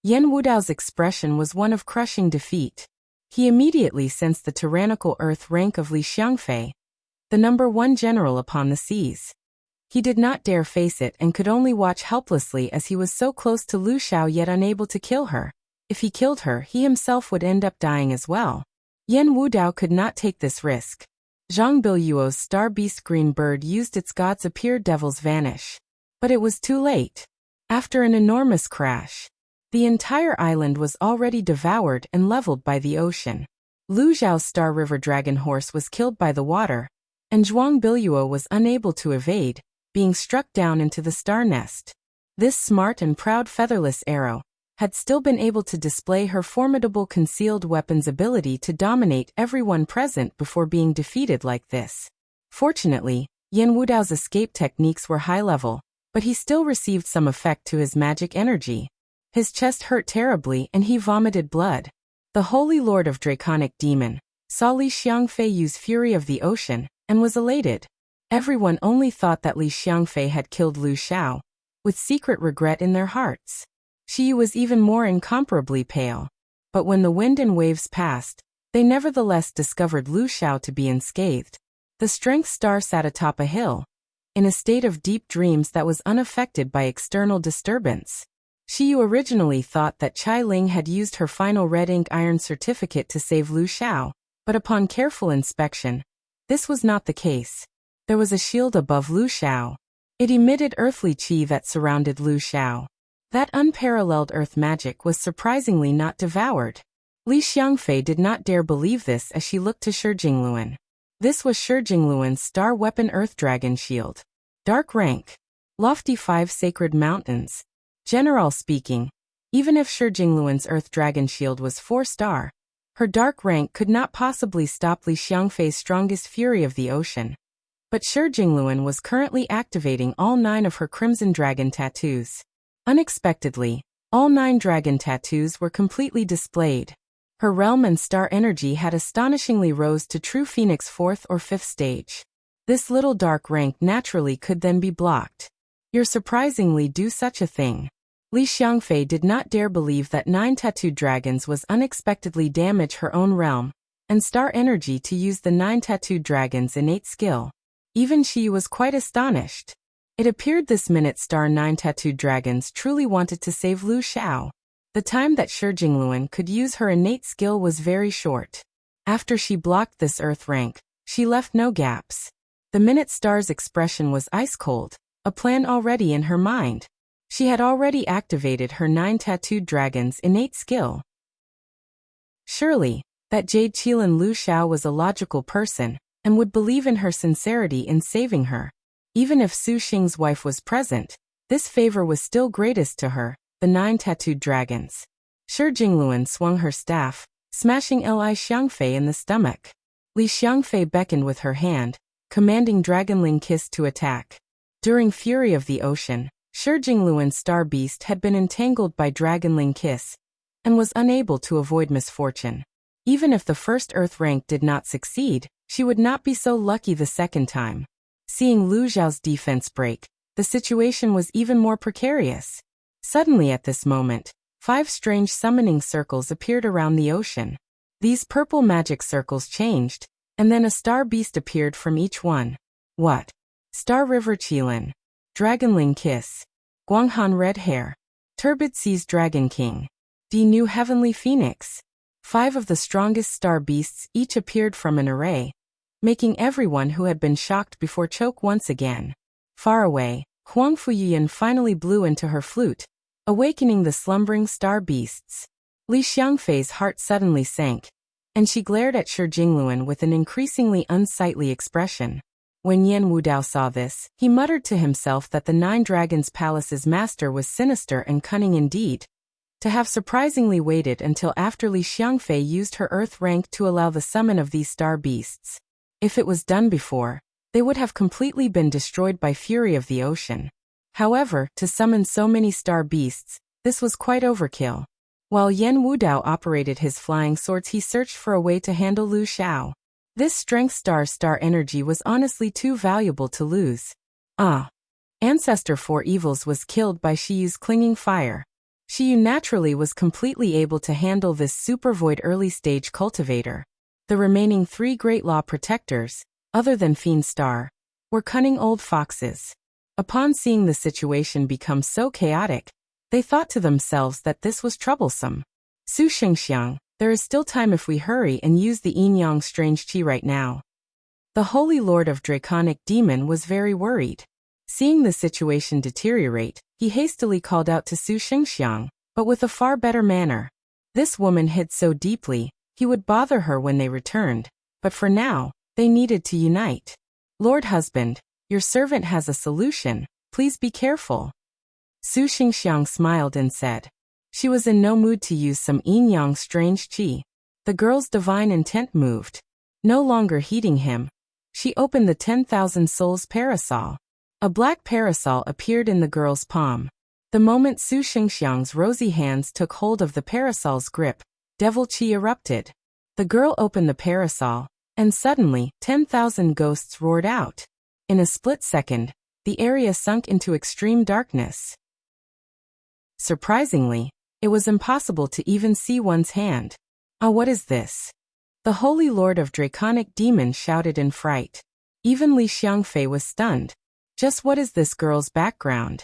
Yan Wudao's expression was one of crushing defeat. He immediately sensed the tyrannical earth rank of Li Xiangfei, the #1 general upon the seas. He did not dare face it and could only watch helplessly as he was so close to Lu Xiao yet unable to kill her. If he killed her, he himself would end up dying as well. Yan Wudao could not take this risk. Zhang Biluo's star beast green bird used its gods appear devils vanish. But it was too late. After an enormous crash, the entire island was already devoured and leveled by the ocean. Lu Xiao's star river dragon horse was killed by the water, and Zhuang Biluo was unable to evade, being struck down into the star nest. This smart and proud featherless arrow had still been able to display her formidable concealed weapons ability to dominate everyone present before being defeated like this. Fortunately, Yan Wudao's escape techniques were high level, but he still received some effect to his magic energy. His chest hurt terribly and he vomited blood. The Holy Lord of Draconic Demon saw Li Xiangfei use Fury of the Ocean and was elated. Everyone only thought that Li Xiangfei had killed Lu Xiao, with secret regret in their hearts. She was even more incomparably pale. But when the wind and waves passed, they nevertheless discovered Lu Xiao to be unscathed. The strength star sat atop a hill, in a state of deep dreams that was unaffected by external disturbance. Xiyu originally thought that Cai Ling had used her final red ink iron certificate to save Lu Xiao, but upon careful inspection, this was not the case. There was a shield above Lu Xiao. It emitted earthly qi that surrounded Lu Xiao. That unparalleled earth magic was surprisingly not devoured. Li Xiangfei did not dare believe this as she looked to Shi Jingluan. This was Shi Jingluan's star weapon Earth Dragon Shield. Dark rank. Lofty 5 sacred mountains. General speaking, even if Shi Jingluan's Earth Dragon Shield was 4-star, her dark rank could not possibly stop Li Xiangfei's strongest fury of the ocean. But Shi Jingluan was currently activating all 9 of her Crimson Dragon tattoos. Unexpectedly, all 9 dragon tattoos were completely displayed. Her realm and star energy had astonishingly rose to true Phoenix 4th or 5th stage. This little dark rank naturally could then be blocked. You're surprisingly do such a thing. Li Xiangfei did not dare believe that 9 tattooed dragons was unexpectedly damage her own realm and star energy to use the 9 tattooed dragons' innate skill. Even she was quite astonished. It appeared this minute star 9 tattooed dragons truly wanted to save Lu Xiao. The time that Shi Jingluan could use her innate skill was very short. After she blocked this earth rank, she left no gaps. The minute star's expression was ice cold, a plan already in her mind. She had already activated her 9 tattooed dragons' innate skill. Surely, that Jade Qilin Lu Xiao was a logical person, and would believe in her sincerity in saving her. Even if Su Xing's wife was present, this favor was still greatest to her, the 9 tattooed dragons. Shi Jingluan swung her staff, smashing Li Xiangfei in the stomach. Li Xiangfei beckoned with her hand, commanding Dragonling Kiss to attack. During Fury of the Ocean, Shi Jingluan's star beast had been entangled by Dragonling Kiss, and was unable to avoid misfortune. Even if the first earth rank did not succeed, she would not be so lucky the second time. Seeing Lu Xiao's defense break, the situation was even more precarious. Suddenly at this moment, 5 strange summoning circles appeared around the ocean. These purple magic circles changed, and then a star beast appeared from each one. What? Star River Qilin, Dragonling Kiss, Guanghan Red Hair, Turbid Seas Dragon King, the New Heavenly Phoenix. 5 of the strongest star beasts each appeared from an array, making everyone who had been shocked before choke once again. Far away, Huang Fuyian finally blew into her flute, awakening the slumbering star beasts. Li Xiangfei's heart suddenly sank, and she glared at Shi Jingluan with an increasingly unsightly expression. When Yan Wudao saw this, he muttered to himself that the 9 Dragons Palace's master was sinister and cunning indeed. To have surprisingly waited until after Li Xiangfei used her earth rank to allow the summon of these star beasts. If it was done before, they would have completely been destroyed by Fury of the Ocean. However, to summon so many star beasts, this was quite overkill. While Yan Wudao operated his flying swords, he searched for a way to handle Lu Xiao. This strength star energy was honestly too valuable to lose. Ancestor 4 Evils was killed by Shiyu's clinging fire. Xuannü naturally was completely able to handle this super void early-stage cultivator. The remaining 3 Great Law Protectors, other than Fiend Star, were cunning old foxes. Upon seeing the situation become so chaotic, they thought to themselves that this was troublesome. Su Xingxiang, there is still time if we hurry and use the Yin Yang Strange Qi right now. The Holy Lord of Draconic Demon was very worried. Seeing the situation deteriorate, he hastily called out to Su Xingxiang, but with a far better manner. This woman hid so deeply, he would bother her when they returned, but for now, they needed to unite. Lord Husband, your servant has a solution, please be careful. Su Xingxiang smiled and said. She was in no mood to use some Yin Yang Strange Qi. The girl's divine intent moved. No longer heeding him, she opened the 10,000 Souls Parasol. A black parasol appeared in the girl's palm. The moment Su Xingxiang's rosy hands took hold of the parasol's grip, devil qi erupted. The girl opened the parasol, and suddenly, 10,000 ghosts roared out. In a split second, the area sunk into extreme darkness. Surprisingly, it was impossible to even see one's hand. Ah, what is this? The Holy Lord of Draconic Demon shouted in fright. Even Li Xiangfei was stunned. Just what is this girl's background?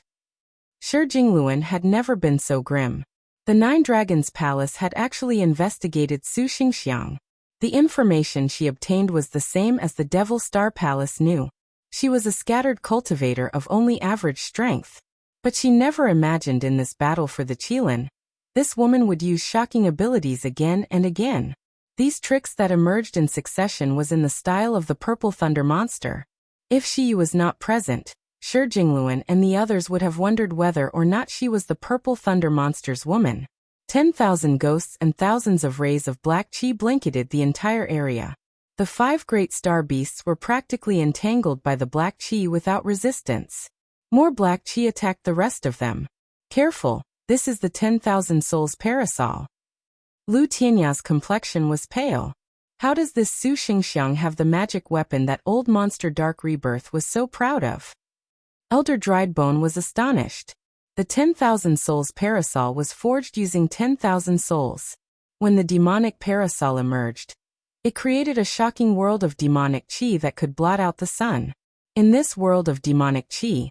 Shi Jingluan had never been so grim. The 9 Dragons Palace had actually investigated Su Xingxiang. The information she obtained was the same as the Devil Star Palace knew. She was a scattered cultivator of only average strength. But she never imagined in this battle for the Qilin, this woman would use Shaqing abilities again and again. These tricks that emerged in succession was in the style of the Purple Thunder monster. If she was not present, Shi Jingluan and the others would have wondered whether or not she was the Purple Thunder monster's woman. 10,000 ghosts and thousands of rays of black qi blanketed the entire area. The 5 great star beasts were practically entangled by the black qi without resistance. More black qi attacked the rest of them. Careful, this is the 10,000 Souls Parasol. Lu Tianya's complexion was pale. How does this Su Xingxiang have the magic weapon that old monster Dark Rebirth was so proud of? Elder Dried Bone was astonished. The 10,000 Souls Parasol was forged using 10,000 souls. When the demonic parasol emerged, it created a shocking world of demonic qi that could blot out the sun. In this world of demonic qi,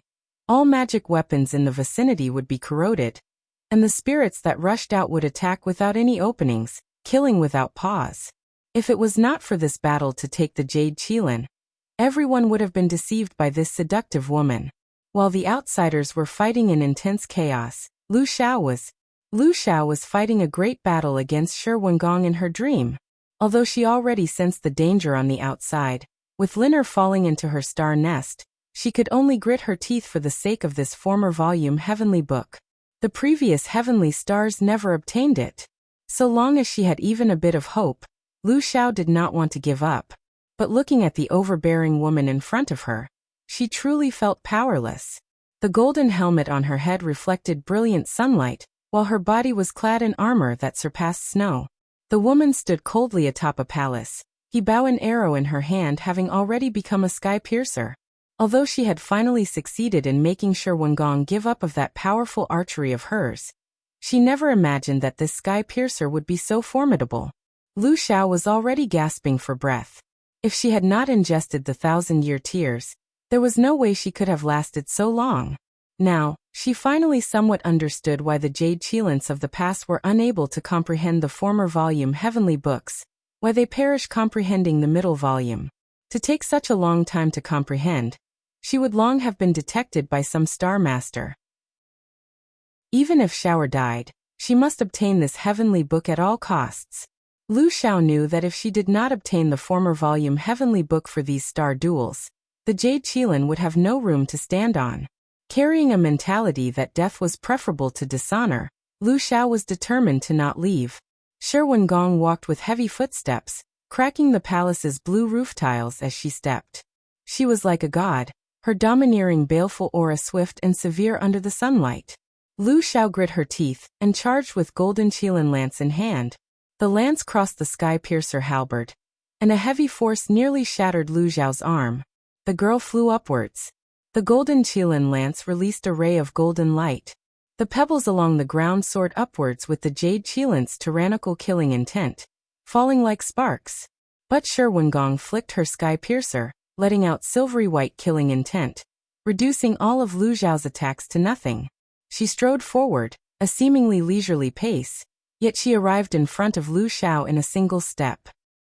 all magic weapons in the vicinity would be corroded, and the spirits that rushed out would attack without any openings, killing without pause. If it was not for this battle to take the Jade Qilin, everyone would have been deceived by this seductive woman. While the outsiders were fighting in intense chaos, Lu Xiao was fighting a great battle against Shi Wengong in her dream. Although she already sensed the danger on the outside, with Liner falling into her star nest, she could only grit her teeth for the sake of this former volume Heavenly Book. The previous Heavenly Stars never obtained it. So long as she had even a bit of hope, Lu Xiao did not want to give up. But looking at the overbearing woman in front of her, she truly felt powerless. The golden helmet on her head reflected brilliant sunlight, while her body was clad in armor that surpassed snow. The woman stood coldly atop a palace, he bow an arrow in her hand having already become a sky piercer. Although she had finally succeeded in making Shi Wengong give up of that powerful archery of hers, she never imagined that this sky piercer would be so formidable. Lu Xiao was already gasping for breath. If she had not ingested the 1,000-year tears, there was no way she could have lasted so long. Now, she finally somewhat understood why the Jade Qilins of the past were unable to comprehend the former volume Heavenly Books, why they perished comprehending the middle volume. To take such a long time to comprehend, she would long have been detected by some Star Master. Even if Shower died, she must obtain this Heavenly Book at all costs. Lu Xiao knew that if she did not obtain the former volume Heavenly Book for these star duels, the Jade Qilin would have no room to stand on. Carrying a mentality that death was preferable to dishonor, Lu Xiao was determined to not leave. Shi Wengong walked with heavy footsteps, cracking the palace's blue roof tiles as she stepped. She was like a god, her domineering baleful aura swift and severe under the sunlight. Lu Xiao grit her teeth, and charged with golden Qilin lance in hand. The lance crossed the sky piercer halberd, and a heavy force nearly shattered Lu Xiao's arm. The girl flew upwards. The golden Qilin lance released a ray of golden light. The pebbles along the ground soared upwards with the jade Qilin's tyrannical killing intent, falling like sparks. But Xuannü flicked her sky piercer, letting out silvery white killing intent, reducing all of Lu Xiao's attacks to nothing. She strode forward, a seemingly leisurely pace, yet she arrived in front of Lu Xiao in a single step.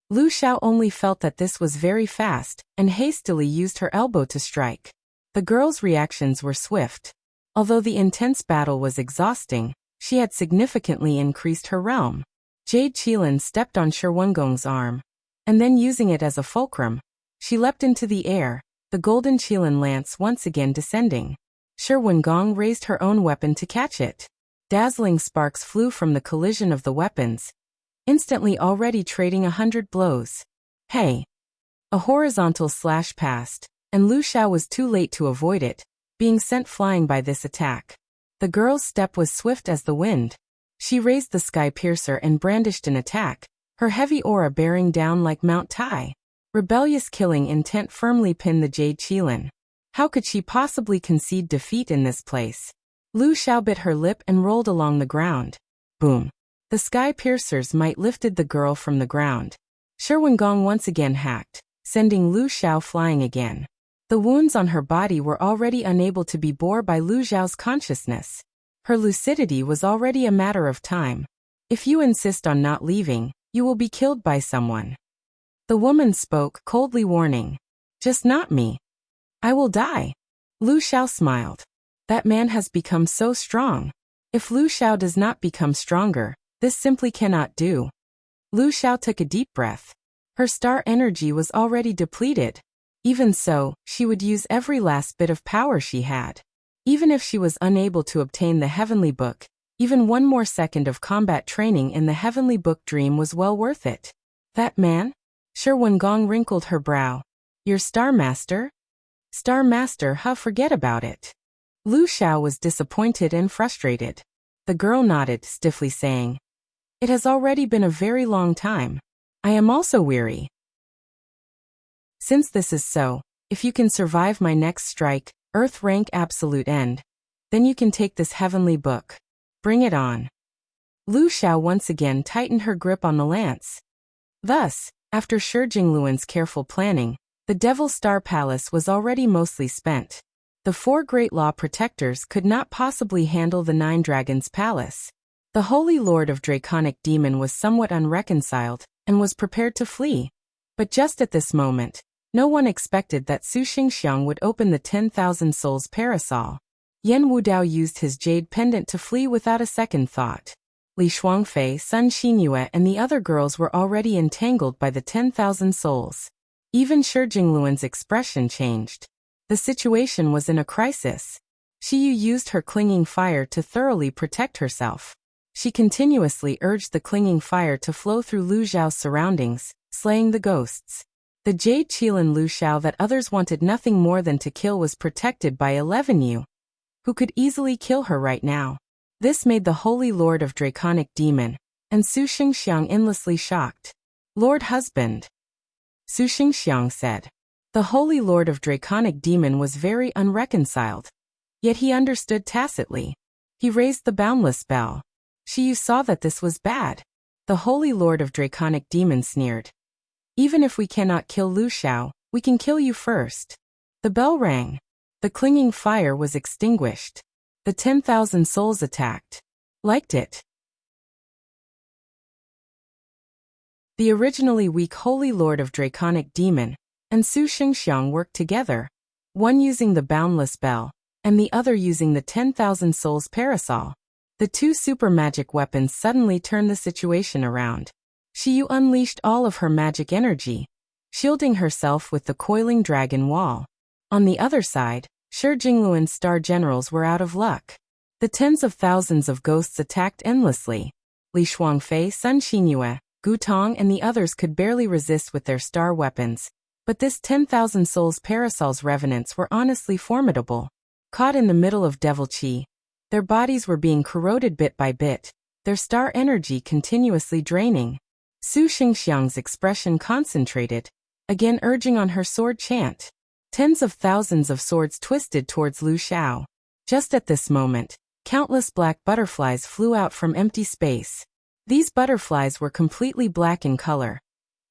Lu Xiao only felt that this was very fast, and hastily used her elbow to strike. The girl's reactions were swift. Although the intense battle was exhausting, she had significantly increased her realm. Jade Qilin stepped on Xuannü's arm, and then using it as a fulcrum, she leapt into the air, the golden Qilin lance once again descending. Xuannü raised her own weapon to catch it. Dazzling sparks flew from the collision of the weapons, instantly already trading 100 blows. Hey! A horizontal slash passed, and Lu Xiao was too late to avoid it, being sent flying by this attack. The girl's step was swift as the wind. She raised the sky piercer and brandished an attack, her heavy aura bearing down like Mount Tai. Rebellious killing intent firmly pinned the Jade Qilin. How could she possibly concede defeat in this place? Lu Xiao bit her lip and rolled along the ground. Boom. The sky piercer's might lifted the girl from the ground. Xuannü once again hacked, sending Lu Xiao flying again. The wounds on her body were already unable to be borne by Lu Xiao's consciousness. Her lucidity was already a matter of time. If you insist on not leaving, you will be killed by someone. The woman spoke, coldly warning. Just not me. I will die. Lu Xiao smiled. That man has become so strong. If Lu Xiao does not become stronger, this simply cannot do. Lu Xiao took a deep breath. Her star energy was already depleted. Even so, she would use every last bit of power she had. Even if she was unable to obtain the Heavenly Book, even one more second of combat training in the Heavenly Book dream was well worth it. That man? Xuannü wrinkled her brow. Your Star Master? Star Master, forget about it. Lu Xiao was disappointed and frustrated. The girl nodded, stiffly saying, It has already been a very long time. I am also weary. Since this is so, if you can survive my next strike, Earth rank absolute end, then you can take this Heavenly Book. Bring it on. Lu Xiao once again tightened her grip on the lance. Thus, after Shi Jingluan's careful planning, the Devil Star Palace was already mostly spent. The 4 great law protectors could not possibly handle the 9 dragons' palace. The Holy Lord of Draconic Demon was somewhat unreconciled, and was prepared to flee. But just at this moment, no one expected that Su Xingxiang would open the 10,000 souls parasol. Yan Wudao used his jade pendant to flee without a second thought. Li Shuangfei, Sun Xinyue and the other girls were already entangled by the 10,000 souls. Even Shi Jingluan's expression changed. The situation was in a crisis. Xiyu used her clinging fire to thoroughly protect herself. She continuously urged the clinging fire to flow through Lu Xiao's surroundings, slaying the ghosts. The Jade Qilin Lu Xiao that others wanted nothing more than to kill was protected by 11 Yu, who could easily kill her right now. This made the Holy Lord of Draconic Demon, and Su Xingxiang endlessly shocked. Lord Husband, Su Xingxiang said. The Holy Lord of Draconic Demon was very unreconciled. Yet he understood tacitly. He raised the boundless bell. Xiyu saw that this was bad. The Holy Lord of Draconic Demon sneered. Even if we cannot kill Lu Xiao, we can kill you first. The bell rang. The clinging fire was extinguished. The 10,000 souls attacked. Liked it. The originally weak Holy Lord of Draconic Demon and Su Xingxiang worked together, one using the boundless bell, and the other using the 10,000 souls parasol. The 2 super magic weapons suddenly turned the situation around. Xiyu unleashed all of her magic energy, shielding herself with the coiling dragon wall. On the other side, Shi Jingluan's star generals were out of luck. The tens of thousands of ghosts attacked endlessly. Li Shuangfei, Sun Xinyue, Gu Tong and the others could barely resist with their star weapons. But this 10,000 souls parasol's revenants were honestly formidable. Caught in the middle of devil qi, their bodies were being corroded bit by bit, their star energy continuously draining. Su Xingxiang's expression concentrated, again urging on her sword chant. Tens of thousands of swords twisted towards Lu Xiao. Just at this moment, Countless black butterflies flew out from empty space. These butterflies were completely black in color,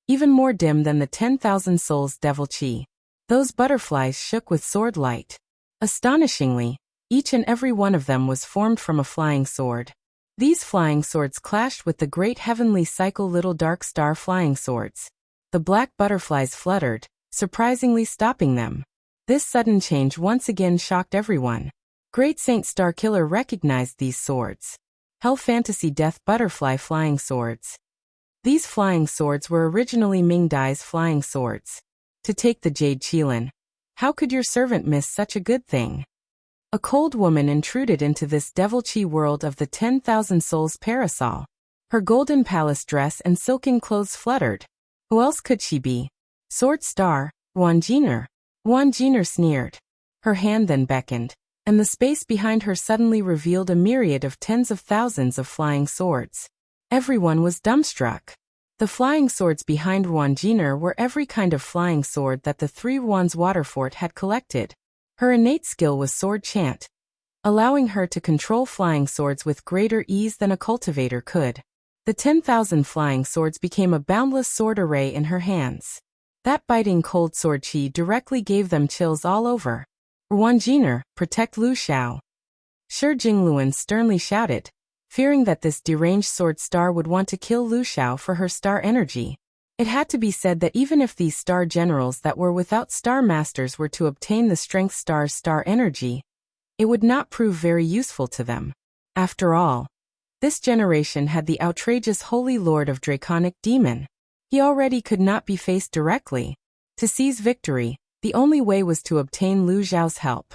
even more dim than the 10,000 souls devil chi. Those butterflies shook with sword light. Astonishingly, each and every one of them was formed from a flying sword. These flying swords clashed with the great heavenly cycle little dark star flying swords. The black butterflies fluttered, surprisingly stopping them. This sudden change once again shocked everyone. Great Saint Starkiller recognized these swords. Hell Fantasy Death Butterfly Flying Swords. These flying swords were originally Ming Dai's flying swords. To take the Jade Qilin. How could your servant miss such a good thing? A cold woman intruded into this devil chi world of the 10,000 souls Parasol. Her golden palace dress and silken clothes fluttered. Who else could she be? Sword Star, Wan Jiner. Wan Jiner sneered. Her hand then beckoned, and the space behind her suddenly revealed a myriad of tens of thousands of flying swords. Everyone was dumbstruck. The flying swords behind Wan Jiner were every kind of flying sword that the Three Wands Waterfort had collected. Her innate skill was sword chant, allowing her to control flying swords with greater ease than a cultivator could. The 10,000 flying swords became a boundless sword array in her hands. That biting cold sword chi directly gave them chills all over. Wan Jiner, protect Lu Xiao. Shi Jingluan sternly shouted, fearing that this deranged sword star would want to kill Lu Xiao for her star energy. It had to be said that even if these star generals that were without star masters were to obtain the strength star's star energy, it would not prove very useful to them. After all, this generation had the outrageous Holy Lord of Draconic Demon. He already could not be faced directly. To seize victory, the only way was to obtain Lu Xiao's help.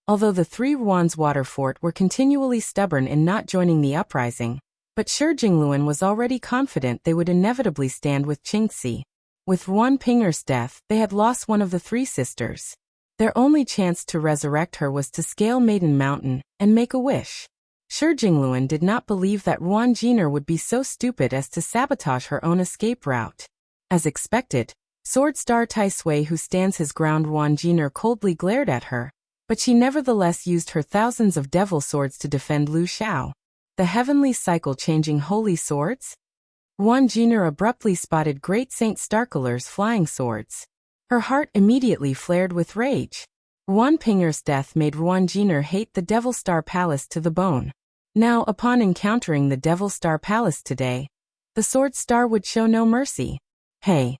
Although the Three Wands Waterfort were continually stubborn in not joining the uprising, but Shi Jingluan was already confident they would inevitably stand with Qingci. With Wan Pinger's death, they had lost one of the three sisters. Their only chance to resurrect her was to scale Maiden Mountain and make a wish. Shi Jingluan did not believe that Wan Jiner would be so stupid as to sabotage her own escape route. As expected, Sword Star Tai Sui, who stands his ground, Wan Jiner coldly glared at her, but she nevertheless used her thousands of devil swords to defend Lu Xiao. The heavenly cycle-changing holy swords? Wan Jiner abruptly spotted Great Saint Starkiller's flying swords. Her heart immediately flared with rage. Wan Pinger's death made Wan Jiner hate the Devil Star Palace to the bone. Now, upon encountering the Devil Star Palace today, the Sword Star would show no mercy. Hey!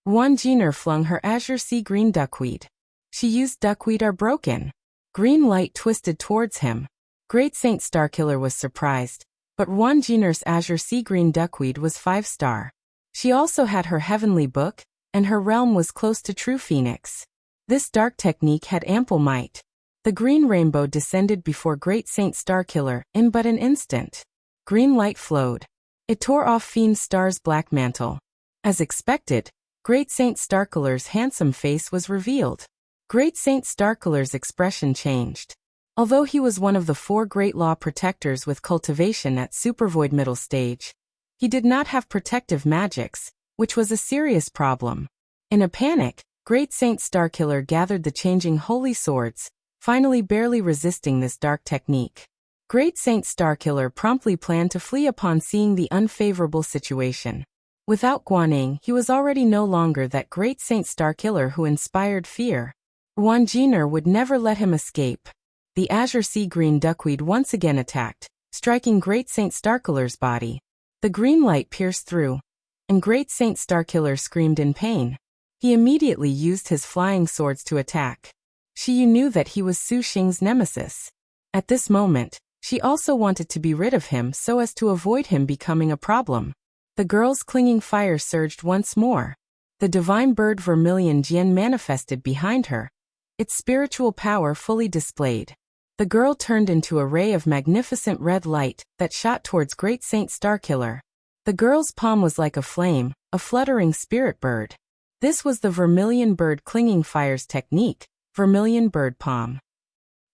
Wan Jiner flung her azure sea green duckweed. She used duckweed are broken. Green light twisted towards him. Great Saint Starkiller was surprised, but Wan Jiner's azure sea green duckweed was 5-star. She also had her heavenly book, and her realm was close to true phoenix. This dark technique had ample might. The green rainbow descended before Great Saint Starkiller in but an instant. Green light flowed. It tore off Fiend Star's black mantle. As expected, Great Saint Starkiller's handsome face was revealed. Great Saint Starkiller's expression changed. Although he was one of the 4 great law protectors with cultivation at Supervoid middle stage, he did not have protective magics, which was a serious problem. In a panic, Great Saint Starkiller gathered the changing holy swords, finally barely resisting this dark technique. Great Saint Starkiller promptly planned to flee upon seeing the unfavorable situation. Without Guaning, he was already no longer that Great Saint Starkiller who inspired fear. Wan Jiner would never let him escape. The azure sea green duckweed once again attacked, striking Great Saint Starkiller's body. The green light pierced through, and Great Saint Starkiller screamed in pain. He immediately used his flying swords to attack. She knew that he was Su Xing's nemesis. At this moment, she also wanted to be rid of him so as to avoid him becoming a problem. The girl's clinging fire surged once more. The divine bird Vermilion Jian manifested behind her, its spiritual power fully displayed. The girl turned into a ray of magnificent red light that shot towards Great Saint Starkiller. The girl's palm was like a flame, a fluttering spirit bird. This was the Vermilion Bird Clinging Fire's technique, Vermilion Bird Palm.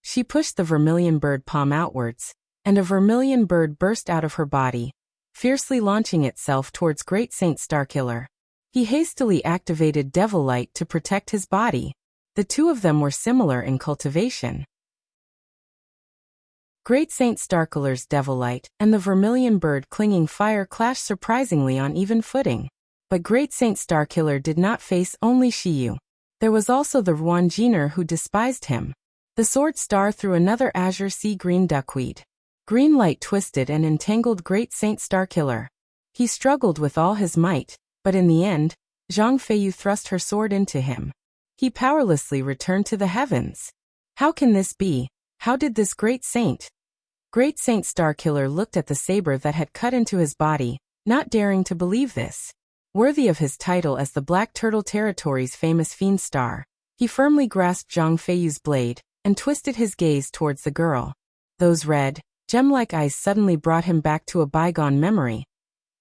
She pushed the Vermilion Bird Palm outwards, and a Vermilion Bird burst out of her body, fiercely launching itself towards Great Saint Starkiller. He hastily activated Devil Light to protect his body. The two of them were similar in cultivation. Great Saint Starkiller's Devil Light and the Vermilion Bird Clinging Fire clashed surprisingly on even footing. But Great Saint Starkiller did not face only Xiyu. There was also the Ruanjiner who despised him. The Sword Star threw another azure sea green duckweed. Green light twisted and entangled Great Saint Starkiller. He struggled with all his might, but in the end, Zhang Feiyu thrust her sword into him. He powerlessly returned to the heavens. How can this be? How did this Great Saint Starkiller looked at the saber that had cut into his body, not daring to believe this. Worthy of his title as the Black Turtle Territory's famous Fiend Star, he firmly grasped Zhang Feiyu's blade and twisted his gaze towards the girl. Those red, gem-like eyes suddenly brought him back to a bygone memory.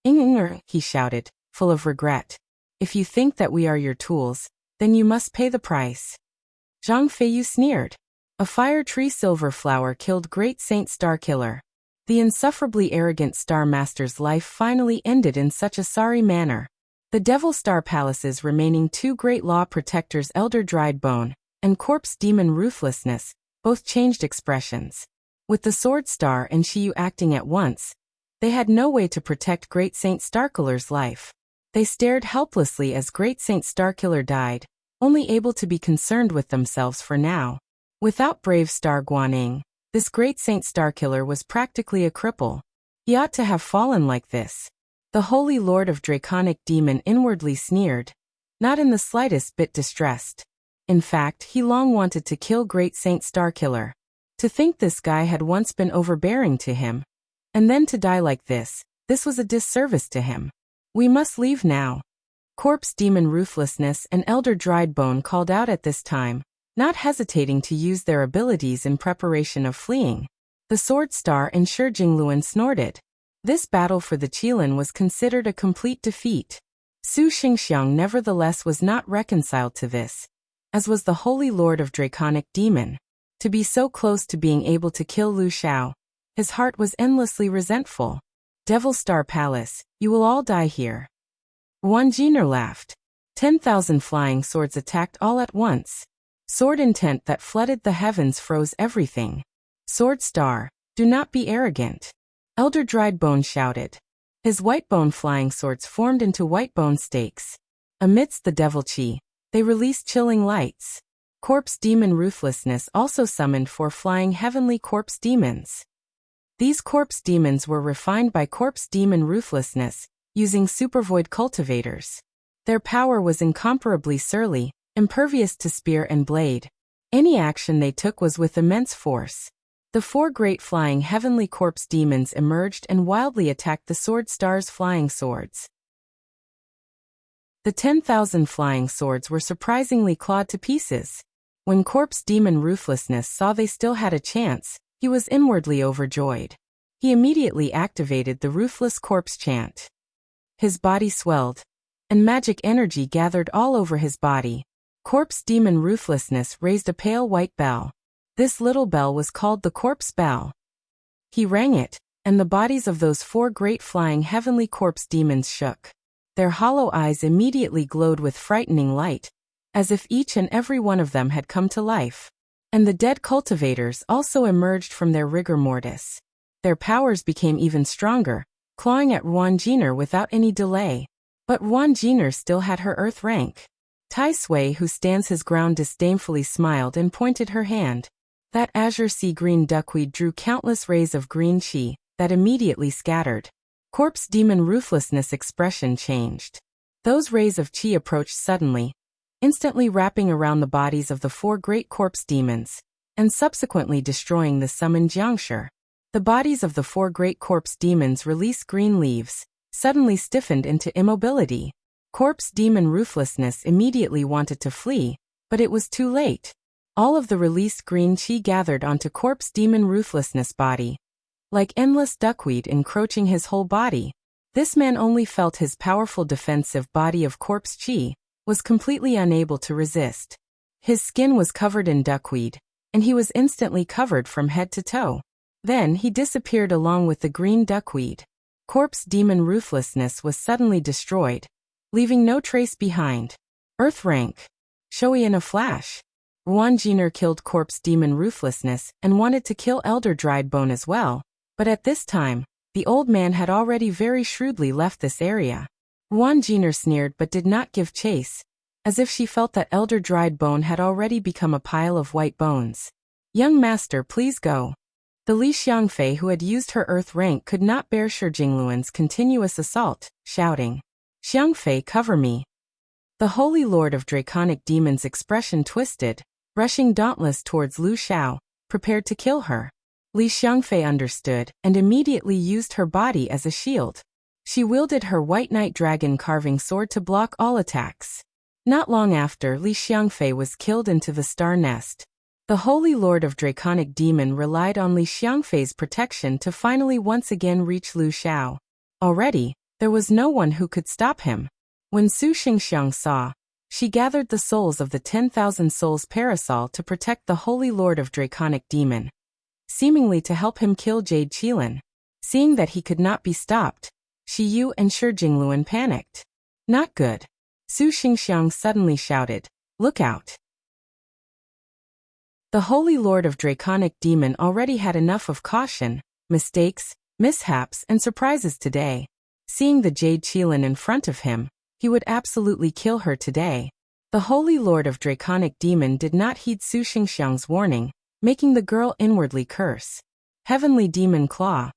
"Ingnger," he shouted, full of regret. "If you think that we are your tools, then you must pay the price." Zhang Feiyu sneered. A fire tree silver flower killed Great Saint Starkiller. The insufferably arrogant Star Master's life finally ended in such a sorry manner. The Devil Star Palace's remaining two great law protectors, Elder Dried Bone and Corpse Demon Ruthlessness, both changed expressions. With the Sword Star and Xiyu acting at once, they had no way to protect Great Saint Starkiller's life. They stared helplessly as Great Saint Starkiller died, only able to be concerned with themselves for now. Without brave Star Guaning, this Great Saint Starkiller was practically a cripple. He ought to have fallen like this. The Holy Lord of Draconic Demon inwardly sneered, not in the slightest bit distressed. In fact, he long wanted to kill Great Saint Starkiller. To think this guy had once been overbearing to him, and then to die like this was a disservice to him. "We must leave now." Corpse Demon Ruthlessness and Elder Dried Bone called out at this time, not hesitating to use their abilities in preparation of fleeing. The Sword Star and Shi Jingluan snorted. This battle for the Qilin was considered a complete defeat. Su Xingxiang nevertheless was not reconciled to this, as was the Holy Lord of Draconic Demon. To be so close to being able to kill Lu Xiao, his heart was endlessly resentful. "Devil Star Palace, you will all die here." Wanjiner laughed. 10,000 flying swords attacked all at once. Sword intent that flooded the heavens froze everything. "Sword Star, do not be arrogant," Elder Dried Bone shouted. His white bone flying swords formed into white bone stakes. Amidst the devil chi, they released chilling lights. Corpse Demon Ruthlessness also summoned 4 flying heavenly corpse demons. These corpse demons were refined by Corpse Demon Ruthlessness, using supervoid cultivators. Their power was incomparably surly, impervious to spear and blade. Any action they took was with immense force. The 4 great flying heavenly corpse demons emerged and wildly attacked the Sword Star's flying swords. The 10,000 flying swords were surprisingly clawed to pieces. When Corpse Demon Ruthlessness saw they still had a chance, he was inwardly overjoyed. He immediately activated the Ruthless Corpse chant. His body swelled, and magic energy gathered all over his body. Corpse Demon Ruthlessness raised a pale white bell. This little bell was called the Corpse Bell. He rang it, and the bodies of those 4 great flying heavenly corpse demons shook. Their hollow eyes immediately glowed with frightening light, as if each and every one of them had come to life. And the dead cultivators also emerged from their rigor mortis. Their powers became even stronger, clawing at Ruanjiner without any delay. But Ruanjiner still had her earth rank. Tai Sui, who stands his ground, disdainfully smiled and pointed her hand. That azure sea green duckweed drew countless rays of green chi that immediately scattered. Corpse Demon Ruthlessness expression changed. Those rays of chi approached suddenly, instantly wrapping around the bodies of the 4 great corpse demons, and subsequently destroying the summoned Jiangshi. The bodies of the 4 great corpse demons released green leaves, suddenly stiffened into immobility. Corpse Demon Ruthlessness immediately wanted to flee, but it was too late. All of the released green chi gathered onto Corpse Demon Ruthlessness' body, like endless duckweed encroaching his whole body. This man only felt his powerful defensive body of corpse chi was completely unable to resist. His skin was covered in duckweed, and he was instantly covered from head to toe. Then he disappeared along with the green duckweed. Corpse Demon Ruthlessness was suddenly destroyed, leaving no trace behind. Earth rank. Showy in a flash. Ruanjiner killed Corpse Demon Ruthlessness and wanted to kill Elder Dried Bone as well, but at this time, the old man had already very shrewdly left this area. Ruanjiner sneered but did not give chase, as if she felt that Elder Dried Bone had already become a pile of white bones. Young master, please go. The Li Xiangfei who had used her earth rank could not bear Shi Jingluan's continuous assault, shouting, "Xiangfei, cover me." The Holy Lord of Draconic Demons' expression twisted, rushing dauntless towards Lu Xiao, prepared to kill her. Li Xiangfei understood and immediately used her body as a shield. She wielded her White Knight Dragon carving sword to block all attacks. Not long after, Li Xiangfei was killed into the star nest. The Holy Lord of Draconic Demon relied on Li Xiangfei's protection to finally once again reach Lu Xiao. Already, there was no one who could stop him. When Su Xingxiang saw, she gathered the souls of the 10,000 souls Parasol to protect the Holy Lord of Draconic Demon, seemingly to help him kill Jade Qilin. Seeing that he could not be stopped, Shi Yu and Shi Jingluan panicked. Not good. Su Xingxiang suddenly shouted, "Look out!" The Holy Lord of Draconic Demon already had enough of caution, mistakes, mishaps, and surprises today. Seeing the Jade Qilin in front of him, he would absolutely kill her today. The Holy Lord of Draconic Demon did not heed Su Xingxiang's warning, making the girl inwardly curse. Heavenly Demon Claw.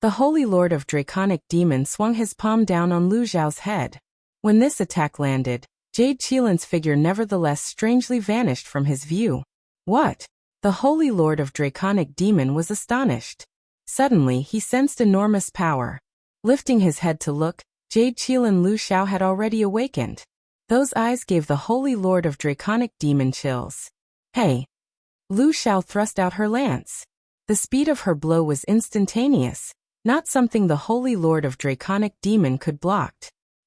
The Holy Lord of Draconic Demon swung his palm down on Lu Xiao's head. When this attack landed, Jade Qilin's figure nevertheless strangely vanished from his view. What? The Holy Lord of Draconic Demon was astonished. Suddenly he sensed enormous power. Lifting his head to look, Jade Qilin Lu Xiao had already awakened. Those eyes gave the Holy Lord of Draconic Demon chills. Hey! Lu Xiao thrust out her lance. The speed of her blow was instantaneous, not something the Holy Lord of Draconic Demon could block.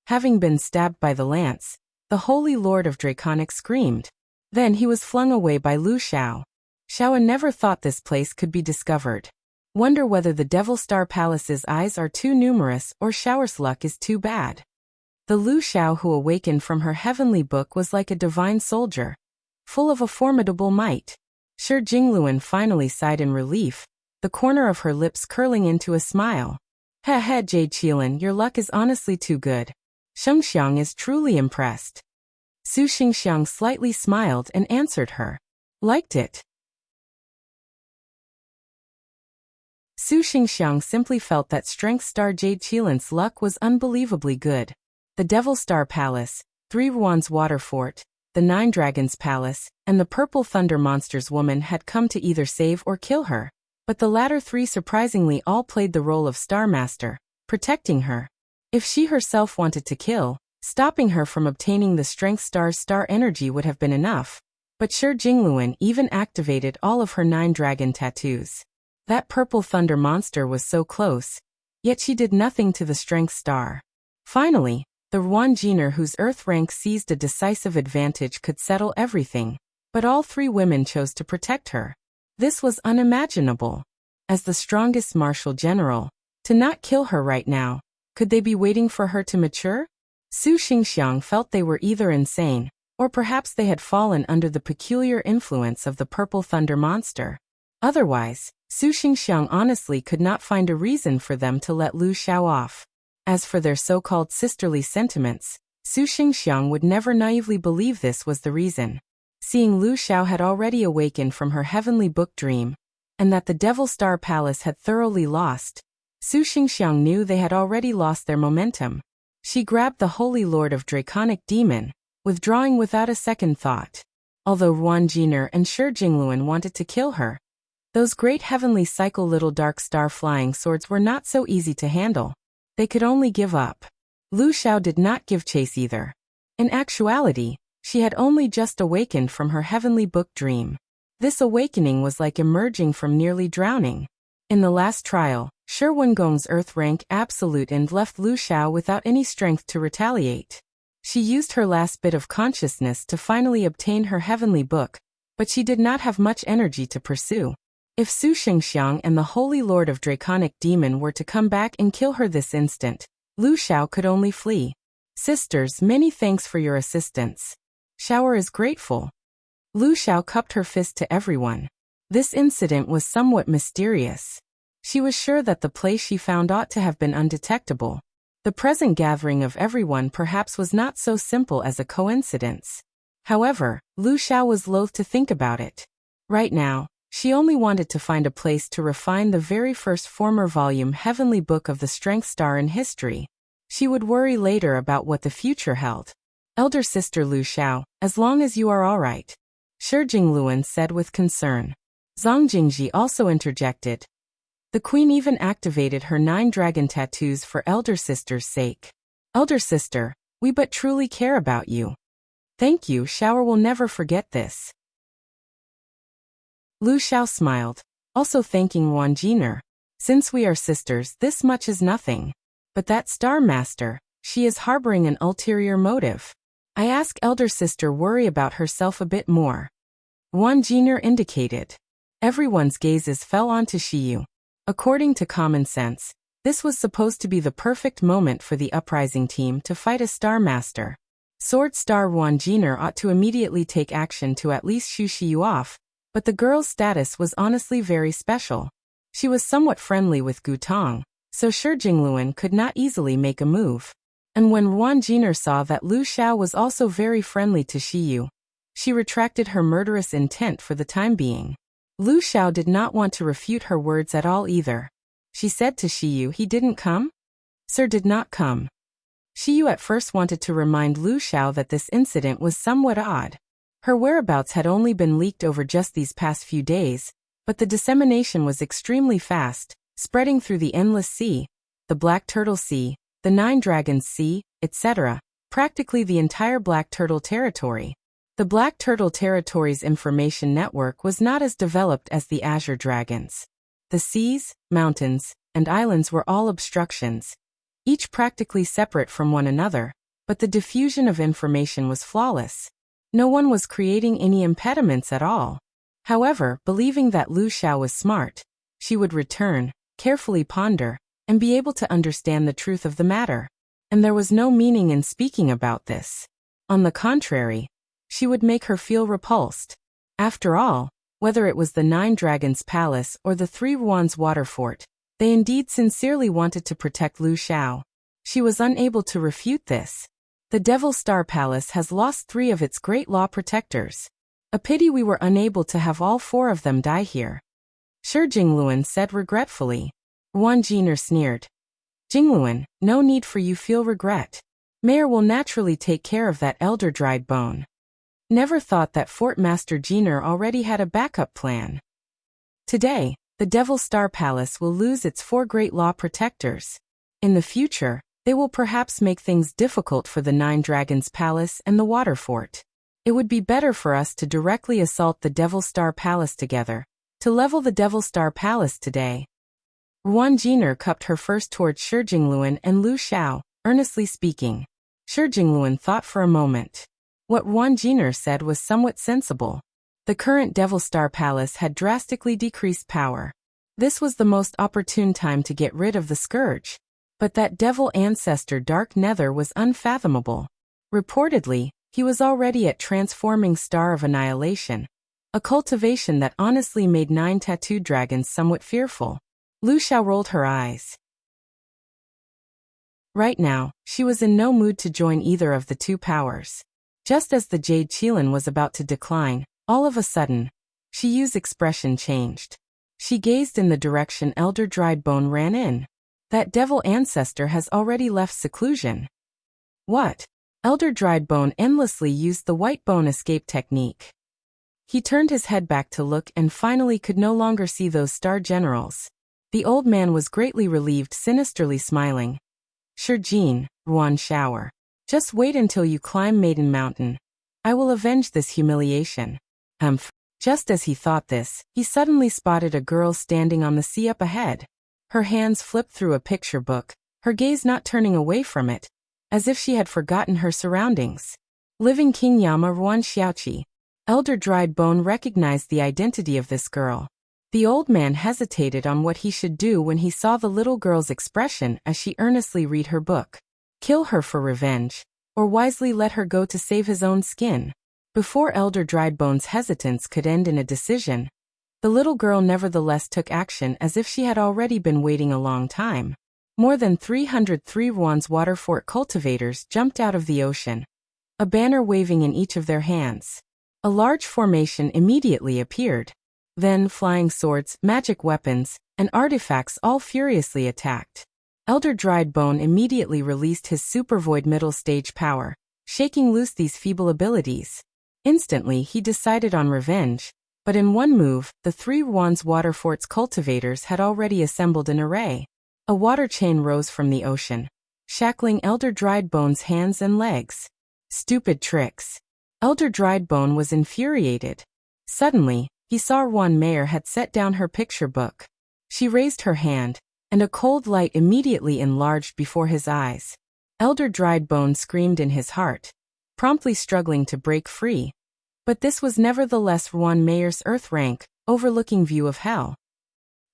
Having been stabbed by the lance, the Holy Lord of Draconic screamed. Then he was flung away by Lu Xiao. Xuannü never thought this place could be discovered. Wonder whether the Devil Star Palace's eyes are too numerous or Xiao's luck is too bad. The Lu Xiao who awakened from her heavenly book was like a divine soldier, full of a formidable might. Shi Jingluan finally sighed in relief, the corner of her lips curling into a smile. "He he, Jade Qilin, your luck is honestly too good. Xingxiang is truly impressed." Su Xingxiang slightly smiled and answered her. "Liked it." Su Xingxiang simply felt that Strength Star Jade Qilin's luck was unbelievably good. The Devil Star Palace, 3 Ruan's Water Fort, the 9 Dragons Palace, and the Purple Thunder Monster's woman had come to either save or kill her, but the latter 3 surprisingly all played the role of Star Master, protecting her. If she herself wanted to kill, stopping her from obtaining the Strength Star's star energy would have been enough, but Shi Jingluan even activated all of her 9 dragon tattoos. That Purple Thunder Monster was so close, yet she did nothing to the Strength Star. Finally, the Ruanjiner whose earth rank seized a decisive advantage could settle everything, but all 3 women chose to protect her. This was unimaginable. As the strongest martial general, to not kill her right now, could they be waiting for her to mature? Su Xingxiang felt they were either insane, or perhaps they had fallen under the peculiar influence of the Purple Thunder Monster. Otherwise, Su Xingxiang honestly could not find a reason for them to let Lu Xiao off. As for their so-called sisterly sentiments, Su Xingxiang would never naively believe this was the reason. Seeing Lu Xiao had already awakened from her heavenly book dream, and that the Devil Star Palace had thoroughly lost, Su Xingxiang knew they had already lost their momentum. She grabbed the Holy Lord of Draconic Demon, withdrawing without a second thought. Although Ruanjiner and Shi Jingluan wanted to kill her, those great heavenly cycle little dark star flying swords were not so easy to handle. They could only give up. Lu Xiao did not give chase either. In actuality, she had only just awakened from her heavenly book dream. This awakening was like emerging from nearly drowning. In the last trial, Shi Wengong's earth rank absolute and left Lu Xiao without any strength to retaliate. She used her last bit of consciousness to finally obtain her heavenly book, but she did not have much energy to pursue. If Su Xingxiang and the Holy Lord of Draconic Demon were to come back and kill her this instant, Lu Xiao could only flee. "Sisters, many thanks for your assistance. Shower is grateful." Lu Xiao cupped her fist to everyone. This incident was somewhat mysterious. She was sure that the place she found ought to have been undetectable. The present gathering of everyone perhaps was not so simple as a coincidence. However, Lu Xiao was loath to think about it. Right now, she only wanted to find a place to refine the very first former volume Heavenly Book of the Strength Star in history. She would worry later about what the future held. Elder sister Lu Xiao, as long as you are all right, Shi Jingluan said with concern. Zhang Jingji also interjected. The queen even activated her 9 dragon tattoos for elder sister's sake. Elder sister, we but truly care about you. Thank you, Shower will never forget this. Lu Xiao smiled, also thanking Wan Jiner. Since we are sisters, this much is nothing. But that Star Master, she is harboring an ulterior motive. I ask elder sister worry about herself a bit more. Wan Jiner indicated. Everyone's gazes fell onto Shiyu. According to common sense, this was supposed to be the perfect moment for the Uprising team to fight a Star Master. Sword Star Wan Jiner ought to immediately take action to at least shoo Shiyu off, but the girl's status was honestly very special. She was somewhat friendly with Gu Tong, so Shi Jingluan could not easily make a move. And when Wan Jiner saw that Lu Xiao was also very friendly to Shiyu, she retracted her murderous intent for the time being. Lu Xiao did not want to refute her words at all either. She said to Shiyu he didn't come? Sir did not come. Shiyu at first wanted to remind Lu Xiao that this incident was somewhat odd. Her whereabouts had only been leaked over just these past few days, but the dissemination was extremely fast, spreading through the Endless Sea, the Black Turtle Sea, the 9 Dragons Sea, etc., practically the entire Black Turtle territory. The Black Turtle territory's information network was not as developed as the Azure Dragons. The seas, mountains, and islands were all obstructions, each practically separate from one another, but the diffusion of information was flawless. No one was creating any impediments at all. However, believing that Lu Xiao was smart, she would return, carefully ponder, and be able to understand the truth of the matter. And there was no meaning in speaking about this. On the contrary, she would make her feel repulsed. After all, whether it was the 9 Dragons Palace or the 3 Wands Water Fort, they indeed sincerely wanted to protect Lu Xiao. She was unable to refute this. The Devil Star Palace has lost 3 of its great law protectors. A pity we were unable to have all 4 of them die here. Shi Jingluan said regretfully. Wan Jiner sneered. Jingluan, no need for you feel regret. Mayor will naturally take care of that elder dried bone. Never thought that Fort Master Jiner already had a backup plan. Today, the Devil Star Palace will lose its 4 great law protectors. In the future, they will perhaps make things difficult for the 9 Dragons Palace and the Water Fort. It would be better for us to directly assault the Devil Star Palace together, to level the Devil Star Palace today. Wan Jiner cupped her first towards Shi Jingluan and Lu Xiao, earnestly speaking. Shi Jingluan thought for a moment. What Wan Jiner said was somewhat sensible. The current Devil Star Palace had drastically decreased power. This was the most opportune time to get rid of the scourge. But that devil ancestor Dark Nether was unfathomable. Reportedly, he was already at transforming Star of Annihilation, a cultivation that honestly made 9 tattooed dragons somewhat fearful. Lu Xiao rolled her eyes. Right now, she was in no mood to join either of the 2 powers. Just as the Jade Qilin was about to decline, all of a sudden, Shiyu's expression changed. She gazed in the direction Elder Dried Bone ran in. That devil ancestor has already left seclusion. What? Elder Dried Bone endlessly used the white bone escape technique. He turned his head back to look and finally could no longer see those star generals. The old man was greatly relieved, sinisterly smiling. Sure, Jean, Ruan Shower. Just wait until you climb Maiden Mountain. I will avenge this humiliation. Just as he thought this, he suddenly spotted a girl standing on the sea up ahead. Her hands flipped through a picture book, her gaze not turning away from it, as if she had forgotten her surroundings. Living King Yama Ruan Xiaoqi. Elder Dried Bone recognized the identity of this girl. The old man hesitated on what he should do when he saw the little girl's expression as she earnestly read her book. Kill her for revenge, or wisely let her go to save his own skin. Before Elder Driedbone's hesitance could end in a decision, the little girl nevertheless took action as if she had already been waiting a long time. More than 303 Ruan's water fort cultivators jumped out of the ocean, a banner waving in each of their hands. A large formation immediately appeared. Then flying swords, magic weapons, and artifacts all furiously attacked. Elder Driedbone immediately released his super void middle stage power, shaking loose these feeble abilities. Instantly he decided on revenge, but in one move, the 3 Ruan's water fort's cultivators had already assembled an array. A water chain rose from the ocean, shackling Elder Driedbone's hands and legs. Stupid tricks. Elder Driedbone was infuriated. Suddenly, he saw Xuannü had set down her picture book. She raised her hand, and a cold light immediately enlarged before his eyes. Elder Driedbone screamed in his heart, promptly struggling to break free. But this was nevertheless Xuannü's earth rank, overlooking view of hell.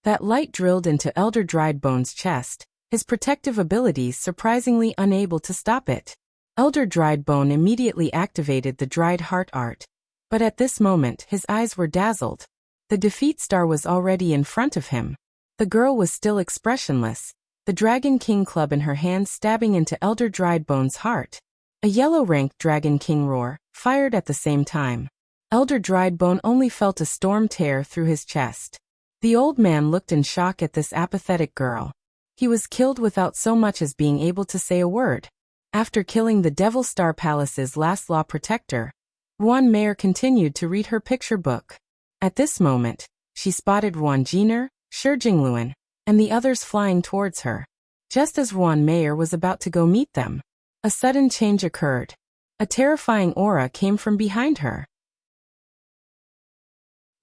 That light drilled into Elder Driedbone's chest, his protective abilities surprisingly unable to stop it. Elder Driedbone immediately activated the Dried Heart art, but at this moment his eyes were dazzled. The defeat star was already in front of him. The girl was still expressionless, the Dragon King club in her hand stabbing into Elder Driedbone's heart. A yellow-ranked Dragon King roar fired at the same time. Elder Driedbone only felt a storm tear through his chest. The old man looked in shock at this apathetic girl. He was killed without so much as being able to say a word. After killing the Devil Star Palace's last law protector, Xuannü continued to read her picture book. At this moment, she spotted Xuannü, Shijingluan, and the others flying towards her. Just as Xuannü was about to go meet them, a sudden change occurred. A terrifying aura came from behind her.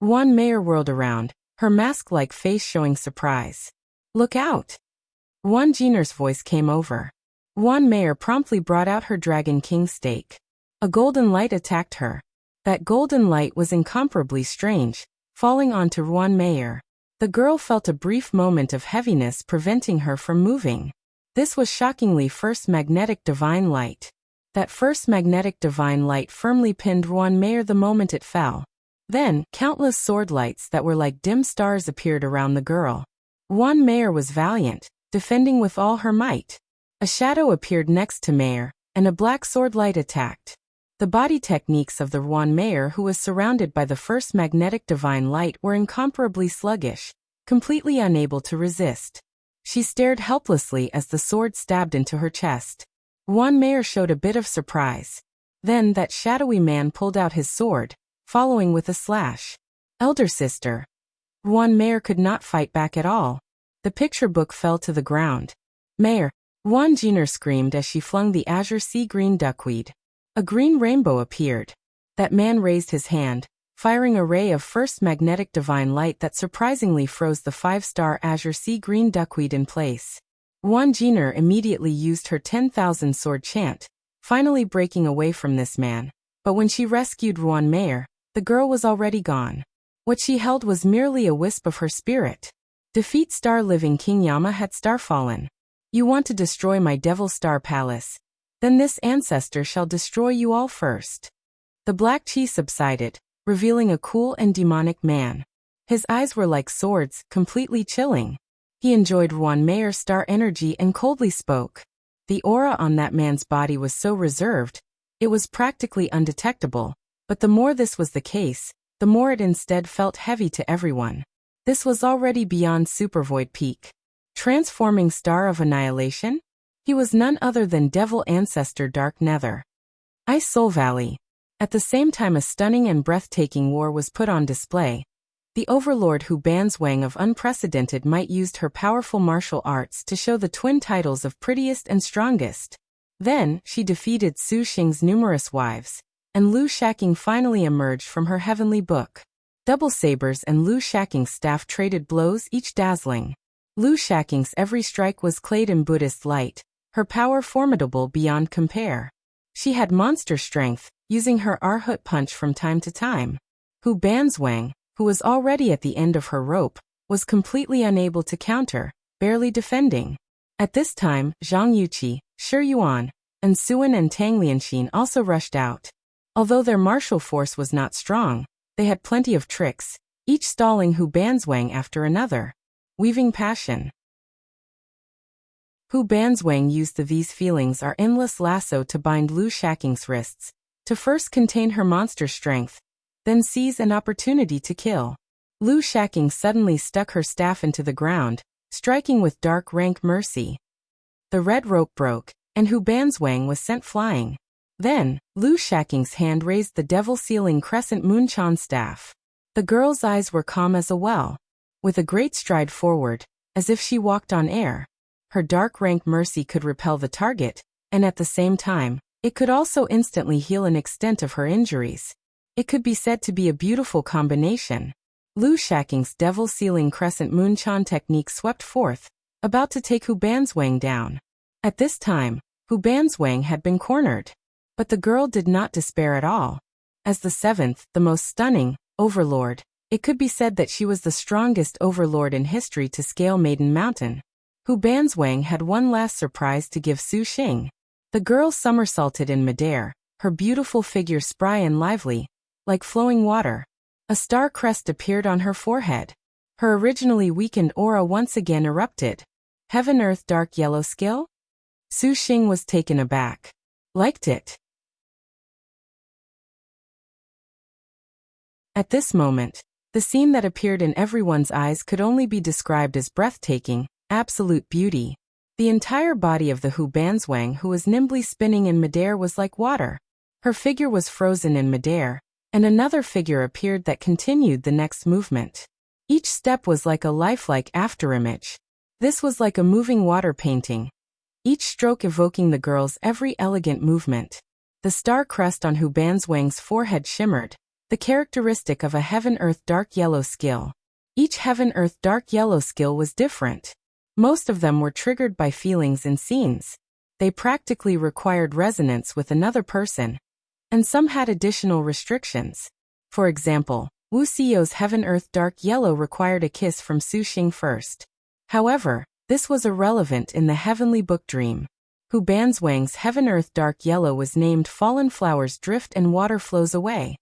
Xuannü whirled around, her mask-like face showing surprise. "Look out!" Xuannü's voice came over. Xuannü promptly brought out her Dragon King stake. A golden light attacked her. That golden light was incomparably strange, falling onto Xuannü. The girl felt a brief moment of heaviness preventing her from moving. This was shockingly first magnetic divine light. That first magnetic divine light firmly pinned Xuannü the moment it fell. Then, countless sword lights that were like dim stars appeared around the girl. Xuannü was valiant, defending with all her might. A shadow appeared next to Mayor, and a black sword light attacked. The body techniques of the Xuannü who was surrounded by the first magnetic divine light were incomparably sluggish, completely unable to resist. She stared helplessly as the sword stabbed into her chest. Xuannü showed a bit of surprise. Then that shadowy man pulled out his sword, following with a slash. "Elder sister." Xuannü could not fight back at all. The picture book fell to the ground. "Mayor!" Xuannü screamed as she flung the azure sea green duckweed. A green rainbow appeared. That man raised his hand, firing a ray of first magnetic divine light that surprisingly froze the 5-star azure sea green duckweed in place. Xuannü immediately used her 10,000 sword chant, finally breaking away from this man. But when she rescued Xuannü, the girl was already gone. What she held was merely a wisp of her spirit. Defeat Star Living King Yama had starfallen. "You want to destroy my Devil Star Palace? Then this ancestor shall destroy you all first." The black chi subsided, revealing a cool and demonic man. His eyes were like swords, completely chilling. He enjoyed Xuannü's star energy and coldly spoke. The aura on that man's body was so reserved, it was practically undetectable, but the more this was the case, the more it instead felt heavy to everyone. This was already beyond Supervoid peak. Transforming Star of Annihilation? He was none other than Devil Ancestor Dark Nether. Ice Soul Valley. At the same time a stunning and breathtaking war was put on display. The overlord Hu Banzwang of unprecedented might used her powerful martial arts to show the twin titles of prettiest and strongest. Then, she defeated Su Xing's numerous wives, and Lu Shaqing finally emerged from her heavenly book. Double sabers and Lu Shaqing's staff traded blows, each dazzling. Lu Shaqing's every strike was clad in Buddhist light, her power formidable beyond compare. She had monster strength, using her Arhut punch from time to time. Hu Banzwang, who was already at the end of her rope, was completely unable to counter, barely defending. At this time, Zhang Yuqi, Shi Yuan, and Xuan and Tang Lianxin also rushed out. Although their martial force was not strong, they had plenty of tricks, each stalling Hu Banzwang after another. Weaving passion. Hu Banzwang used these feelings our endless lasso to bind Lu Shaqing's wrists, to first contain her monster strength, then seize an opportunity to kill. Lu Shaqing suddenly stuck her staff into the ground, striking with dark rank mercy. The red rope broke, and Hu Banzwang was sent flying. Then, Lu Shaqing's hand raised the devil-sealing crescent Moonchan staff. The girl's eyes were calm as a well. With a great stride forward, as if she walked on air, her dark rank mercy could repel the target, and at the same time, it could also instantly heal an extent of her injuries. It could be said to be a beautiful combination. Lu Shaqing's devil-sealing crescent Moonchan technique swept forth, about to take Hu Banzwang down. At this time, Hu Banzwang had been cornered. But the girl did not despair at all. As the seventh, the most stunning, overlord, it could be said that she was the strongest overlord in history to scale Maiden Mountain. Hu Banzwang had one last surprise to give Su Xing. The girl somersaulted in midair, her beautiful figure spry and lively, like flowing water. A star crest appeared on her forehead. Her originally weakened aura once again erupted. Heaven Earth Dark Yellow skill? Su Xing was taken aback. Liked it. At this moment, the scene that appeared in everyone's eyes could only be described as breathtaking, absolute beauty. The entire body of the Hu Banzwang, who was nimbly spinning in midair, was like water. Her figure was frozen in midair, and another figure appeared that continued the next movement. Each step was like a lifelike afterimage. This was like a moving water painting, each stroke evoking the girl's every elegant movement. The star crest on Hu Banzwang's forehead shimmered, the characteristic of a Heaven Earth Dark Yellow skill. Each Heaven Earth Dark Yellow skill was different. Most of them were triggered by feelings and scenes. They practically required resonance with another person, and some had additional restrictions. For example, Wuxia's Heaven Earth Dark Yellow required a kiss from Su Xing first. However, this was irrelevant in the Heavenly Book Dream. Hu Banzwang's Heaven Earth Dark Yellow was named Fallen Flowers Drift and Water Flows Away.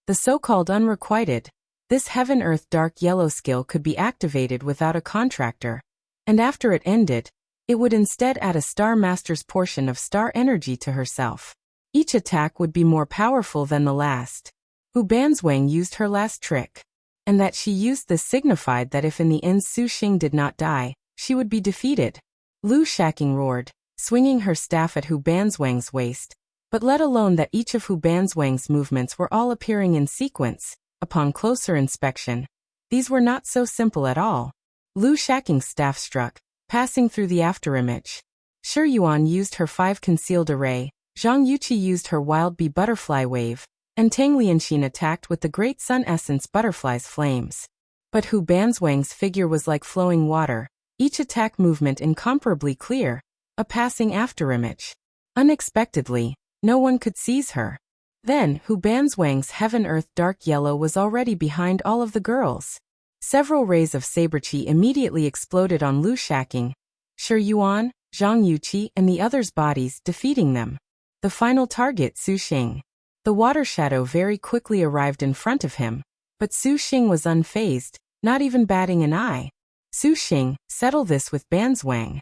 The so-called unrequited, this Heaven Earth Dark Yellow skill could be activated without a contractor, and after it ended, it would instead add a Star Master's portion of star energy to herself. Each attack would be more powerful than the last. Hu Banzwang used her last trick, and that she used this signified that if in the end Su Xing did not die, she would be defeated. Lu Shaqing roared, swinging her staff at Hu Banzwang's waist, but let alone that each of Hu Banzwang's movements were all appearing in sequence. Upon closer inspection, these were not so simple at all. Lu Shaqing's staff struck, passing through the afterimage. Xuannü used her 5 concealed array, Zhang Yuqi used her wild bee butterfly wave, and Tang Lianxin attacked with the great sun essence butterfly's flames. But Hu Banzwang's figure was like flowing water, each attack movement incomparably clear, a passing afterimage. Unexpectedly, no one could seize her. Then, Hu Banzwang's Heaven Earth Dark Yellow was already behind all of the girls. Several rays of saber-chi immediately exploded on Lu Shaqing, Xuannü, Zhang Yuqi, and the others' bodies, defeating them. The final target, Su Xing. The water shadow very quickly arrived in front of him, but Su Xing was unfazed, not even batting an eye. Su Xing, settle this with Banzwang.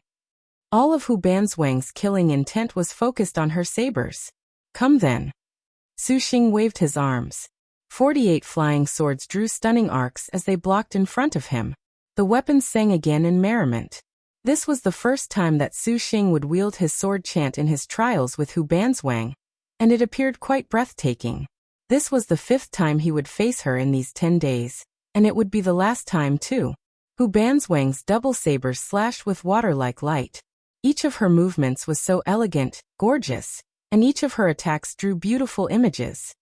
All of Hu Banzwang's killing intent was focused on her sabers. Come then. Su Xing waved his arms. 48 flying swords drew stunning arcs as they blocked in front of him. The weapons sang again in merriment. This was the first time that Su Xing would wield his sword chant in his trials with Hu Banzwang, and it appeared quite breathtaking. This was the 5th time he would face her in these 10 days, and it would be the last time too. Hu Banzwang's double sabers slashed with water like light. Each of her movements was so elegant, gorgeous, and each of her attacks drew beautiful images.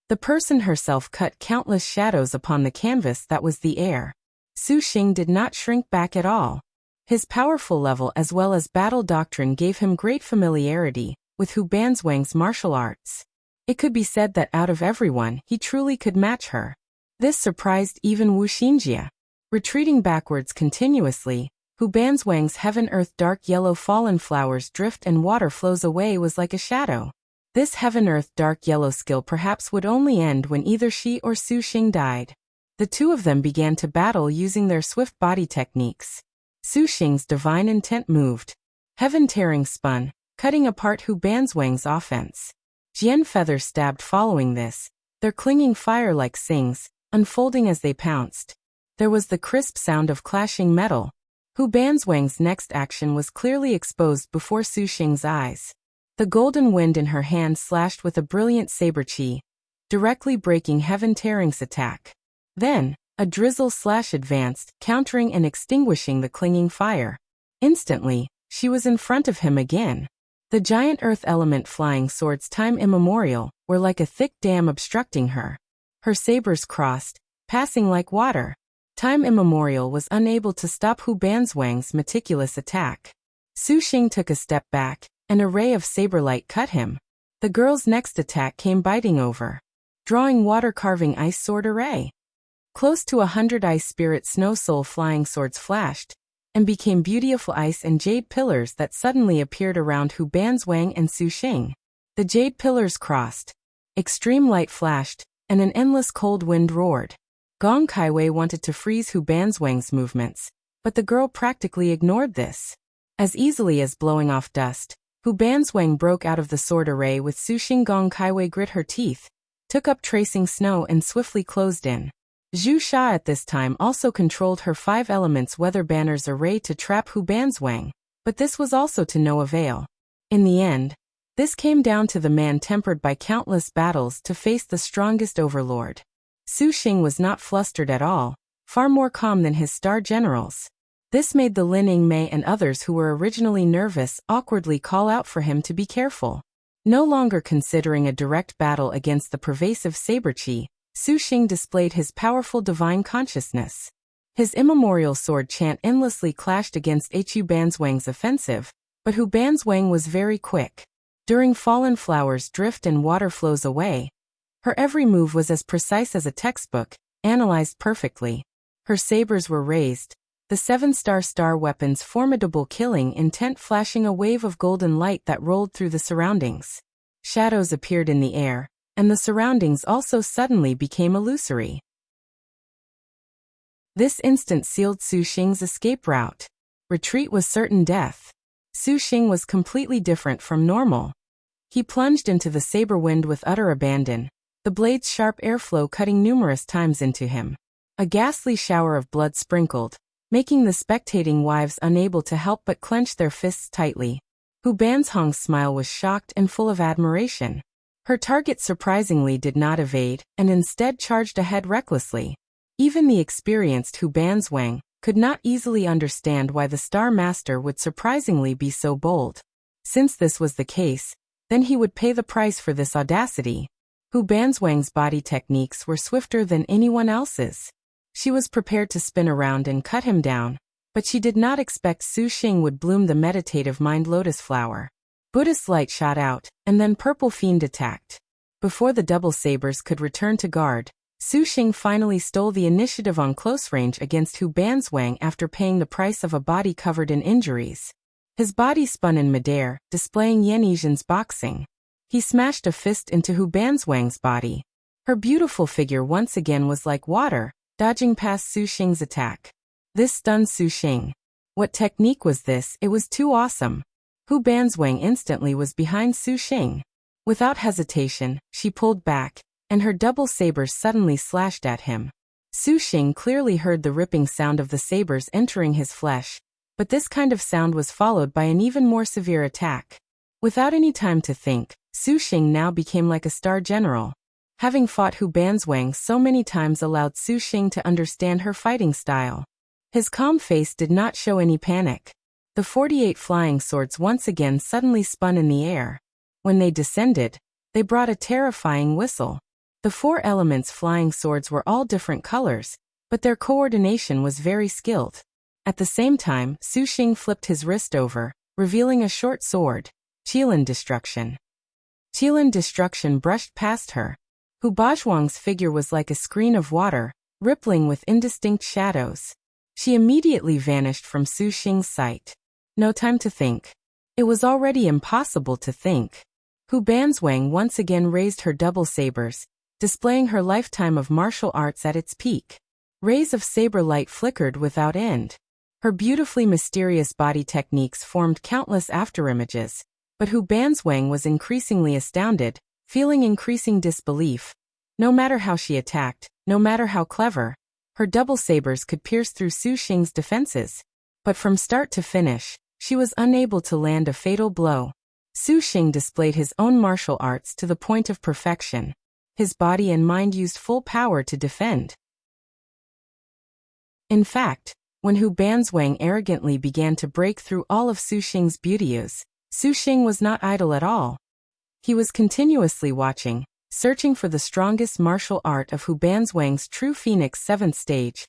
The person herself cut countless shadows upon the canvas that was the air. Su Xing did not shrink back at all. His powerful level as well as battle doctrine gave him great familiarity with Hu Banzwang's martial arts. It could be said that out of everyone, he truly could match her. This surprised even Wuxia. Retreating backwards continuously, Hu Banzwang's Heaven Earth Dark Yellow Fallen Flowers Drift and Water Flows Away was like a shadow. This heaven-earth dark yellow skill perhaps would only end when either she or Xuannü died. The two of them began to battle using their swift body techniques. Xuannü's divine intent moved. Heaven tearing spun, cutting apart Hu Banzwang's offense. Jian feathers stabbed following this, their clinging fire like sings, unfolding as they pounced. There was the crisp sound of clashing metal. Hu Banzwang's next action was clearly exposed before Xuannü's eyes. The golden wind in her hand slashed with a brilliant saber qi, directly breaking Heaven Tearing's attack. Then, a drizzle slash advanced, countering and extinguishing the clinging fire. Instantly, she was in front of him again. The giant earth element flying swords time immemorial were like a thick dam obstructing her. Her sabers crossed, passing like water. Time immemorial was unable to stop Hu Banzwang's meticulous attack. Xuannü took a step back, an array of saber light cut him. The girl's next attack came biting over, drawing water-carving ice sword array. Close to 100 ice spirit snow soul flying swords flashed, and became beautiful ice and jade pillars that suddenly appeared around Hu Banzwang and Xuannü. The jade pillars crossed. Extreme light flashed, and an endless cold wind roared. Gong Kaiwei wanted to freeze Hu Banzwang's movements, but the girl practically ignored this. As easily as blowing off dust, Hu Banzwang broke out of the sword array with Xuannü. Gong Kaiwei grit her teeth, took up tracing snow and swiftly closed in. Zhu Sha at this time also controlled her 5 elements weather banners array to trap Hu Banzwang, but this was also to no avail. In the end, this came down to the man tempered by countless battles to face the strongest overlord. Xuannü was not flustered at all, far more calm than his star generals. This made the Lin Yingmei and others who were originally nervous awkwardly call out for him to be careful. No longer considering a direct battle against the pervasive saber qi, Xuannü displayed his powerful divine consciousness. His immemorial sword chant endlessly clashed against Hu Banzwang's offensive, but Hu Banzwang was very quick. During fallen flowers drift and water flows away, her every move was as precise as a textbook, analyzed perfectly. Her sabers were raised, the 7-star weapon's formidable killing intent flashing a wave of golden light that rolled through the surroundings. Shadows appeared in the air, and the surroundings also suddenly became illusory. This instant sealed Xuannü's escape route. Retreat was certain death. Xuannü was completely different from normal. He plunged into the saber wind with utter abandon, the blade's sharp airflow cutting numerous times into him. A ghastly shower of blood sprinkled, making the spectating wives unable to help but clench their fists tightly. Hu Banzhong's smile was shocked and full of admiration. Her target surprisingly did not evade, and instead charged ahead recklessly. Even the experienced Hu Banzwang could not easily understand why the Star Master would surprisingly be so bold. Since this was the case, then he would pay the price for this audacity. Hu Banzwang's body techniques were swifter than anyone else's. She was prepared to spin around and cut him down, but she did not expect Xuannü would bloom the meditative mind lotus flower. Buddhist light shot out, and then Purple Fiend attacked. Before the double sabers could return to guard, Xuannü finally stole the initiative on close range against Hu Banzwang after paying the price of a body covered in injuries. His body spun in midair, displaying Yan Yizhen's boxing. He smashed a fist into Hu Banzwang's body. Her beautiful figure once again was like water, dodging past Xuannü's attack. This stunned Xuannü. What technique was this? It was too awesome. Hu Banzwang instantly was behind Xuannü. Without hesitation, she pulled back, and her double sabers suddenly slashed at him. Xuannü clearly heard the ripping sound of the sabers entering his flesh, but this kind of sound was followed by an even more severe attack. Without any time to think, Xuannü now became like a star general. Having fought Hu Banzwang so many times allowed Xuannü to understand her fighting style. His calm face did not show any panic. The 48 flying swords once again suddenly spun in the air. When they descended, they brought a terrifying whistle. The 4 elements flying swords were all different colors, but their coordination was very skilled. At the same time, Xuannü flipped his wrist over, revealing a short sword. Qilin Destruction. Qilin Destruction brushed past her. Hu Bajwang's figure was like a screen of water, rippling with indistinct shadows. She immediately vanished from Xuannü's sight. No time to think. It was already impossible to think. Hu Banzwang once again raised her double sabers, displaying her lifetime of martial arts at its peak. Rays of saber light flickered without end. Her beautifully mysterious body techniques formed countless afterimages, but Hu Banzwang was increasingly astounded, feeling increasing disbelief. No matter how she attacked, no matter how clever, her double sabers could pierce through Su Xing's defenses. But from start to finish, she was unable to land a fatal blow. Su Xing displayed his own martial arts to the point of perfection. His body and mind used full power to defend. In fact, when Hu Banzwang arrogantly began to break through all of Su Xing's beauties, Su Xing was not idle at all. He was continuously watching, searching for the strongest martial art of Hu Banzwang's true Phoenix 7th stage,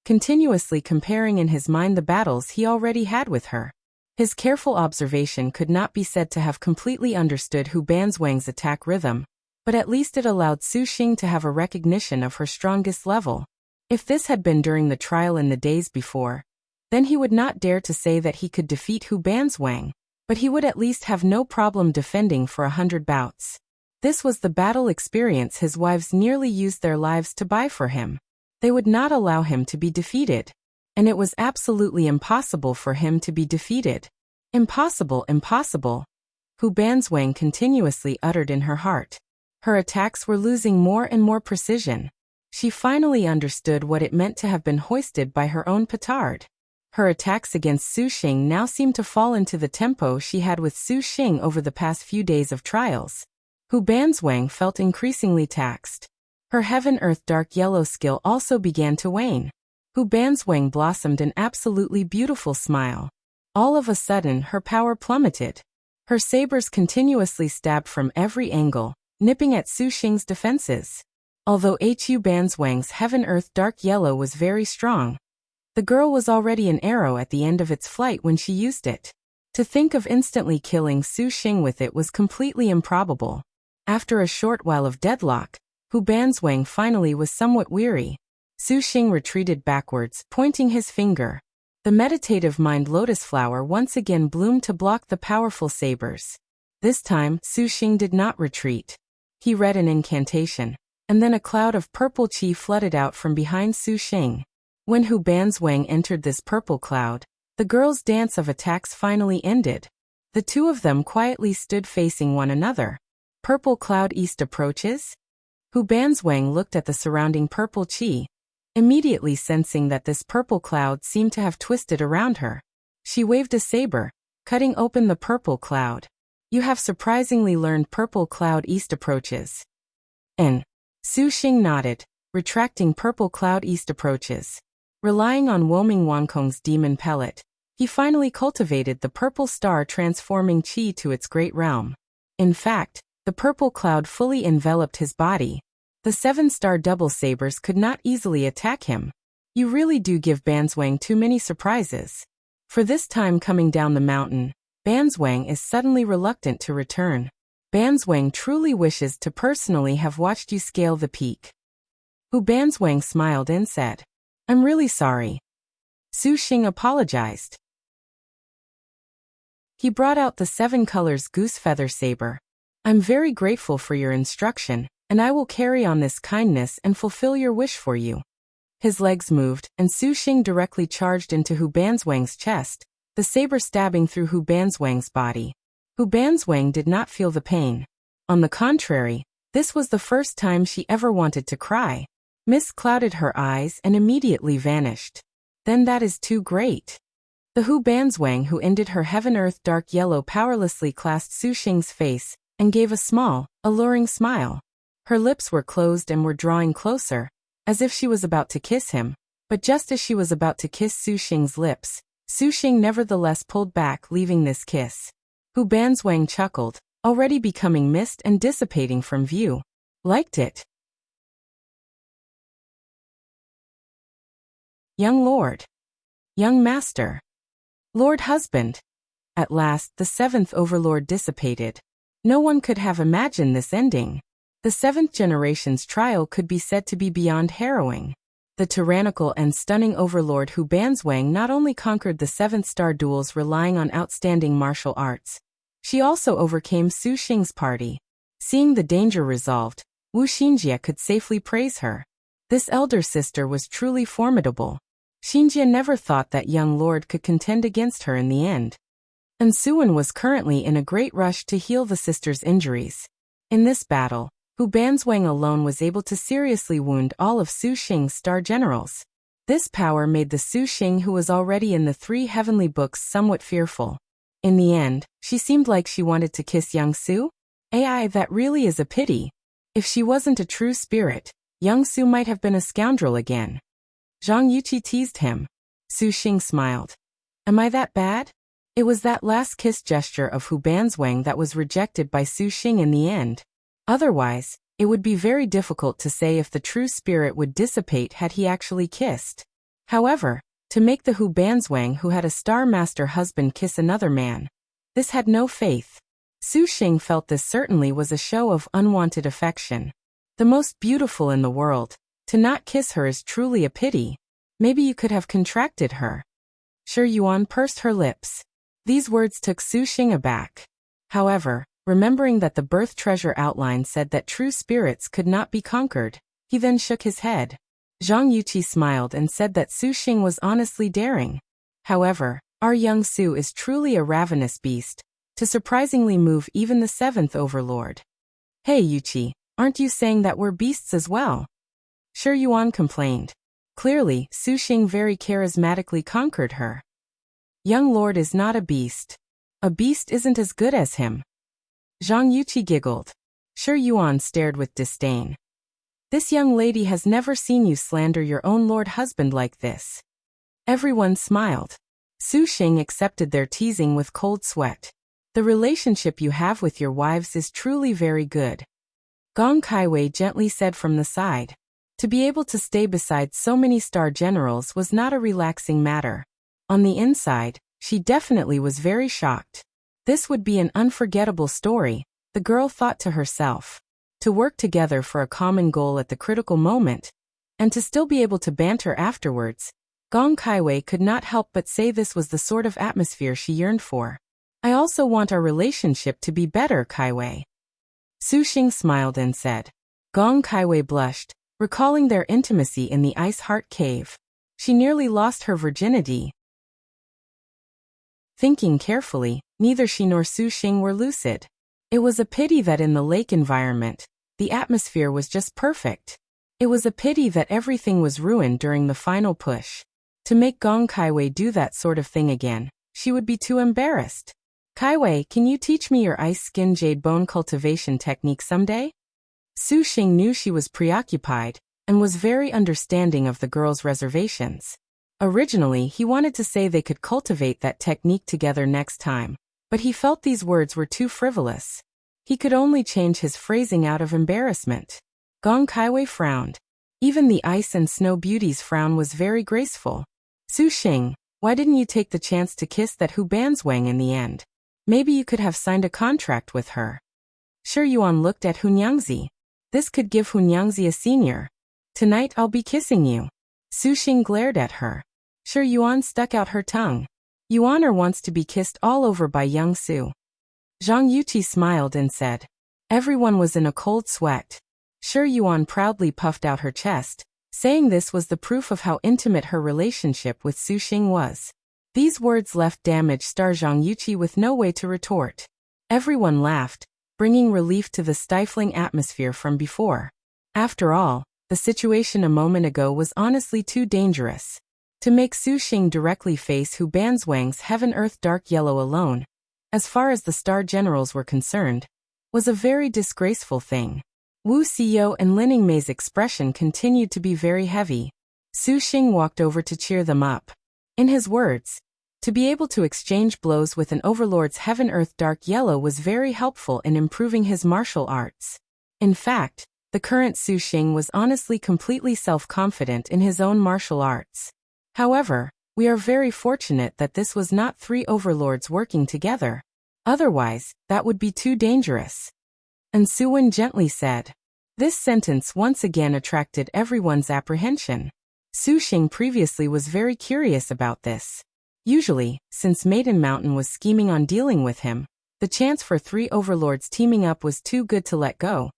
continuously comparing in his mind the battles he already had with her. His careful observation could not be said to have completely understood Hu Banzwang's attack rhythm, but at least it allowed Su Xing to have a recognition of her strongest level. If this had been during the trial in the days before, then he would not dare to say that he could defeat Hu Banzwang, but he would at least have no problem defending for 100 bouts. This was the battle experience his wives nearly used their lives to buy for him. They would not allow him to be defeated. And it was absolutely impossible for him to be defeated. Impossible, impossible, Hu Banzwang continuously uttered in her heart. Her attacks were losing more and more precision. She finally understood what it meant to have been hoisted by her own petard. Her attacks against Su Xing now seemed to fall into the tempo she had with Su Xing over the past few days of trials. Hu Banzwang felt increasingly taxed. Her heaven-earth dark yellow skill also began to wane. Hu Banzwang blossomed an absolutely beautiful smile. All of a sudden her power plummeted. Her sabers continuously stabbed from every angle, nipping at Su Xing's defenses. Although Hu Banzwang's heaven-earth dark yellow was very strong, the girl was already an arrow at the end of its flight when she used it. To think of instantly killing Su Xing with it was completely improbable. After a short while of deadlock, Hu Banzwang finally was somewhat weary. Su Xing retreated backwards, pointing his finger. The meditative mind lotus flower once again bloomed to block the powerful sabers. This time, Su Xing did not retreat. He read an incantation, and then a cloud of purple qi flooded out from behind Su Xing. When Hu Banzwang entered this purple cloud, the girls' dance of attacks finally ended. The two of them quietly stood facing one another. Purple cloud east approaches? Hu Banzwang looked at the surrounding purple qi, immediately sensing that this purple cloud seemed to have twisted around her. She waved a saber, cutting open the purple cloud. You have surprisingly learned purple cloud east approaches. Su Xing nodded, retracting purple cloud east approaches. Relying on Woming Wankong's demon pellet, he finally cultivated the purple star transforming qi to its great realm. In fact, the purple cloud fully enveloped his body. The 7-star double sabers could not easily attack him. You really do give Banzwang too many surprises. For this time coming down the mountain, Banzwang is suddenly reluctant to return. Banzwang truly wishes to personally have watched you scale the peak. Hu Banzwang smiled and said, I'm really sorry. Su Xing apologized. He brought out the 7 colors goose feather saber. I'm very grateful for your instruction, and I will carry on this kindness and fulfill your wish for you. His legs moved, and Su Xing directly charged into Hu Banzwang's chest, the saber stabbing through Hu Banzwang's body. Hu Banzwang did not feel the pain. On the contrary, this was the first time she ever wanted to cry. Mist clouded her eyes and immediately vanished. Then that is too great. The Hu Banzwang who ended her heaven-earth dark yellow powerlessly clasped Su Xing's face and gave a small, alluring smile. Her lips were closed and were drawing closer, as if she was about to kiss him, but just as she was about to kiss Su Xing's lips, Su Xing nevertheless pulled back, leaving this kiss. Hu Banzwang chuckled, already becoming mist and dissipating from view. Liked it. Young Lord. Young Master. Lord Husband. At last, the 7th Overlord dissipated. No one could have imagined this ending. The 7th generation's trial could be said to be beyond harrowing. The tyrannical and stunning Overlord Hu Banzwang not only conquered the 7th star duels relying on outstanding martial arts, She also overcame Su Xing's party. Seeing the danger resolved, Wu Xinjie could safely praise her. This elder sister was truly formidable. Xinjie never thought that young lord could contend against her in the end. And Xuannü was currently in a great rush to heal the sister's injuries. In this battle, Hu Banzwang alone was able to seriously wound all of Su Xing's star generals. This power made the Su Xing who was already in the 3 heavenly books somewhat fearful. In the end, she seemed like she wanted to kiss young Su. That really is a pity. If she wasn't a true spirit, young Su might have been a scoundrel again. Zhang Yuqi teased him. Su Xing smiled. Am I that bad? It was that last kiss gesture of Hu Banzwang that was rejected by Su Xing in the end. Otherwise, it would be very difficult to say if the true spirit would dissipate had he actually kissed. However, to make the Hu Banzwang who had a Star Master husband kiss another man, this had no faith. Su Xing felt this certainly was a show of unwanted affection. The most beautiful in the world, to not kiss her is truly a pity. Maybe you could have contracted her. Shi Yuan pursed her lips. These words took Su Xing aback. However, remembering that the birth treasure outline said that true spirits could not be conquered, he then shook his head. Zhang Yuqi smiled and said that Su Xing was honestly daring. However, our young Su is truly a ravenous beast, to surprisingly move even the 7th overlord. Hey Yuqi, aren't you saying that we're beasts as well? Shi Yuan complained. Clearly, Su Xing very charismatically conquered her. Young lord is not a beast. A beast isn't as good as him. Zhang Yuqi giggled. Shi Yuan stared with disdain. This young lady has never seen you slander your own lord husband like this. Everyone smiled. Su Xing accepted their teasing with cold sweat. The relationship you have with your wives is truly very good. Gong Kaiwei gently said from the side. To be able to stay beside so many star generals was not a relaxing matter. On the inside, she definitely was very shocked. This would be an unforgettable story, the girl thought to herself. To work together for a common goal at the critical moment, and to still be able to banter afterwards, Gong Kaiwei could not help but say this was the sort of atmosphere she yearned for. I also want our relationship to be better, Kaiwei. Su Xing smiled and said. Gong Kaiwei blushed, recalling their intimacy in the Ice Heart Cave. She nearly lost her virginity. Thinking carefully, neither she nor Su Xing were lucid. It was a pity that in the lake environment, the atmosphere was just perfect. It was a pity that everything was ruined during the final push. To make Gong Kaiwei do that sort of thing again, she would be too embarrassed. Kaiwei, can you teach me your ice skin jade bone cultivation technique someday? Su Xing knew she was preoccupied, and was very understanding of the girl's reservations. Originally, he wanted to say they could cultivate that technique together next time, but he felt these words were too frivolous. He could only change his phrasing out of embarrassment. Gong Kaiwei frowned. Even the ice and snow beauty's frown was very graceful. Su Xing, why didn't you take the chance to kiss that Hu Banzwang in the end? Maybe you could have signed a contract with her. Shi Yuan looked at Hunyangzi. This could give Hunyangzi a senior. Tonight I'll be kissing you. Su Xing glared at her. Shi Yuan stuck out her tongue. Yuaner wants to be kissed all over by young Su. Zhang Yuqi smiled and said. Everyone was in a cold sweat. Shi Yuan proudly puffed out her chest, saying this was the proof of how intimate her relationship with Su Xing was. These words left damaged star Zhang Yuqi with no way to retort. Everyone laughed, bringing relief to the stifling atmosphere from before. After all, the situation a moment ago was honestly too dangerous. To make Su Xing directly face Hu Banzwang's Heaven Earth Dark Yellow alone, as far as the star generals were concerned, was a very disgraceful thing. Wu Xiyo and Lin Yingmei's expression continued to be very heavy. Su Xing walked over to cheer them up. In his words, to be able to exchange blows with an overlord's Heaven Earth Dark Yellow was very helpful in improving his martial arts. In fact, the current Su Xing was honestly completely self-confident in his own martial arts. However, we are very fortunate that this was not 3 overlords working together. Otherwise, that would be too dangerous. And Xuannü gently said. This sentence once again attracted everyone's apprehension. Su Xing previously was very curious about this. Usually, since Maiden Mountain was scheming on dealing with him, The chance for 3 overlords teaming up was too good to let go,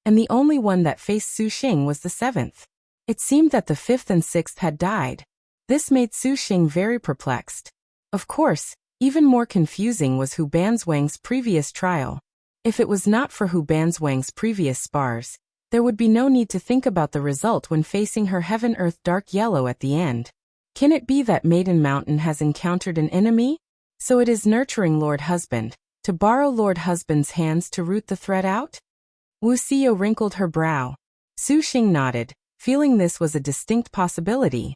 and the only one that faced Xuannü was the 7th. It seemed that the 5th and 6th had died. This made Xuannü very perplexed. Of course, even more confusing was Hu Banzwang's previous trial. If it was not for Hu Banzwang's previous spars, there would be no need to think about the result when facing her Heaven-Earth Dark Yellow at the end. Can it be that Maiden Mountain has encountered an enemy? So it is nurturing Lord Husband, to borrow Lord Husband's hands to root the threat out? Wuxia wrinkled her brow. Xuannü nodded, feeling this was a distinct possibility.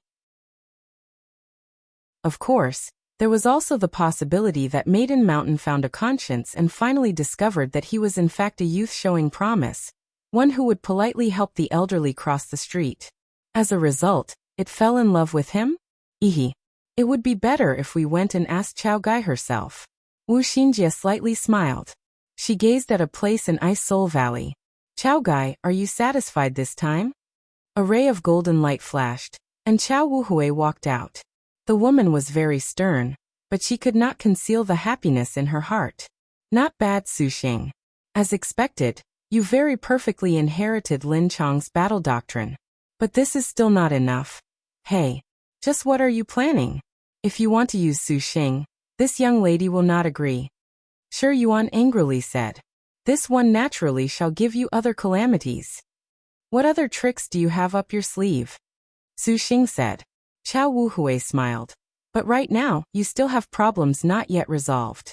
Of course, there was also the possibility that Maiden Mountain found a conscience and finally discovered that he was in fact a youth showing promise, one who would politely help the elderly cross the street. As a result, it fell in love with him? Ehe. It would be better if we went and asked Chao Gai herself. Wu Xinjie slightly smiled. She gazed at a place in Ice Soul Valley. Chao Gai, are you satisfied this time? A ray of golden light flashed, and Chao Wuhui walked out. The woman was very stern, but she could not conceal the happiness in her heart. Not bad, Xuannü. As expected, you very perfectly inherited Lin Chang's battle doctrine. But this is still not enough. Hey, just what are you planning? If you want to use Xuannü, this young lady will not agree. Sure, Yuan angrily said. This one naturally shall give you other calamities. What other tricks do you have up your sleeve? Xuannü said. Chao Wuhui smiled. But right now, you still have problems not yet resolved.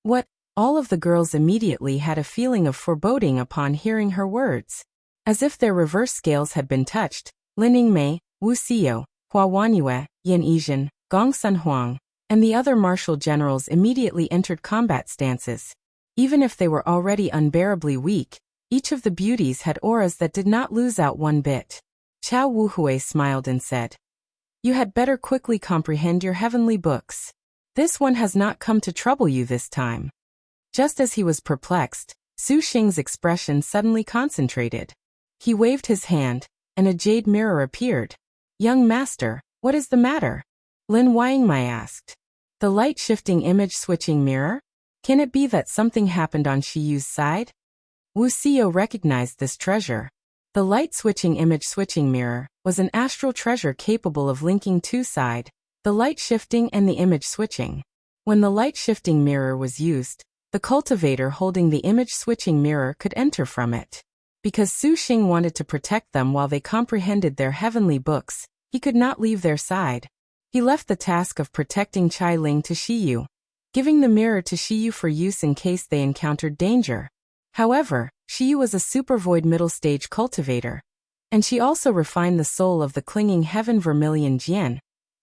What? All of the girls immediately had a feeling of foreboding upon hearing her words. As if their reverse scales had been touched, Lin Yingmei, Wu Xiao, Hua Wanyue, Yan Yizhen, Gong Sunhuang, and the other martial generals immediately entered combat stances. Even if they were already unbearably weak, each of the beauties had auras that did not lose out one bit. Chao Wuhui smiled and said, You had better quickly comprehend your heavenly books. This one has not come to trouble you this time. Just as he was perplexed, Xuannü's expression suddenly concentrated. He waved his hand, and a jade mirror appeared. Young master, what is the matter? Lin Yingmei asked. The light-shifting image-switching mirror? Can it be that something happened on Shiyu's side? Wu Xiao recognized this treasure. The light-switching image-switching mirror was an astral treasure capable of linking two-side, the light-shifting and the image-switching. When the light-shifting mirror was used, the cultivator holding the image-switching mirror could enter from it. Because Xuannü wanted to protect them while they comprehended their heavenly books, he could not leave their side. He left the task of protecting Chai Ling to Shiyu, giving the mirror to Shiyu for use in case they encountered danger. However, Shiyu was a super-void middle-stage cultivator, and she also refined the soul of the clinging heaven vermilion Jian,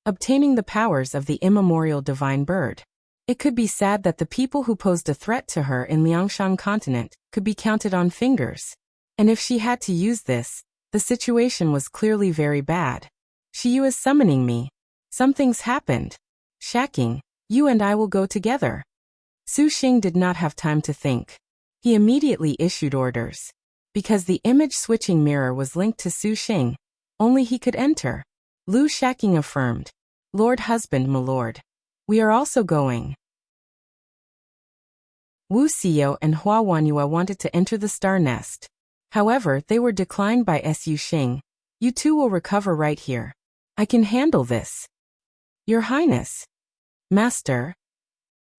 obtaining the powers of the immemorial divine bird. It could be said that the people who posed a threat to her in Liangshan continent could be counted on fingers. And if she had to use this, the situation was clearly very bad. Shiyu is summoning me. Something's happened. Shaqing, you and I will go together. Xuannü did not have time to think. He immediately issued orders. Because the image-switching mirror was linked to Xuannü, only he could enter. Lu Shaqing affirmed. Lord Husband, my lord. We are also going. Wu Xiao and Hua Wanyue wanted to enter the star nest. However, they were declined by Su Xing. You two will recover right here. I can handle this. Your Highness. Master.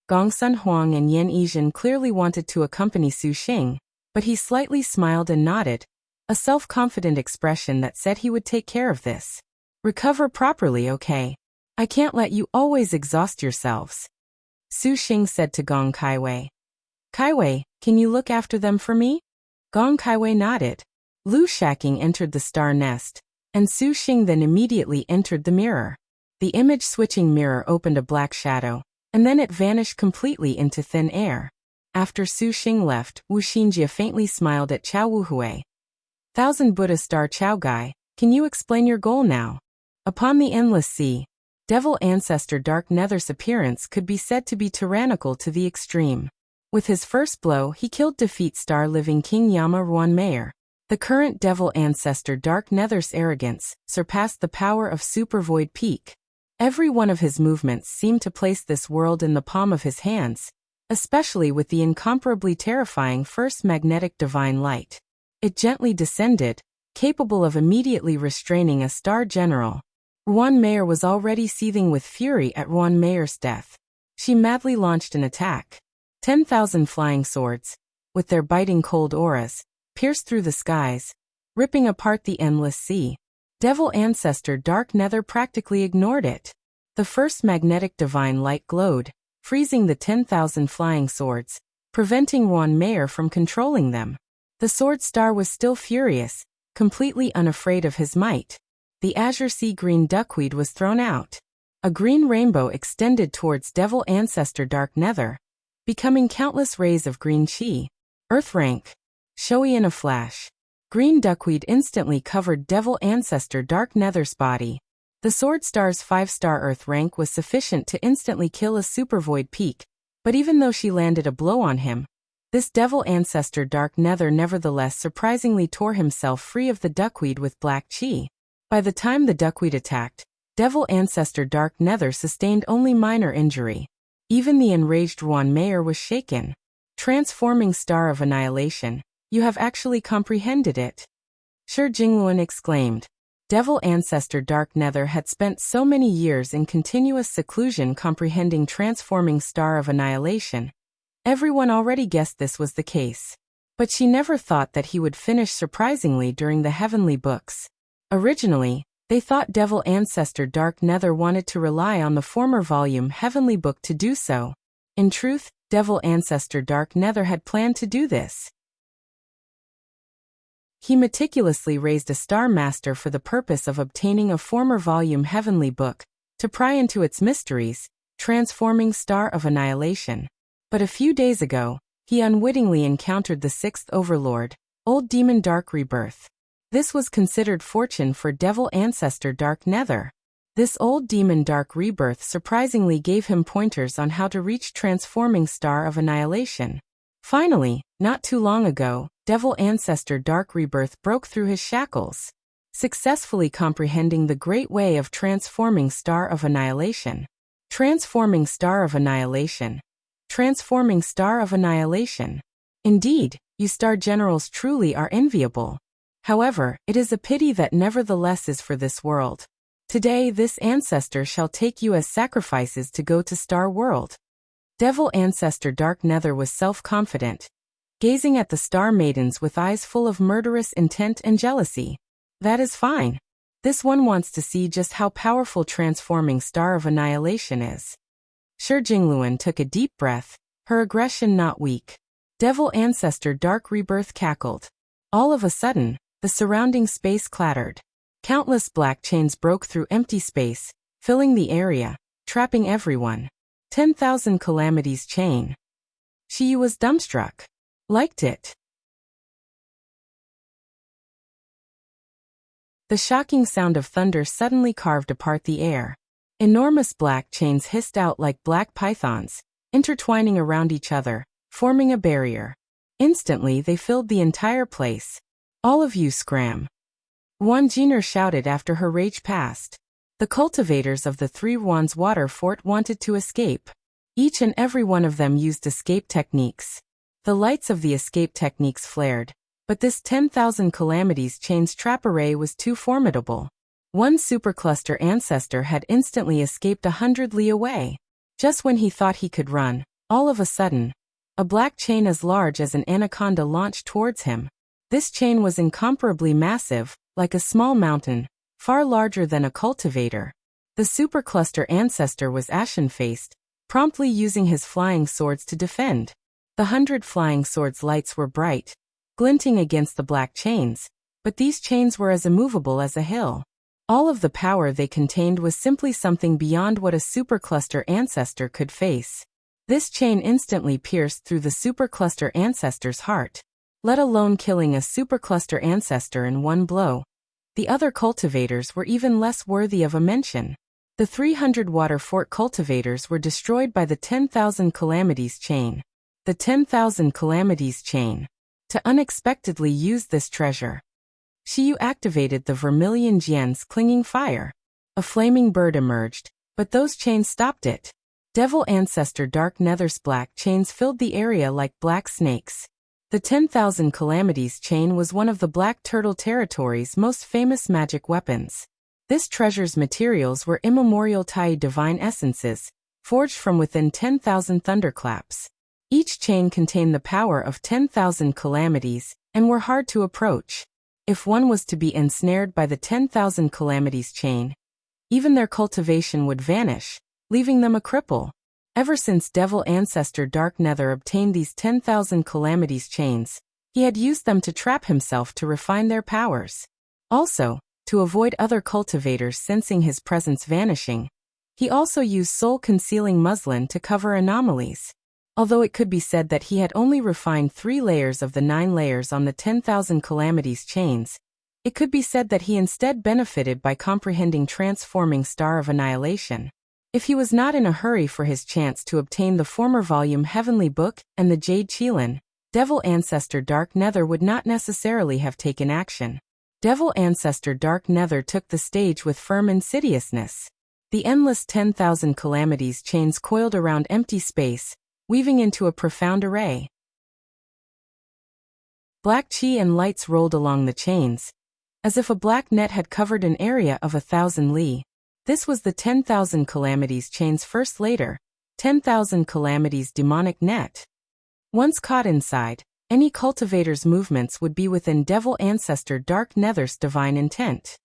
Gongsun Huang and Yan Yizhen clearly wanted to accompany Xuannü, but he slightly smiled and nodded, a self-confident expression that said he would take care of this. Recover properly, okay? I can't let you always exhaust yourselves. Xuannü said to Gong Kaiwei. Kaiwei, can you look after them for me? Gong Kaiwei nodded. Lu Shaqing entered the star nest, and Xuannü then immediately entered the mirror. The image-switching mirror opened a black shadow, and then it vanished completely into thin air. After Xuannü left, Wu Xinjie faintly smiled at Chao Wuhui. Thousand Buddha Star Chao Gai, can you explain your goal now? Upon the endless sea, Devil Ancestor Dark Nether's appearance could be said to be tyrannical to the extreme. With his first blow, he killed Defeat Star living King Yama Ruan Mayer. The current Devil Ancestor Dark Nether's arrogance surpassed the power of Super Void Peak. Every one of his movements seemed to place this world in the palm of his hands, especially with the incomparably terrifying first magnetic divine light. It gently descended, capable of immediately restraining a star general. Xuannü was already seething with fury at Xuannü's death. She madly launched an attack. 10,000 flying swords, with their biting cold auras, pierced through the skies, ripping apart the endless sea. Devil Ancestor Dark Nether practically ignored it. The first magnetic divine light glowed, freezing the 10,000 flying swords, preventing Xuannü from controlling them. The Sword Star was still furious, completely unafraid of his might. The azure sea green duckweed was thrown out. A green rainbow extended towards Devil Ancestor Dark Nether, becoming countless rays of green chi. Earth rank. Showy in a flash. Green duckweed instantly covered Devil Ancestor Dark Nether's body. The Sword Star's 5-star Earth rank was sufficient to instantly kill a Super Void Peak, but even though she landed a blow on him, this Devil Ancestor Dark Nether nevertheless surprisingly tore himself free of the duckweed with black chi. By the time the duckweed attacked, Devil Ancestor Dark Nether sustained only minor injury. Even the enraged Xuannü was shaken. Transforming Star of Annihilation, you have actually comprehended it. Xuannü exclaimed. Devil Ancestor Dark Nether had spent so many years in continuous seclusion comprehending Transforming Star of Annihilation. Everyone already guessed this was the case. But she never thought that he would finish surprisingly during the heavenly books. Originally, they thought Devil Ancestor Dark Nether wanted to rely on the former volume Heavenly Book to do so. In truth, Devil Ancestor Dark Nether had planned to do this. He meticulously raised a Star Master for the purpose of obtaining a former volume Heavenly Book, to pry into its mysteries, Transforming Star of Annihilation. But a few days ago, he unwittingly encountered the 6th Overlord, Old Demon Dark Rebirth. This was considered fortune for Devil Ancestor Dark Nether. This Old Demon Dark Rebirth surprisingly gave him pointers on how to reach Transforming Star of Annihilation. Finally, not too long ago, Devil Ancestor Dark Rebirth broke through his shackles, successfully comprehending the great way of Transforming Star of Annihilation. Transforming Star of Annihilation. Transforming Star of Annihilation. Indeed, you Star Generals truly are enviable. However, it is a pity that nevertheless is for this world. Today this ancestor shall take you as sacrifices to go to Star World. Devil Ancestor Dark Nether was self-confident, gazing at the Star Maidens with eyes full of murderous intent and jealousy. That is fine. This one wants to see just how powerful Transforming Star of Annihilation is. Xuannü took a deep breath, her aggression not weak. Devil Ancestor Dark Rebirth cackled. All of a sudden, the surrounding space clattered. Countless black chains broke through empty space, filling the area, trapping everyone. 10,000 calamities chain. She was dumbstruck. Liked it. The shocking sound of thunder suddenly carved apart the air. Enormous black chains hissed out like black pythons, intertwining around each other, forming a barrier. Instantly they filled the entire place. All of you scram. Xuannü shouted after her rage passed. The cultivators of the Three Wands Water Fort wanted to escape. Each and every one of them used escape techniques. The lights of the escape techniques flared, but this 10,000 calamities chains trap array was too formidable. One supercluster ancestor had instantly escaped 100 li away. Just when he thought he could run, all of a sudden, a black chain as large as an anaconda launched towards him. This chain was incomparably massive, like a small mountain, far larger than a cultivator. The supercluster ancestor was ashen-faced, promptly using his flying swords to defend. The 100 flying swords' lights were bright, glinting against the black chains, but these chains were as immovable as a hill. All of the power they contained was simply something beyond what a supercluster ancestor could face. This chain instantly pierced through the supercluster ancestor's heart, let alone killing a supercluster ancestor in one blow. The other cultivators were even less worthy of a mention. The 300 water fort cultivators were destroyed by the 10,000 calamities chain. The 10,000 calamities chain. To unexpectedly use this treasure, Xiyu activated the Vermilion Jian's clinging fire. A flaming bird emerged, but those chains stopped it. Devil Ancestor Dark Nether's black chains filled the area like black snakes. The 10,000 Calamities chain was one of the Black Turtle territory's most famous magic weapons. This treasure's materials were immemorial Tai divine essences, forged from within 10,000 thunderclaps. Each chain contained the power of 10,000 calamities, and were hard to approach. If one was to be ensnared by the 10,000 calamities chain, even their cultivation would vanish, leaving them a cripple. Ever since Devil Ancestor Dark Nether obtained these 10,000 calamities chains, he had used them to trap himself to refine their powers. Also, to avoid other cultivators sensing his presence vanishing, he also used soul-concealing muslin to cover anomalies. Although it could be said that he had only refined 3 layers of the 9 layers on the 10,000 calamities chains, it could be said that he instead benefited by comprehending Transforming Star of Annihilation. If he was not in a hurry for his chance to obtain the former volume Heavenly Book and the Jade Qilin, Devil Ancestor Dark Nether would not necessarily have taken action. Devil Ancestor Dark Nether took the stage with firm insidiousness. The endless 10,000 calamities chains coiled around empty space, weaving into a profound array. Black chi and lights rolled along the chains, as if a black net had covered an area of 1,000 li. This was the 10,000 calamities chain's first later, 10,000 calamities demonic net. Once caught inside, any cultivator's movements would be within Devil Ancestor Dark Nether's divine intent.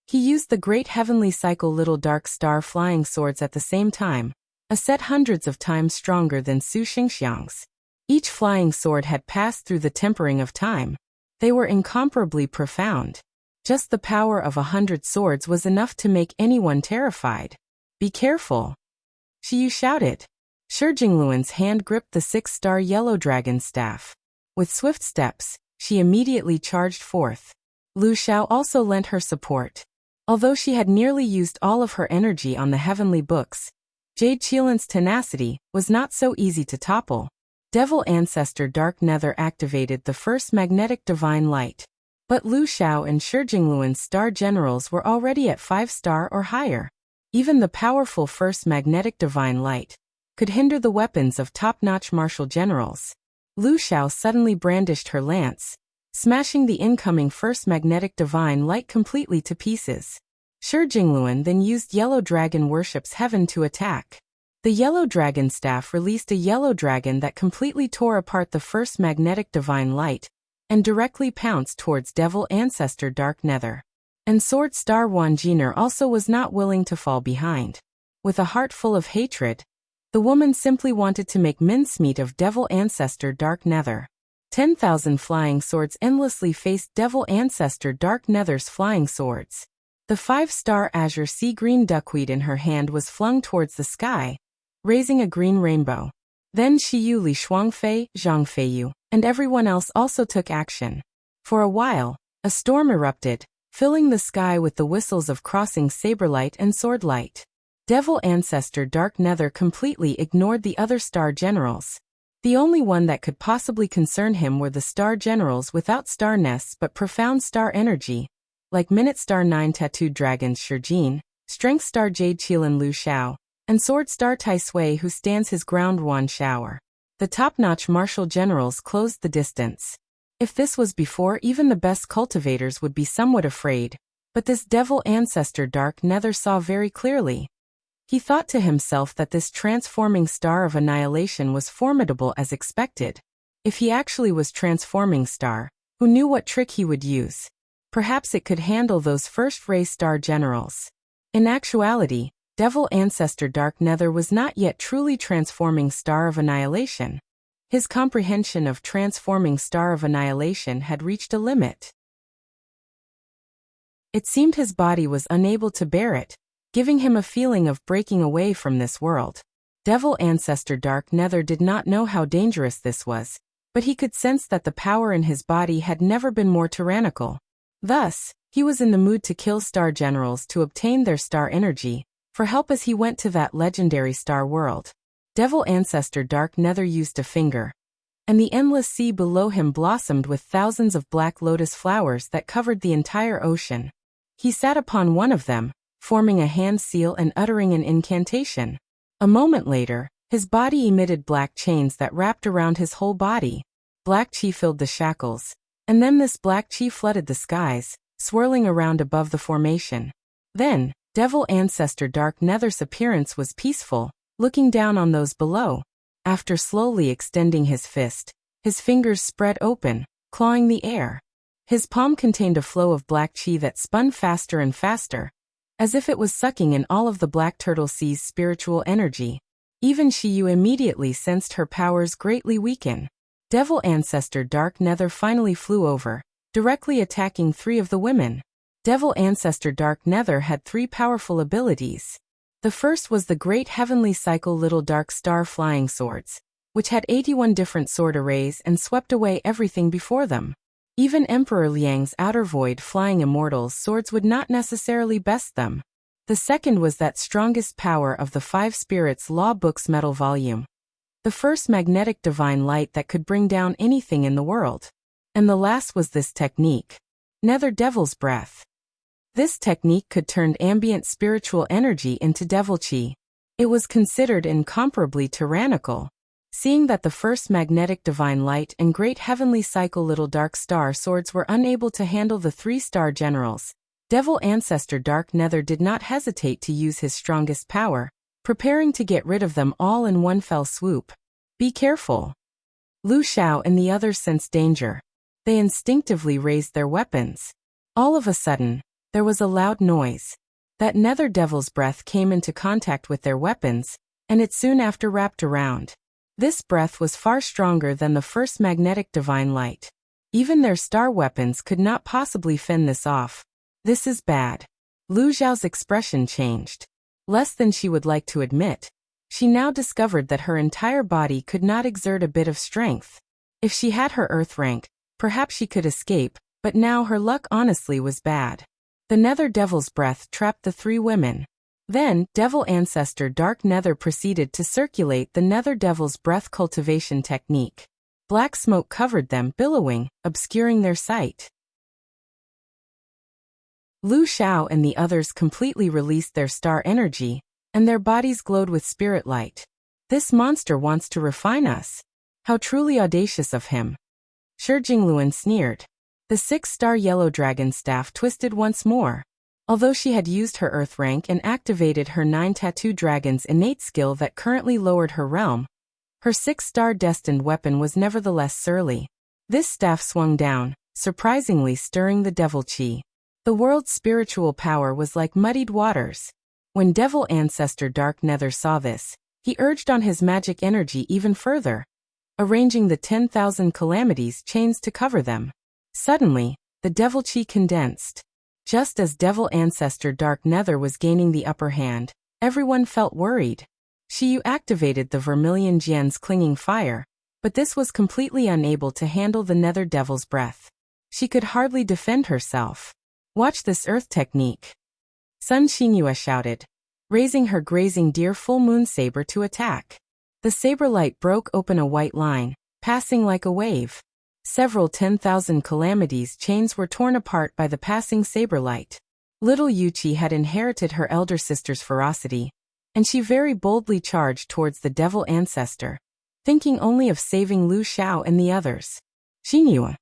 He used the great heavenly cycle little dark star flying swords at the same time, a set hundreds of times stronger than Su Xingxiang's. Each flying sword had passed through the tempering of time. They were incomparably profound. Just the power of 100 swords was enough to make anyone terrified. "Be careful!" Xiyu shouted. Shijingluan's hand gripped the 6-star yellow dragon staff. With swift steps, she immediately charged forth. Lu Xiao also lent her support. Although she had nearly used all of her energy on the heavenly books, Jade Qilin's tenacity was not so easy to topple. Devil Ancestor Dark Nether activated the first magnetic divine light. But Lu Xiao and Shijingluan's star generals were already at 5-star or higher. Even the powerful first magnetic divine light could hinder the weapons of top-notch martial generals. Lu Xiao suddenly brandished her lance, smashing the incoming first magnetic divine light completely to pieces. Shijingluan then used Yellow Dragon Worship's Heaven to attack. The Yellow Dragon staff released a yellow dragon that completely tore apart the first magnetic divine light, and directly pounced towards Devil Ancestor Dark Nether. And Sword Star Wanjiner also was not willing to fall behind. With a heart full of hatred, the woman simply wanted to make mincemeat of Devil Ancestor Dark Nether. 10,000 flying swords endlessly faced Devil Ancestor Dark Nether's flying swords. The 5-star azure sea green duckweed in her hand was flung towards the sky, raising a green rainbow. Then Xiyu Li Shuangfei, Zhang Feiyu, and everyone else also took action. For a while, a storm erupted, filling the sky with the whistles of crossing saberlight and swordlight. Devil Ancestor Dark Nether completely ignored the other star generals. The only one that could possibly concern him were the star generals without star nests but profound star energy, like Minute Star 9 Tattooed Dragons Shijin, Strength Star Jade Qilin Lu Xiao, and Sword Star Tai Sui who stands his ground Wan Shower. The top-notch martial generals closed the distance. If this was before, even the best cultivators would be somewhat afraid, but this Devil Ancestor Dark Nether saw very clearly. He thought to himself that this transforming star of annihilation was formidable as expected. If he actually was transforming star, who knew what trick he would use? Perhaps it could handle those first-ray star generals. In actuality, Devil Ancestor Dark Nether was not yet truly transforming star of annihilation. His comprehension of transforming star of annihilation had reached a limit. It seemed his body was unable to bear it, giving him a feeling of breaking away from this world. Devil Ancestor Dark Nether did not know how dangerous this was, but he could sense that the power in his body had never been more tyrannical. Thus, he was in the mood to kill star generals to obtain their star energy, for help as he went to that legendary star world. Devil Ancestor Dark Nether used a finger, and the endless sea below him blossomed with thousands of black lotus flowers that covered the entire ocean. He sat upon one of them, forming a hand seal and uttering an incantation. A moment later, his body emitted black chains that wrapped around his whole body. Black chi filled the shackles, and then this black chi flooded the skies, swirling around above the formation. Then, Devil Ancestor Dark Nether's appearance was peaceful, looking down on those below. After slowly extending his fist, his fingers spread open, clawing the air. His palm contained a flow of black chi that spun faster and faster, as if it was sucking in all of the Black Turtle Sea's spiritual energy. Even Xuannü immediately sensed her powers greatly weaken. Devil Ancestor Dark Nether finally flew over, directly attacking 3 of the women. Devil Ancestor Dark Nether had 3 powerful abilities. The first was the Great Heavenly Cycle Little Dark Star Flying Swords, which had 81 different sword arrays and swept away everything before them. Even Emperor Liang's Outer Void Flying Immortals swords would not necessarily best them. The second was that strongest power of the 5 Spirits Law Book's metal volume. The first magnetic divine light that could bring down anything in the world. And the last was this technique. Nether Devil's Breath. This technique could turn ambient spiritual energy into devil chi. It was considered incomparably tyrannical. Seeing that the first magnetic divine light and Great Heavenly Cycle Little Dark Star swords were unable to handle the 3-star generals, Devil Ancestor Dark Nether did not hesitate to use his strongest power, preparing to get rid of them all in one fell swoop. Be careful. Luoshui and the others sensed danger. They instinctively raised their weapons. All of a sudden, there was a loud noise. That Nether Devil's breath came into contact with their weapons, and it soon after wrapped around. This breath was far stronger than the first magnetic divine light. Even their star weapons could not possibly fend this off. This is bad. Lu Xiao's expression changed. Less than she would like to admit. She now discovered that her entire body could not exert a bit of strength. If she had her earth rank, perhaps she could escape, but now her luck honestly was bad. The Nether Devil's breath trapped the 3 women. Then, Devil Ancestor Dark Nether proceeded to circulate the Nether Devil's breath cultivation technique. Black smoke covered them, billowing, obscuring their sight. Luoshui and the others completely released their star energy, and their bodies glowed with spirit light. This monster wants to refine us. How truly audacious of him. Shi Jingluan sneered. The 6-star yellow dragon staff twisted once more. Although she had used her earth rank and activated her 9 tattoo dragon's innate skill that currently lowered her realm, her 6-star destined weapon was nevertheless surly. This staff swung down, surprisingly stirring the devil chi. The world's spiritual power was like muddied waters. When Devil Ancestor Dark Nether saw this, he urged on his magic energy even further, arranging the 10,000 calamities chains to cover them. Suddenly, the devil chi condensed. Just as Devil Ancestor Dark Nether was gaining the upper hand, everyone felt worried. Xuannü activated the Vermilion Jian's clinging fire, but this was completely unable to handle the Nether Devil's breath. She could hardly defend herself. Watch this earth technique. Sun Xuannü shouted, raising her grazing deer full moon saber to attack. The saber light broke open a white line, passing like a wave. Several 10,000 calamities chains were torn apart by the passing saber light. Little Yuqi had inherited her elder sister's ferocity, and she very boldly charged towards the devil ancestor, thinking only of saving Lu Xiao and the others. Xuannü.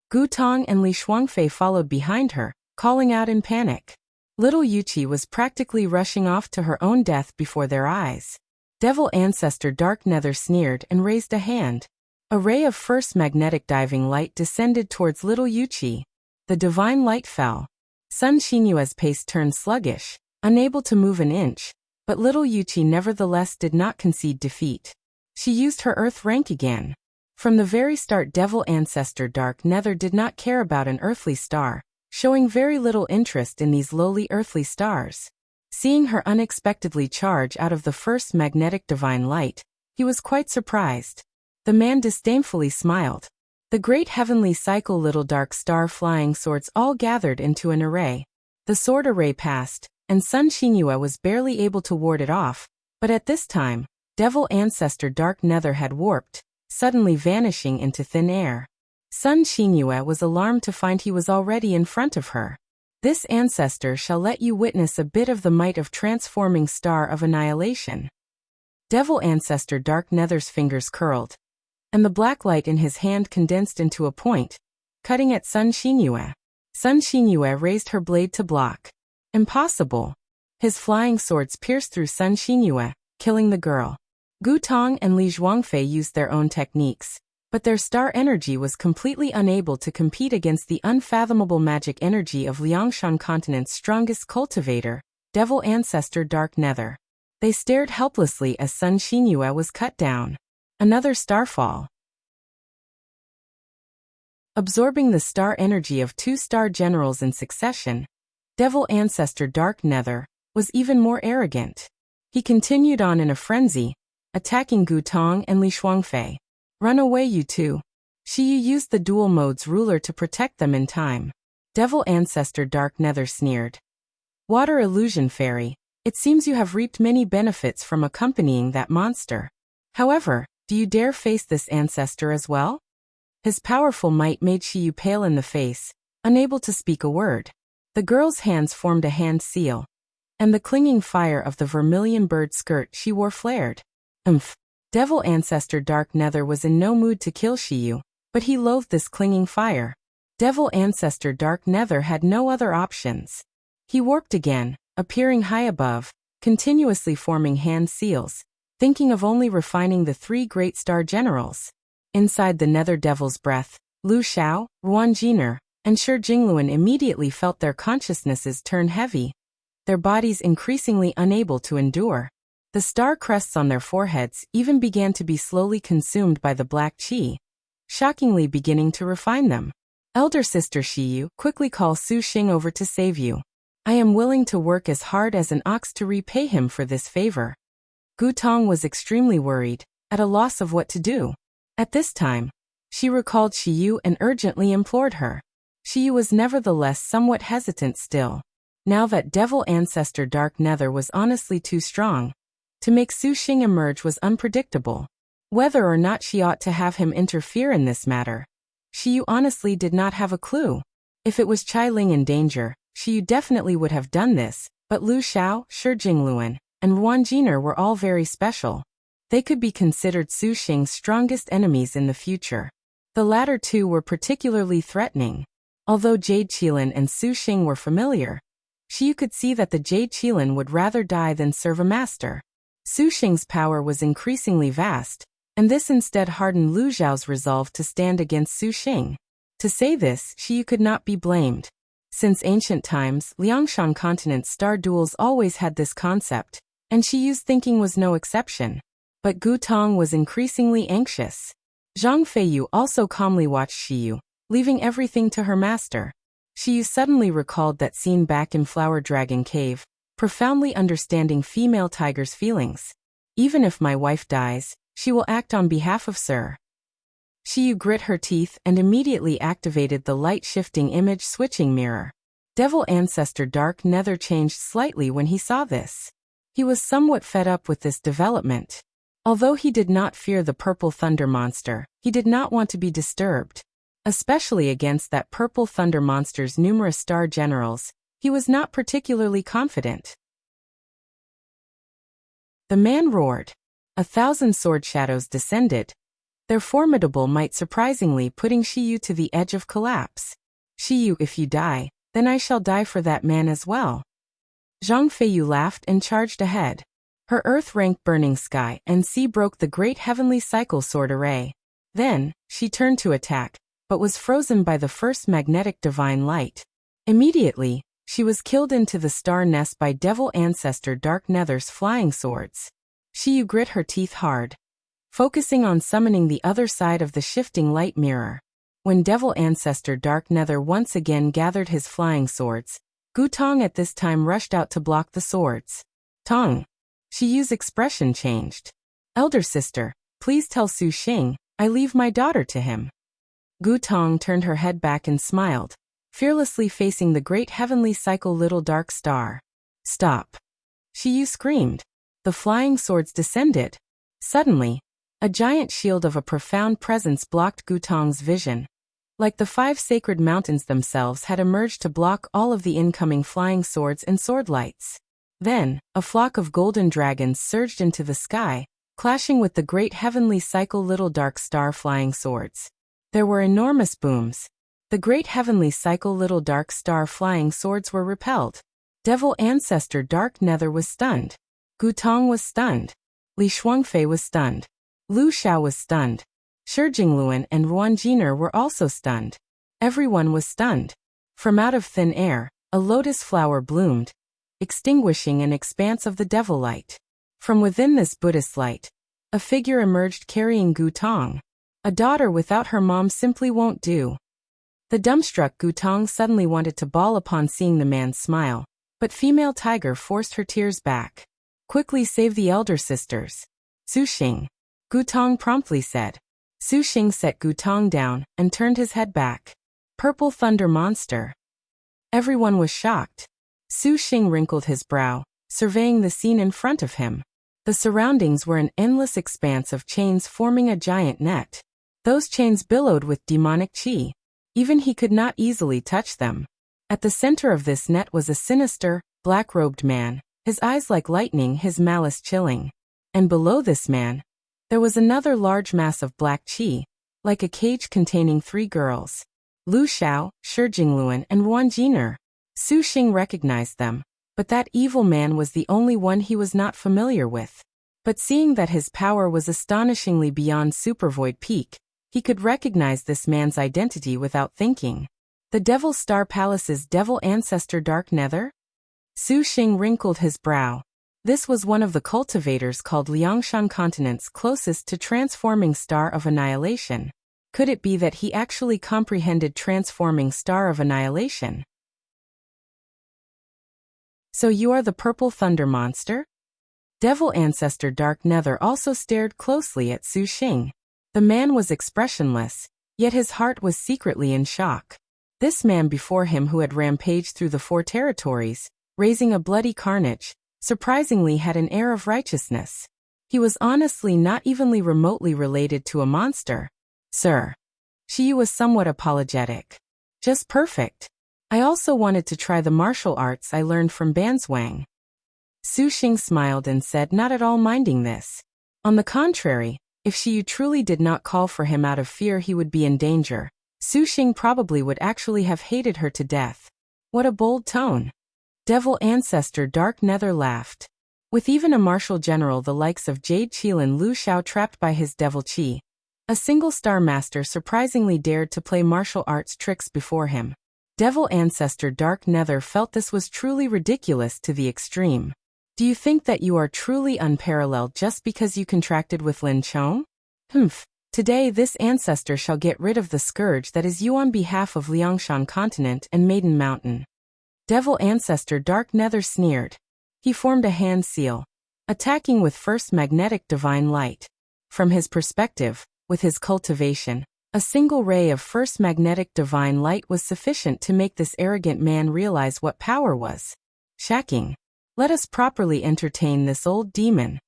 Gu Tong and Li Shuangfei followed behind her, calling out in panic. Little Yuqi was practically rushing off to her own death before their eyes. Devil Ancestor Dark Nether sneered and raised a hand. A ray of first magnetic diving light descended towards Little Yuqi. The divine light fell. Sun Xuannü's pace turned sluggish, unable to move an inch, but Little Yuqi nevertheless did not concede defeat. She used her earth rank again. From the very start, Devil Ancestor Dark Nether did not care about an earthly star, showing very little interest in these lowly earthly stars. Seeing her unexpectedly charge out of the first magnetic divine light, he was quite surprised. The man disdainfully smiled. The great heavenly cycle little dark star flying swords all gathered into an array. The sword array passed, and Sun Xuannü was barely able to ward it off, but at this time, Devil Ancestor Dark Nether had warped, suddenly vanishing into thin air. Sun Xuannü was alarmed to find he was already in front of her. This ancestor shall let you witness a bit of the might of transforming star of annihilation. Devil Ancestor Dark Nether's fingers curled, and the black light in his hand condensed into a point, cutting at Sun Xuannü. Sun Xuannü raised her blade to block. Impossible. His flying swords pierced through Sun Xuannü, killing the girl. Gu Tong and Li Zhuangfei used their own techniques, but their star energy was completely unable to compete against the unfathomable magic energy of Liangshan continent's strongest cultivator, Devil Ancestor Dark Nether. They stared helplessly as Sun Xuannü was cut down. Another starfall. Absorbing the star energy of 2 star generals in succession, Devil Ancestor Dark Nether was even more arrogant. He continued on in a frenzy, attacking Gu Tong and Li Zhuangfei. Run away, you two. Xiyu used the dual mode's ruler to protect them in time. Devil Ancestor Dark Nether sneered. Water Illusion Fairy, it seems you have reaped many benefits from accompanying that monster. However, do you dare face this ancestor as well? His powerful might made Xiyu pale in the face, unable to speak a word. The girl's hands formed a hand seal, and the clinging fire of the vermilion bird skirt she wore flared. Devil Ancestor Dark Nether was in no mood to kill Xiyu, but he loathed this clinging fire. Devil Ancestor Dark Nether had no other options. He warped again, appearing high above, continuously forming hand seals, thinking of only refining the 3 great star generals. Inside the Nether Devil's breath, Lu Xiao, Ruan Jiner, and Shi Jingluan immediately felt their consciousnesses turn heavy, their bodies increasingly unable to endure. The star crests on their foreheads even began to be slowly consumed by the black qi, shockingly beginning to refine them. Elder Sister Xiyu, quickly call Su Xing over to save you. I am willing to work as hard as an ox to repay him for this favor. Gu Tong was extremely worried, at a loss of what to do. At this time, she recalled Xiyu and urgently implored her. Xiyu was nevertheless somewhat hesitant still. Now that Devil Ancestor Dark Nether was honestly too strong, to make Su Xing emerge was unpredictable. Whether or not she ought to have him interfere in this matter, Xiyu honestly did not have a clue. If it was Qilin in danger, Xiyu definitely would have done this, but Lu Xiao, Shi Jingluan, and Ruan Jiner were all very special. They could be considered Su Xing's strongest enemies in the future. The latter two were particularly threatening. Although Jade Qilin and Su Xing were familiar, Xiyu could see that the Jade Qilin would rather die than serve a master. Su Xing's power was increasingly vast, and this instead hardened Lu Xiao's resolve to stand against Su Xing. To say this, Xiyu could not be blamed. Since ancient times, Liangshan continent's star duels always had this concept, and Xiyu's thinking was no exception. But Gu Tong was increasingly anxious. Zhang Feiyu also calmly watched Xiyu, leaving everything to her master. Xiyu suddenly recalled that scene back in Flower Dragon Cave, profoundly understanding female tiger's feelings. Even if my wife dies, she will act on behalf of Sir. Xiyu grit her teeth and immediately activated the light-shifting image switching mirror. Devil Ancestor Dark Nether changed slightly when he saw this. He was somewhat fed up with this development. Although he did not fear the purple thunder monster, he did not want to be disturbed. Especially against that purple thunder monster's numerous star generals, he was not particularly confident. The man roared. 1,000 sword shadows descended, their formidable might surprisingly putting Xiyu to the edge of collapse. Xiyu, if you die, then I shall die for that man as well. Zhang Feiyu laughed and charged ahead. Her earth-ranked burning sky and sea broke the great heavenly cycle sword array. Then, she turned to attack, but was frozen by the first magnetic divine light. Immediately, she was killed into the star nest by Devil Ancestor Dark Nether's flying swords. Xiyu grit her teeth hard, focusing on summoning the other side of the shifting light mirror. When Devil Ancestor Dark Nether once again gathered his flying swords, Gu Tong at this time rushed out to block the swords. Tong. Xiyu's expression changed. Elder sister, please tell Su Xing, I leave my daughter to him. Gu Tong turned her head back and smiled, fearlessly facing the great heavenly cycle little dark star. Stop. Xiyu screamed. The flying swords descended. Suddenly, a giant shield of a profound presence blocked Gu Tong's vision. Like the 5 sacred mountains themselves had emerged to block all of the incoming flying swords and sword lights. Then, a flock of golden dragons surged into the sky, clashing with the great heavenly cycle little dark star flying swords. There were enormous booms. The great heavenly cycle little dark star flying swords were repelled. Devil Ancestor Dark Nether was stunned. Gutong was stunned. Li Shuangfei was stunned. Lu Xiao was stunned. Shijingluan and Ruanjiner were also stunned. Everyone was stunned. From out of thin air, a lotus flower bloomed, extinguishing an expanse of the devil light. From within this Buddhist light, a figure emerged carrying Gutong. A daughter without her mom simply won't do. The dumbstruck Gutong suddenly wanted to bawl upon seeing the man's smile, but female tiger forced her tears back. Quickly save the elder sisters. Suxing. Gutong promptly said. Suxing set Gutong down and turned his head back. Purple thunder monster. Everyone was shocked. Suxing wrinkled his brow, surveying the scene in front of him. The surroundings were an endless expanse of chains forming a giant net. Those chains billowed with demonic qi. Even he could not easily touch them. At the center of this net was a sinister, black-robed man, his eyes like lightning, his malice chilling. And below this man, there was another large mass of black qi, like a cage containing 3 girls. Lu Xiao, Shijingluan and Ruanjiner. Suxing recognized them, but that evil man was the only one he was not familiar with. But seeing that his power was astonishingly beyond Supervoid Peak, he could recognize this man's identity without thinking. The Devil Star Palace's Devil Ancestor Dark Nether? Suxing wrinkled his brow. This was one of the cultivators called Liangshan Continent's closest to transforming Star of Annihilation. Could it be that he actually comprehended transforming Star of Annihilation? So you are the Purple Thunder Monster? Devil Ancestor Dark Nether also stared closely at Suxing. The man was expressionless, yet his heart was secretly in shock. This man before him who had rampaged through the 4 territories, raising a bloody carnage, surprisingly had an air of righteousness. He was honestly not evenly remotely related to a monster. Sir. Shiyu was somewhat apologetic. Just perfect. I also wanted to try the martial arts I learned from Banswang. Suxing smiled and said, not at all minding this. On the contrary, if Shiyu truly did not call for him out of fear he would be in danger, Suxing probably would actually have hated her to death. What a bold tone. Devil Ancestor Dark Nether laughed. With even a martial general the likes of Jade Qilin Lu Xiao trapped by his devil qi, a single star master surprisingly dared to play martial arts tricks before him. Devil Ancestor Dark Nether felt this was truly ridiculous to the extreme. Do you think that you are truly unparalleled just because you contracted with Lin Chong? Humph. Today this ancestor shall get rid of the scourge that is you on behalf of Liangshan Continent and Maiden Mountain. Devil Ancestor Dark Nether sneered. He formed a hand seal, attacking with first magnetic divine light. From his perspective, with his cultivation, a single ray of first magnetic divine light was sufficient to make this arrogant man realize what power was. Shaqing. Let us properly entertain this old demon.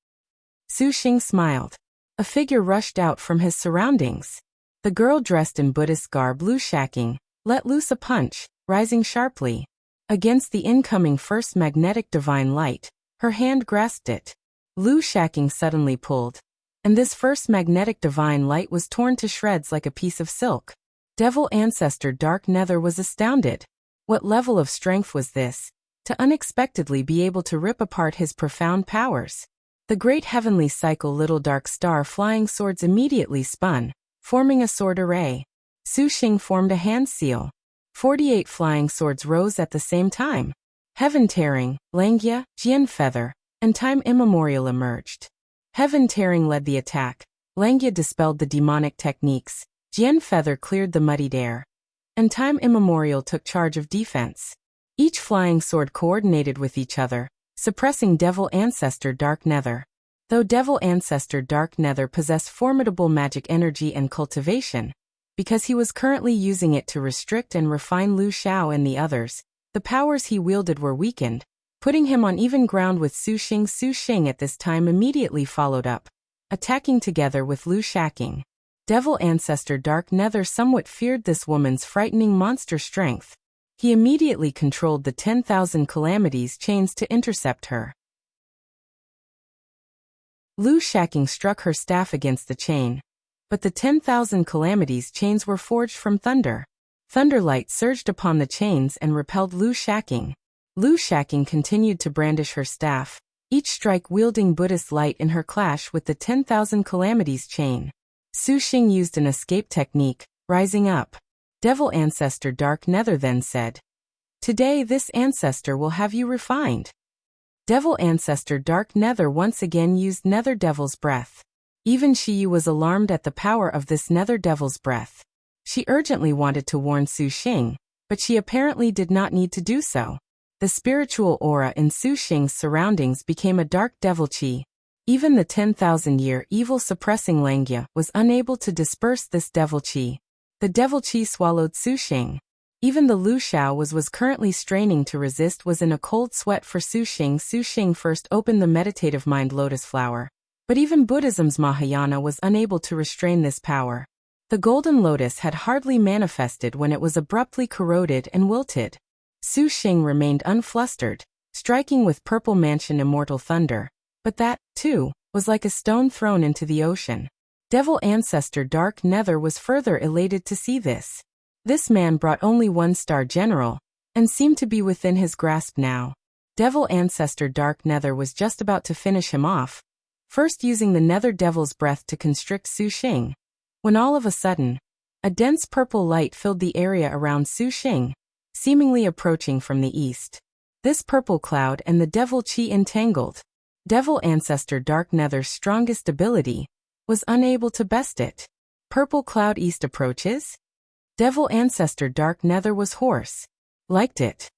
Suxing smiled. A figure rushed out from his surroundings. The girl dressed in Buddhist garb Lu Shaqing let loose a punch, rising sharply. Against the incoming first magnetic divine light, her hand grasped it. Lu Shaqing suddenly pulled, and this first magnetic divine light was torn to shreds like a piece of silk. Devil Ancestor Dark Nether was astounded. What level of strength was this, to unexpectedly be able to rip apart his profound powers? The great heavenly cycle little dark star flying swords immediately spun, forming a sword array. Suxing formed a hand seal. 48 flying swords rose at the same time. Heaven Tearing, Langia, Jian Feather, and Time Immemorial emerged. Heaven Tearing led the attack. Langia dispelled the demonic techniques. Jian Feather cleared the muddied air. And Time Immemorial took charge of defense. Each flying sword coordinated with each other, suppressing Devil Ancestor Dark Nether. Though Devil Ancestor Dark Nether possessed formidable magic energy and cultivation, because he was currently using it to restrict and refine Lu Xiao and the others, the powers he wielded were weakened, putting him on even ground with Suxing. Suxing at this time immediately followed up, attacking together with Lu Shaqing. Devil Ancestor Dark Nether somewhat feared this woman's frightening monster strength. He immediately controlled the 10,000 calamities chains to intercept her. Shaqing struck her staff against the chain. But the 10,000 calamities chains were forged from thunder. Thunderlight surged upon the chains and repelled Shaqing. Shaqing continued to brandish her staff, each strike wielding Buddhist light in her clash with the 10,000 calamities chain. Xuannü used an escape technique, rising up. Devil Ancestor Dark Nether then said, "Today this ancestor will have you refined." Devil Ancestor Dark Nether once again used Nether Devil's breath. Even Xiyu was alarmed at the power of this Nether Devil's breath. She urgently wanted to warn Xuannü, but she apparently did not need to do so. The spiritual aura in Xuannü's surroundings became a dark devil qi. Even the 10,000-year evil-suppressing Langya was unable to disperse this devil qi. The devil qi swallowed Xuannü. Even the Lu Xiao was currently straining to resist was in a cold sweat for Xuannü. Xuannü first opened the meditative mind lotus flower. But even Buddhism's Mahayana was unable to restrain this power. The golden lotus had hardly manifested when it was abruptly corroded and wilted. Xuannü remained unflustered, striking with purple mansion immortal thunder. But that, too, was like a stone thrown into the ocean. Devil Ancestor Dark Nether was further elated to see this. This man brought only 1-star general, and seemed to be within his grasp now. Devil Ancestor Dark Nether was just about to finish him off, first using the Nether Devil's breath to constrict Xuannü, when all of a sudden, a dense purple light filled the area around Xuannü, seemingly approaching from the east. This purple cloud and the devil qi entangled. Devil Ancestor Dark Nether's strongest ability was unable to best it. Purple cloud east approaches? Devil Ancestor Dark Nether was hoarse. Liked it.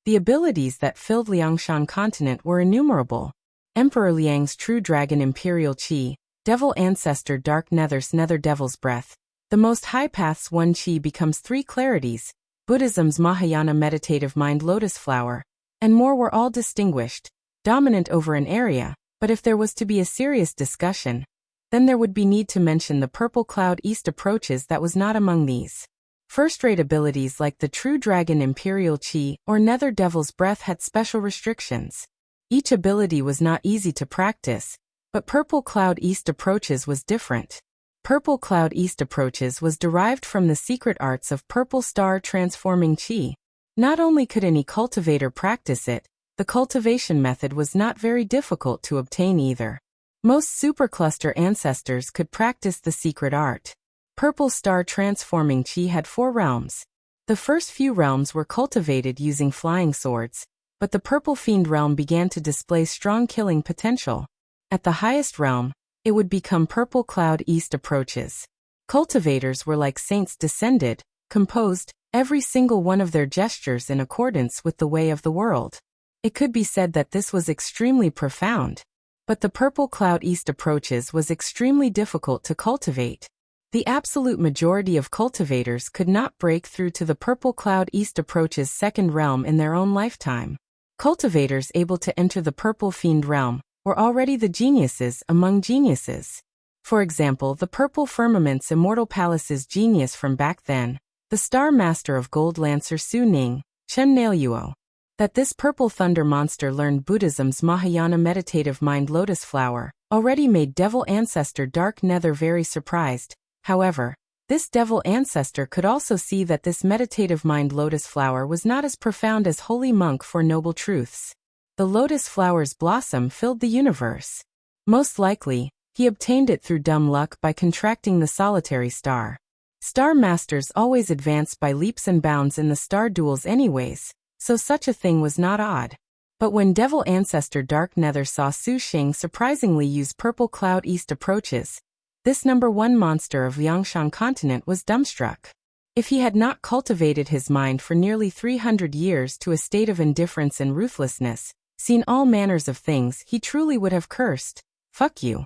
The abilities that filled Liangshan continent were innumerable. Emperor Liang's True Dragon Imperial Qi, Devil Ancestor Dark Nether's Nether Devil's Breath. The Most High Path's 1 Qi becomes 3 clarities, Buddhism's Mahayana Meditative Mind Lotus Flower, and more were all distinguished, dominant over an area, but if there was to be a serious discussion, then there would be need to mention the Purple Cloud East approaches that was not among these. First-rate abilities like the True Dragon Imperial Qi or Nether Devil's Breath had special restrictions. Each ability was not easy to practice, but Purple Cloud East approaches was different. Purple Cloud East approaches was derived from the secret arts of Purple Star Transforming Qi. Not only could any cultivator practice it, the cultivation method was not very difficult to obtain either. Most supercluster ancestors could practice the secret art. Purple Star Transforming Qi had 4 realms. The first few realms were cultivated using flying swords, but the Purple Fiend realm began to display strong killing potential. At the highest realm, it would become Purple Cloud East approaches. Cultivators were like saints descended, composed, every single one of their gestures in accordance with the way of the world. It could be said that this was extremely profound. But the Purple Cloud East approaches was extremely difficult to cultivate. The absolute majority of cultivators could not break through to the Purple Cloud East approach's second realm in their own lifetime. Cultivators able to enter the Purple Fiend realm were already the geniuses among geniuses. For example, the Purple Firmament's Immortal Palace's genius from back then, the Star Master of Gold Lancer Su Ning, Chen Nailyuo. That this Purple Thunder monster learned Buddhism's Mahayana Meditative Mind Lotus Flower already made Devil Ancestor Dark Nether very surprised. However, this Devil Ancestor could also see that this Meditative Mind Lotus Flower was not as profound as Holy Monk for Noble Truths. The Lotus Flower's blossom filled the universe. Most likely, he obtained it through dumb luck by contracting the solitary star. Star Masters always advanced by leaps and bounds in the star duels anyways, so such a thing was not odd. But when Devil Ancestor Dark Nether saw Xuannü surprisingly use Purple Cloud East approaches, this #1 monster of Liangshan continent was dumbstruck. If he had not cultivated his mind for nearly 300 years to a state of indifference and ruthlessness, seen all manners of things, he truly would have cursed, "Fuck you."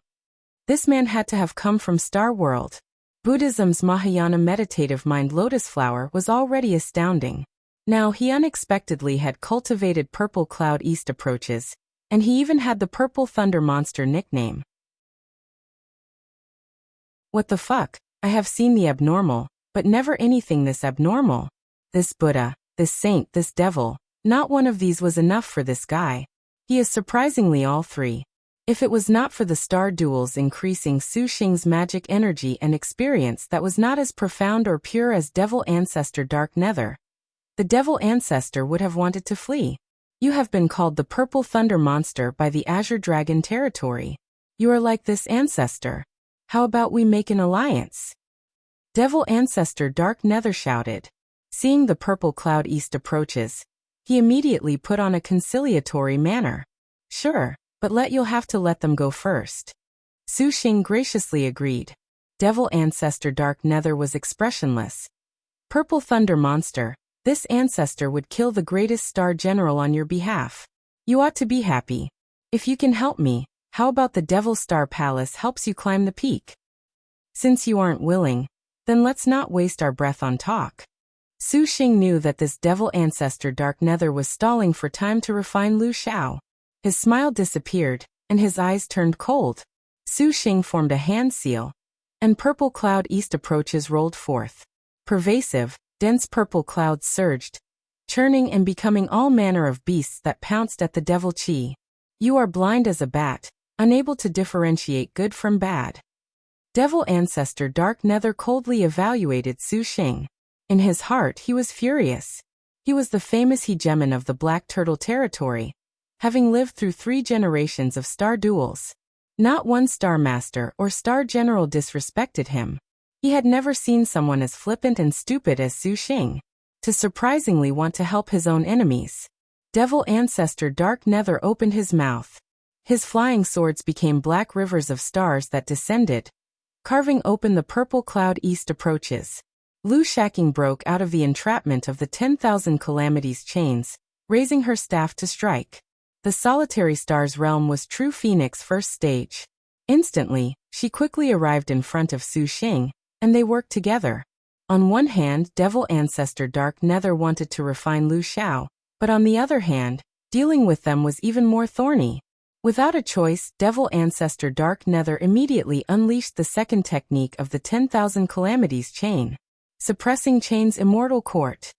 This man had to have come from Star World. Buddhism's Mahayana Meditative Mind Lotus Flower was already astounding. Now he unexpectedly had cultivated Purple Cloud East approaches, and he even had the Purple Thunder Monster nickname. What the fuck? I have seen the abnormal, but never anything this abnormal. This Buddha, this saint, this devil, Not one of these was enough for this guy. He is surprisingly all three. If it was not for the star duels increasing Xuannü's magic energy and experience that was not as profound or pure as Devil Ancestor Dark Nether, the Devil Ancestor would have wanted to flee. You have been called the Purple Thunder Monster by the Azure Dragon territory. You are like this ancestor. How about we make an alliance? Devil Ancestor Dark Nether shouted. Seeing the purple cloud east approaches, he immediately put on a conciliatory manner. Sure. But you'll have to let them go first. Xuannü graciously agreed. Devil Ancestor Dark Nether was expressionless. Purple Thunder Monster, this ancestor would kill the greatest star general on your behalf. You ought to be happy. If you can help me, how about the Devil Star Palace helps you climb the peak? Since you aren't willing, then let's not waste our breath on talk. Xuannü knew that this Devil Ancestor Dark Nether was stalling for time to refine Luoshui. His smile disappeared, and his eyes turned cold. Xuannü formed a hand seal, and purple cloud east approaches rolled forth. Pervasive, dense purple clouds surged, churning and becoming all manner of beasts that pounced at the devil chi. You are blind as a bat, unable to differentiate good from bad. Devil Ancestor Dark Nether coldly evaluated Xuannü. In his heart he was furious. He was the famous hegemon of the Black Turtle territory, having lived through 3 generations of star duels. Not one Star Master or Star General disrespected him. He had never seen someone as flippant and stupid as Xuannü, to surprisingly want to help his own enemies. Devil Ancestor Dark Nether opened his mouth. His flying swords became black rivers of stars that descended, carving open the purple cloud east approaches. Shaqing broke out of the entrapment of the 10,000 calamities chains, raising her staff to strike. The solitary star's realm was True Phoenix first stage. Instantly, she quickly arrived in front of Xuannü, and they worked together. On one hand, Devil Ancestor Dark Nether wanted to refine Luoshui, but on the other hand, dealing with them was even more thorny. Without a choice, Devil Ancestor Dark Nether immediately unleashed the second technique of the 10,000 calamities chain, suppressing Chain's immortal court.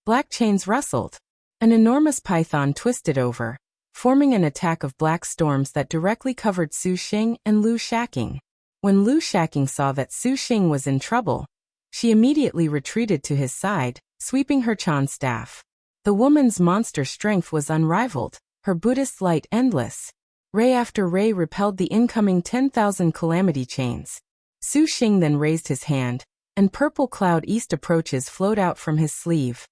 Black chains rustled. An enormous python twisted over, forming an attack of black storms that directly covered Xuannü and Shaqing. When Shaqing saw that Xuannü was in trouble, she immediately retreated to his side, sweeping her Chan staff. The woman's monster strength was unrivaled, her Buddhist light endless. Ray after ray repelled the incoming 10,000 calamity chains. Xuannü then raised his hand, and purple cloud east approaches flowed out from his sleeve.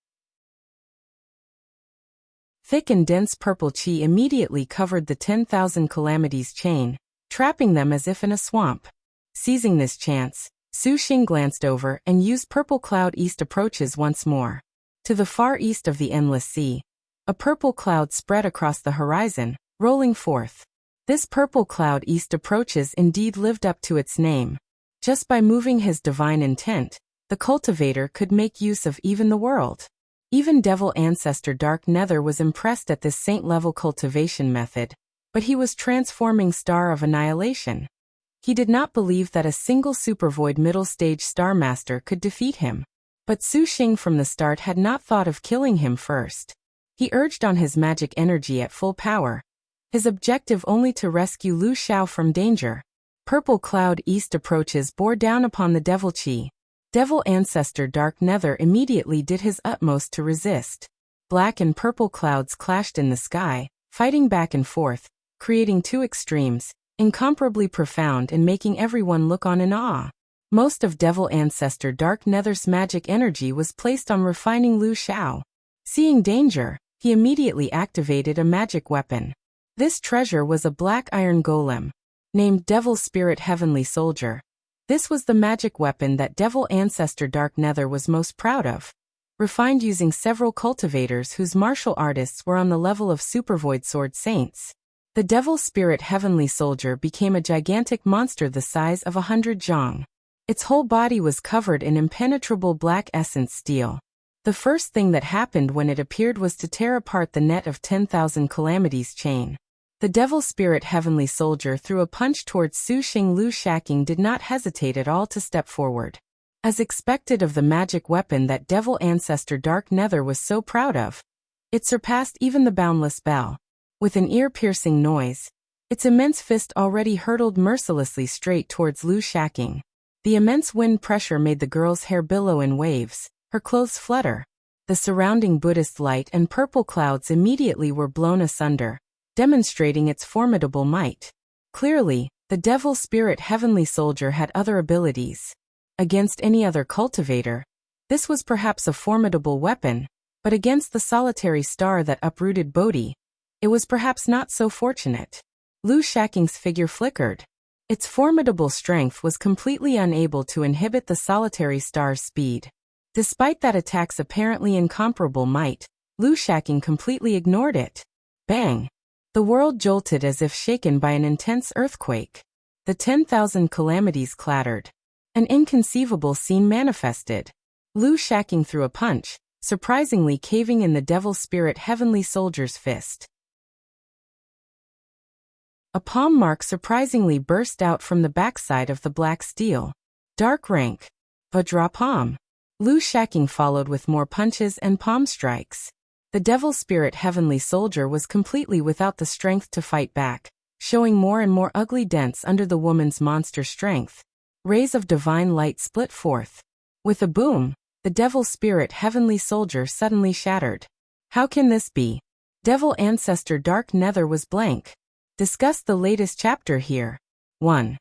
Thick and dense purple chi immediately covered the 10,000 calamities chain, trapping them as if in a swamp. Seizing this chance, Xuannü glanced over and used purple cloud east approaches once more. To the far east of the endless sea, a purple cloud spread across the horizon, rolling forth. This purple cloud east approaches indeed lived up to its name. Just by moving his divine intent, the cultivator could make use of even the world. Even Devil Ancestor Dark Nether was impressed at this saint-level cultivation method, but he was transforming Star of Annihilation. He did not believe that a single Supervoid middle-stage Star Master could defeat him. But Xuannü from the start had not thought of killing him first. He urged on his magic energy at full power, his objective only to rescue Luoshui from danger. Purple cloud east approaches bore down upon the Devil Chi. Devil Ancestor Dark Nether immediately did his utmost to resist. Black and purple clouds clashed in the sky, fighting back and forth, creating 2 extremes, incomparably profound and making everyone look on in awe. Most of Devil Ancestor Dark Nether's magic energy was placed on refining Luoshui. Seeing danger, he immediately activated a magic weapon. This treasure was a black iron golem, named Devil Spirit Heavenly Soldier. This was the magic weapon that Devil Ancestor Dark Nether was most proud of. Refined using several cultivators whose martial artists were on the level of Supervoid Sword Saints. The Devil Spirit Heavenly Soldier became a gigantic monster the size of 100 zhang. Its whole body was covered in impenetrable black essence steel. The first thing that happened when it appeared was to tear apart the net of 10,000 calamities chain. The Devil Spirit Heavenly Soldier threw a punch towards Xuannü. Shaqing did not hesitate at all to step forward. As expected of the magic weapon that Devil Ancestor Dark Nether was so proud of, It surpassed even the boundless bell. With an ear-piercing noise, its immense fist already hurtled mercilessly straight towards Lu Shaqing. The immense wind pressure made the girl's hair billow in waves, her clothes flutter. The surrounding Buddhist light and purple clouds immediately were blown asunder, demonstrating its formidable might. Clearly, the devil spirit heavenly soldier had other abilities. Against any other cultivator, this was perhaps a formidable weapon, but against the solitary star that uprooted Bodhi, it was perhaps not so fortunate. Lu Shaqing's figure flickered. Its formidable strength was completely unable to inhibit the solitary star's speed. Despite that attack's apparently incomparable might, Lu Shaqing completely ignored it. Bang! The world jolted as if shaken by an intense earthquake. The 10,000 calamities clattered. An inconceivable scene manifested. Lu Shaqing threw a punch, surprisingly caving in the devil spirit heavenly soldier's fist. A palm mark surprisingly burst out from the backside of the black steel. Dark rank. Vajra palm. Lu Shaqing followed with more punches and palm strikes. The devil spirit heavenly soldier was completely without the strength to fight back, showing more and more ugly dents under the woman's monster strength. Rays of divine light split forth. With a boom, the devil spirit heavenly soldier suddenly shattered. How can this be? Devil ancestor dark nether was blank. Discuss the latest chapter here. 1.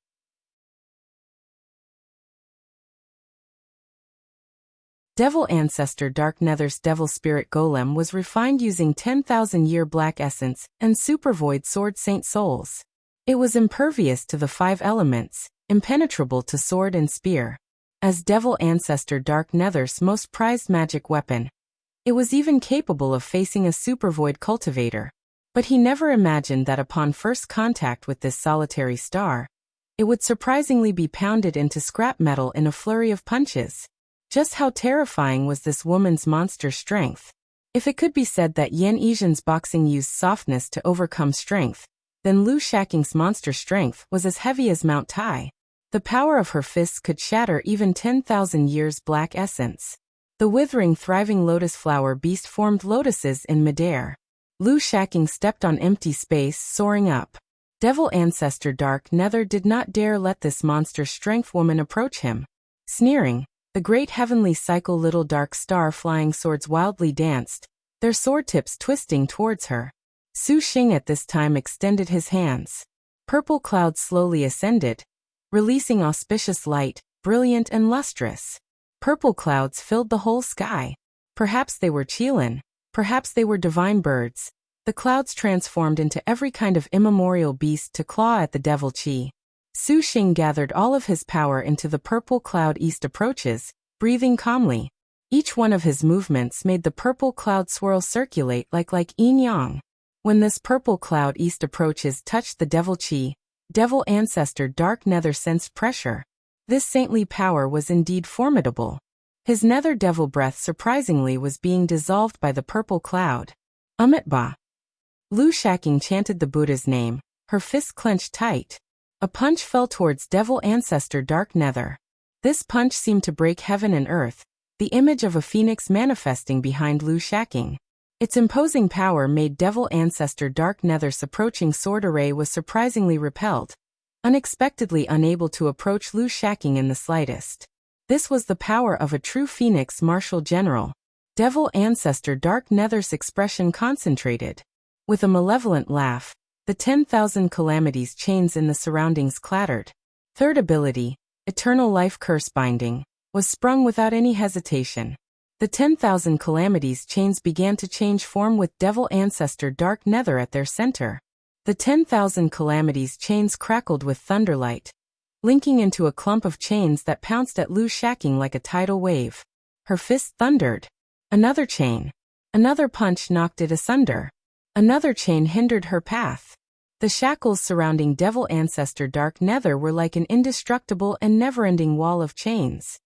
Devil ancestor dark nether's devil spirit golem was refined using 10,000-year black essence and supervoid sword saint souls. It was impervious to the 5 elements, impenetrable to sword and spear. As devil ancestor dark nether's most prized magic weapon, it was even capable of facing a supervoid cultivator. But he never imagined that upon first contact with this solitary star, it would surprisingly be pounded into scrap metal in a flurry of punches. Just how terrifying was this woman's monster strength? If it could be said that Yan Yizhen's boxing used softness to overcome strength, then Lu Shaqing's monster strength was as heavy as Mount Tai. The power of her fists could shatter even 10,000 years black essence. The withering thriving lotus flower beast formed lotuses in midair. Lu Shaqing stepped on empty space, soaring up. Devil ancestor dark nether did not dare let this monster strength woman approach him. Sneering, the great heavenly cycle little dark star flying swords wildly danced, their sword tips twisting towards her. Su Xing at this time extended his hands. Purple clouds slowly ascended, releasing auspicious light, brilliant and lustrous. Purple clouds filled the whole sky. Perhaps they were Qilin. Perhaps they were divine birds. The clouds transformed into every kind of immemorial beast to claw at the devil Qi. Su Xing gathered all of his power into the purple cloud east approaches, breathing calmly. Each one of his movements made the purple cloud swirl circulate like yin-yang. When this purple cloud east approaches touched the devil Qi, devil ancestor dark nether sensed pressure. This saintly power was indeed formidable. His nether devil breath surprisingly was being dissolved by the purple cloud. Ba. Lu Shaqing chanted the Buddha's name, her fists clenched tight. A punch fell towards devil ancestor dark nether. This punch seemed to break heaven and earth, the image of a phoenix manifesting behind Lu Shaqing. Its imposing power made devil ancestor dark nether's approaching sword array was surprisingly repelled, unexpectedly unable to approach Lu Shaqing in the slightest. This was the power of a true phoenix martial general. Devil ancestor dark nether's expression concentrated. With a malevolent laugh, the 10,000 calamities chains in the surroundings clattered. Third ability, eternal life curse binding, was sprung without any hesitation. The 10,000 calamities chains began to change form with devil ancestor dark nether at their center. The 10,000 calamities chains crackled with thunderlight, linking into a clump of chains that pounced at Lu Shaqing like a tidal wave. Her fist thundered. Another chain. Another punch knocked it asunder. Another chain hindered her path. The shackles surrounding devil ancestor dark nether were like an indestructible and never-ending wall of chains.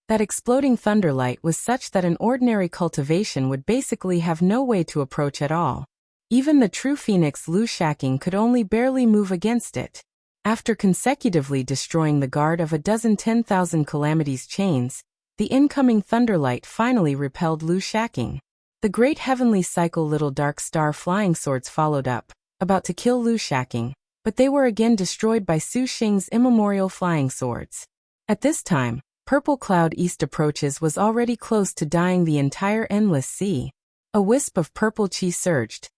That exploding thunderlight was such that an ordinary cultivation would basically have no way to approach at all. Even the true phoenix Lu Shaqing could only barely move against it. After consecutively destroying the guard of a dozen 10,000 calamities chains, the incoming thunderlight finally repelled Shaqing. The great heavenly cycle little dark star flying swords followed up, about to kill Shaqing, but they were again destroyed by Su Xing's immemorial flying swords. At this time, purple cloud east approaches was already close to dyeing the entire endless sea. A wisp of purple chi surged,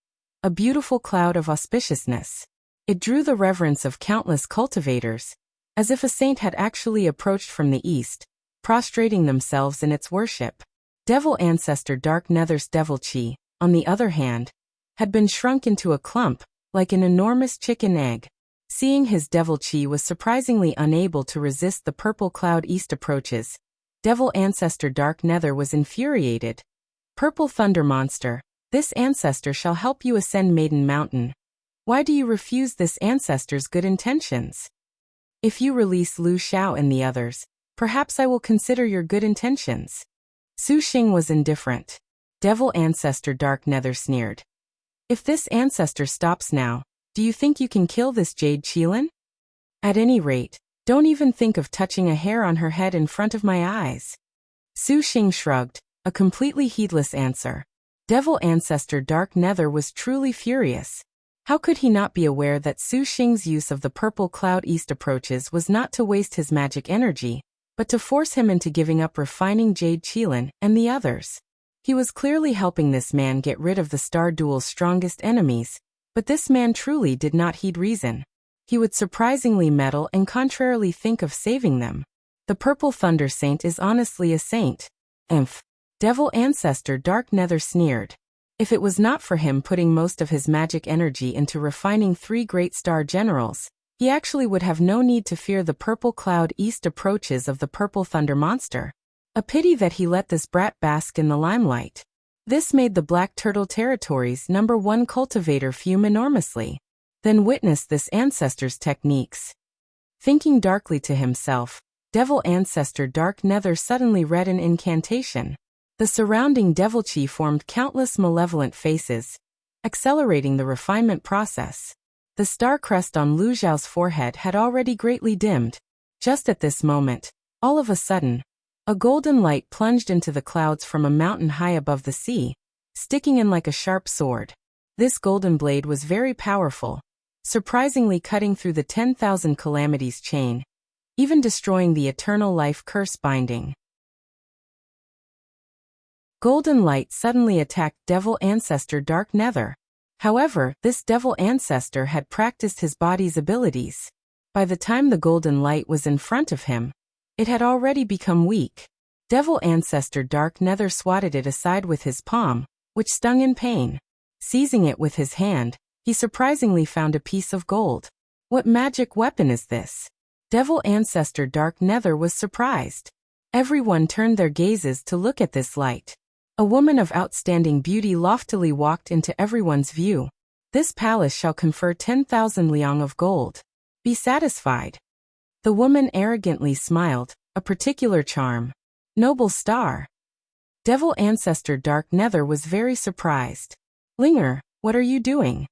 a beautiful cloud of auspiciousness. It drew the reverence of countless cultivators, as if a saint had actually approached from the east, prostrating themselves in its worship. Devil ancestor Dark Nether's devil chi, on the other hand, had been shrunk into a clump, like an enormous chicken egg. Seeing his devil chi was surprisingly unable to resist the purple cloud east approaches, Devil ancestor Dark Nether was infuriated. Purple thunder monster, this ancestor shall help you ascend Maiden Mountain. Why do you refuse this ancestor's good intentions? If you release Lu Xiao and the others, perhaps I will consider your good intentions. Su Xing was indifferent. Devil ancestor Dark Nether sneered. If this ancestor stops now, do you think you can kill this jade Qilin? At any rate, don't even think of touching a hair on her head in front of my eyes. Su Xing shrugged, a completely heedless answer. Devil ancestor Dark Nether was truly furious. How could he not be aware that Su Xing's use of the purple cloud east approaches was not to waste his magic energy, but to force him into giving up refining Jade Qilin and the others? He was clearly helping this man get rid of the Star Duel's strongest enemies, but this man truly did not heed reason. He would surprisingly meddle and contrarily think of saving them. The Purple Thunder Saint is honestly a saint. Emph. Devil ancestor Dark Nether sneered. If it was not for him putting most of his magic energy into refining 3 great star generals, he actually would have no need to fear the purple cloud east approaches of the Purple Thunder monster. A pity that he let this brat bask in the limelight. This made the Black Turtle Territory's #1 cultivator fume enormously. Then witness this ancestor's techniques. Thinking darkly to himself, Devil ancestor Dark Nether suddenly read an incantation. The surrounding devil chi formed countless malevolent faces, accelerating the refinement process. The star crest on Lu Xiao's forehead had already greatly dimmed. Just at this moment, all of a sudden, a golden light plunged into the clouds from a mountain high above the sea, sticking in like a sharp sword. This golden blade was very powerful, surprisingly cutting through the 10,000 calamities chain, even destroying the eternal life curse binding. Golden light suddenly attacked Devil ancestor Dark Nether. However, this devil ancestor had practiced his body's abilities. By the time the golden light was in front of him, it had already become weak. Devil ancestor Dark Nether swatted it aside with his palm, which stung in pain. Seizing it with his hand, he surprisingly found a piece of gold. What magic weapon is this? Devil ancestor Dark Nether was surprised. Everyone turned their gazes to look at this light. A woman of outstanding beauty loftily walked into everyone's view. This palace shall confer 10,000 liang of gold. Be satisfied. The woman arrogantly smiled, a particular charm. Noble star. Devil ancestor Dark Nether was very surprised. Linger, what are you doing?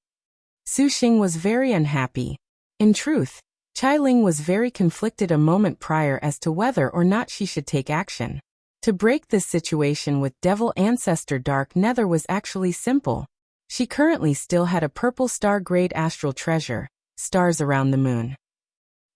Su Xing was very unhappy. In truth, Chai Ling was very conflicted a moment prior as to whether or not she should take action. To break this situation with Devil ancestor Dark Nether was actually simple. She currently still had a purple star-grade astral treasure, stars around the moon.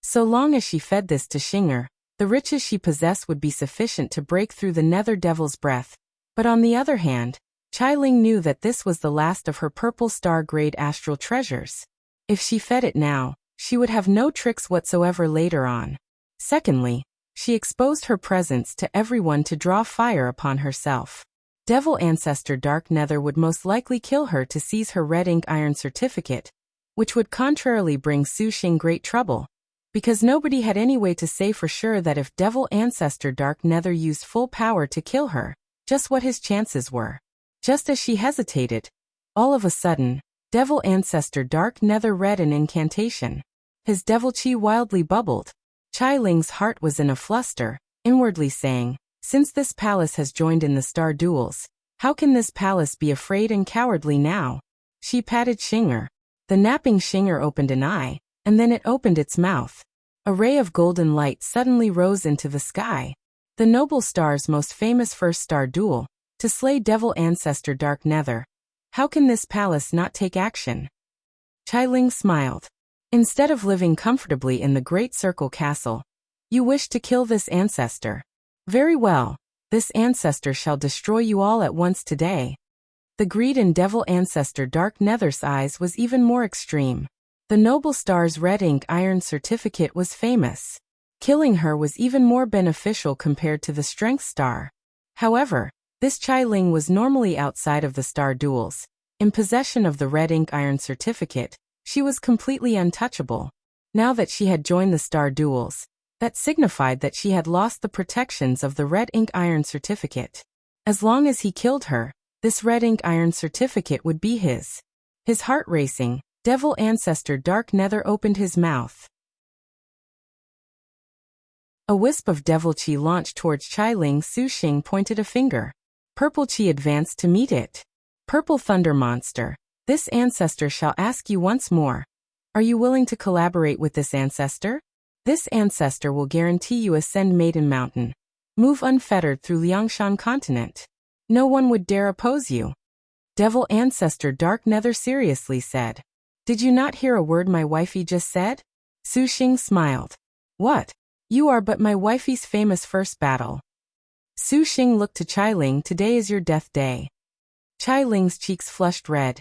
So long as she fed this to Xinger, the riches she possessed would be sufficient to break through the Nether Devil's breath. But on the other hand, Chai Ling knew that this was the last of her purple star-grade astral treasures. If she fed it now, she would have no tricks whatsoever later on. Secondly, she exposed her presence to everyone to draw fire upon herself. Devil ancestor Dark Nether would most likely kill her to seize her red ink iron certificate, which would contrarily bring Su Xing great trouble, because nobody had any way to say for sure that if Devil ancestor Dark Nether used full power to kill her, just what his chances were. Just as she hesitated, all of a sudden, Devil ancestor Dark Nether read an incantation. His devil chi wildly bubbled. Chai Ling's heart was in a fluster, inwardly saying, since this palace has joined in the star duels, how can this palace be afraid and cowardly now? She patted Xinger. The napping Xinger opened an eye, and then it opened its mouth. A ray of golden light suddenly rose into the sky. The noble star's most famous first star duel, to slay Devil Ancestor Dark Nether. How can this palace not take action? Qilin smiled. Instead of living comfortably in the Great Circle Castle, you wish to kill this ancestor. Very well, this ancestor shall destroy you all at once today. The greed in Devil Ancestor Dark Nether's eyes was even more extreme. The noble star's red ink iron certificate was famous. Killing her was even more beneficial compared to the strength star. However, this Qilin was normally outside of the star duels. In possession of the red ink iron certificate, she was completely untouchable. Now that she had joined the star duels, that signified that she had lost the protections of the red ink iron certificate. As long as he killed her, this red ink iron certificate would be his. His heart racing, Devil Ancestor Dark Nether opened his mouth. A wisp of devil chi launched towards Qilin. Xuannü pointed a finger. Purple chi advanced to meet it. Purple thunder monster. This ancestor shall ask you once more. Are you willing to collaborate with this ancestor? This ancestor will guarantee you ascend Maiden Mountain. Move unfettered through Liangshan continent. No one would dare oppose you. Devil Ancestor Dark Nether seriously said. Did you not hear a word my wifey just said? Xuannü smiled. What? You are but my wifey's famous first battle. Xuannü looked to Qilin. Today is your death day. Qilin's cheeks flushed red.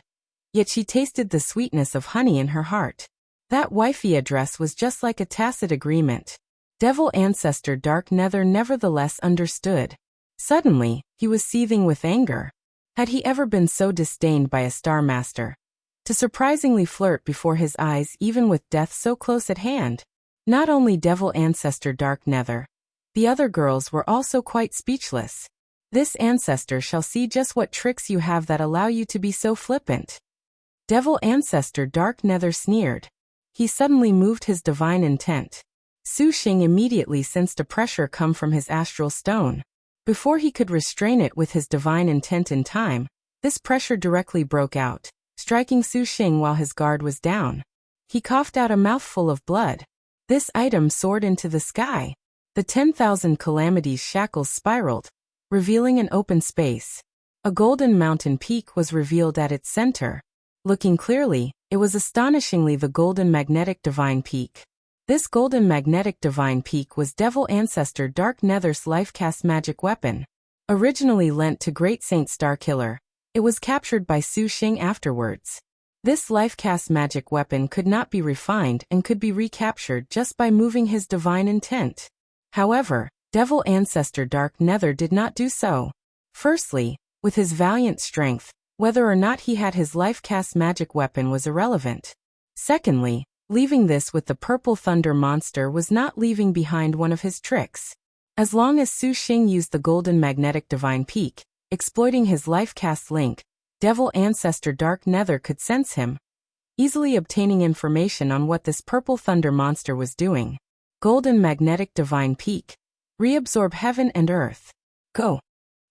Yet she tasted the sweetness of honey in her heart. That wifey address was just like a tacit agreement. Devil Ancestor Dark Nether nevertheless understood. Suddenly, he was seething with anger. Had he ever been so disdained by a Star Master? To surprisingly flirt before his eyes even with death so close at hand. Not only Devil Ancestor Dark Nether, the other girls were also quite speechless. This ancestor shall see just what tricks you have that allow you to be so flippant. Devil Ancestor Dark Nether sneered. He suddenly moved his divine intent. Xuannü immediately sensed a pressure come from his astral stone. Before he could restrain it with his divine intent in time, this pressure directly broke out, striking Xuannü while his guard was down. He coughed out a mouthful of blood. This item soared into the sky. The 10,000 calamities shackles spiraled, revealing an open space. A golden mountain peak was revealed at its center. Looking clearly, it was astonishingly the golden magnetic divine peak. This golden magnetic divine peak was Devil Ancestor Dark Nether's life-cast magic weapon. Originally lent to Great Saint Starkiller, it was captured by Xuannü afterwards. This life-cast magic weapon could not be refined and could be recaptured just by moving his divine intent. However, Devil Ancestor Dark Nether did not do so. Firstly, with his valiant strength, whether or not he had his life-cast magic weapon was irrelevant. Secondly, leaving this with the purple thunder monster was not leaving behind one of his tricks. As long as Xuannü used the golden magnetic divine peak, exploiting his life-cast link, Devil Ancestor Dark Nether could sense him, easily obtaining information on what this purple thunder monster was doing. Golden magnetic divine peak. Reabsorb heaven and earth. Go.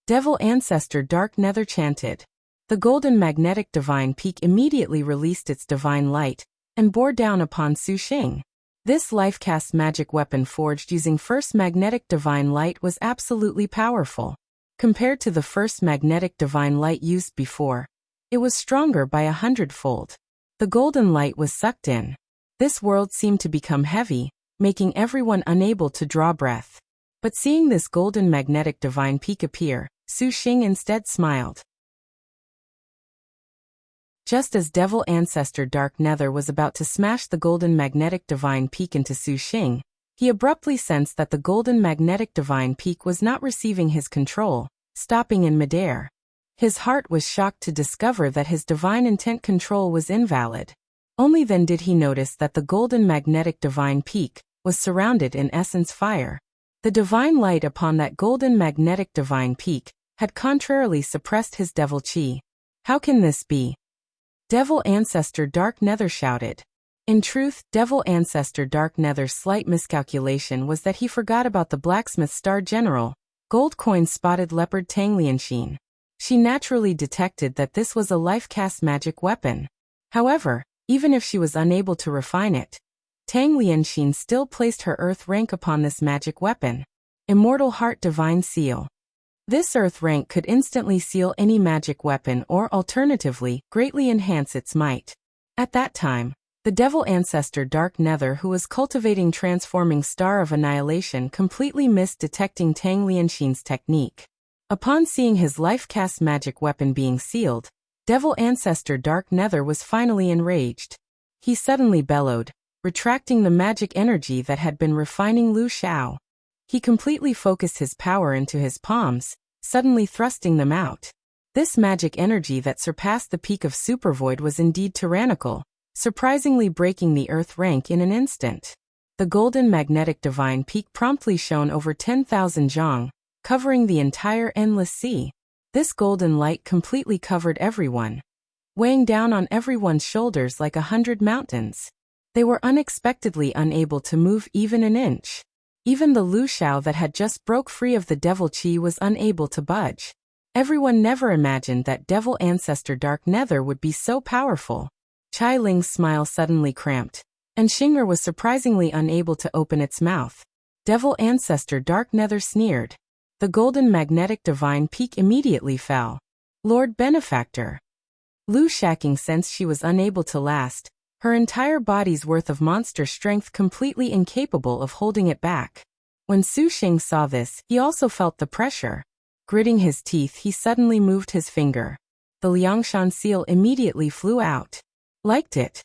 Devil Ancestor Dark Nether chanted. The golden magnetic divine peak immediately released its divine light and bore down upon Xuannü. This life-cast magic weapon forged using first magnetic divine light was absolutely powerful. Compared to the first magnetic divine light used before, it was stronger by 100-fold. The golden light was sucked in. This world seemed to become heavy, making everyone unable to draw breath. But seeing this golden magnetic divine peak appear, Xuannü instead smiled. Just as Devil Ancestor Dark Nether was about to smash the golden magnetic divine peak into Xuannü, he abruptly sensed that the golden magnetic divine peak was not receiving his control, stopping in midair. His heart was shocked to discover that his divine intent control was invalid. Only then did he notice that the golden magnetic divine peak was surrounded in essence fire. The divine light upon that golden magnetic divine peak had contrarily suppressed his devil chi. How can this be? Devil Ancestor Dark Nether shouted. In truth, Devil Ancestor Dark Nether's slight miscalculation was that he forgot about the blacksmith star general, gold coin spotted leopard Tang Lianshan. She naturally detected that this was a life-cast magic weapon. However, even if she was unable to refine it, Tang Lianshan still placed her earth rank upon this magic weapon. Immortal Heart Divine Seal. This earth rank could instantly seal any magic weapon or alternatively, greatly enhance its might. At that time, the devil ancestor Dark Nether who was cultivating transforming Star of Annihilation completely missed detecting Tang Lianxin's technique. Upon seeing his life-cast magic weapon being sealed, devil ancestor Dark Nether was finally enraged. He suddenly bellowed, retracting the magic energy that had been refining Lu Xiao. He completely focused his power into his palms, suddenly thrusting them out. This magic energy that surpassed the peak of Supervoid was indeed tyrannical, surprisingly breaking the earth rank in an instant. The golden magnetic divine peak promptly shone over 10,000 zhang, covering the entire endless sea. This golden light completely covered everyone, weighing down on everyone's shoulders like 100 mountains. They were unexpectedly unable to move even an inch. Even the Lu Xiao that had just broke free of the devil chi was unable to budge. Everyone never imagined that devil ancestor Dark Nether would be so powerful. Chai Ling's smile suddenly cramped, and Xing'er was surprisingly unable to open its mouth. Devil ancestor Dark Nether sneered. The golden magnetic divine peak immediately fell. Lord Benefactor. Lu Shaqing sensed she was unable to last, her entire body's worth of monster strength completely incapable of holding it back. When Su Xing saw this, he also felt the pressure. Gritting his teeth, he suddenly moved his finger. The Liangshan seal immediately flew out. Liked it.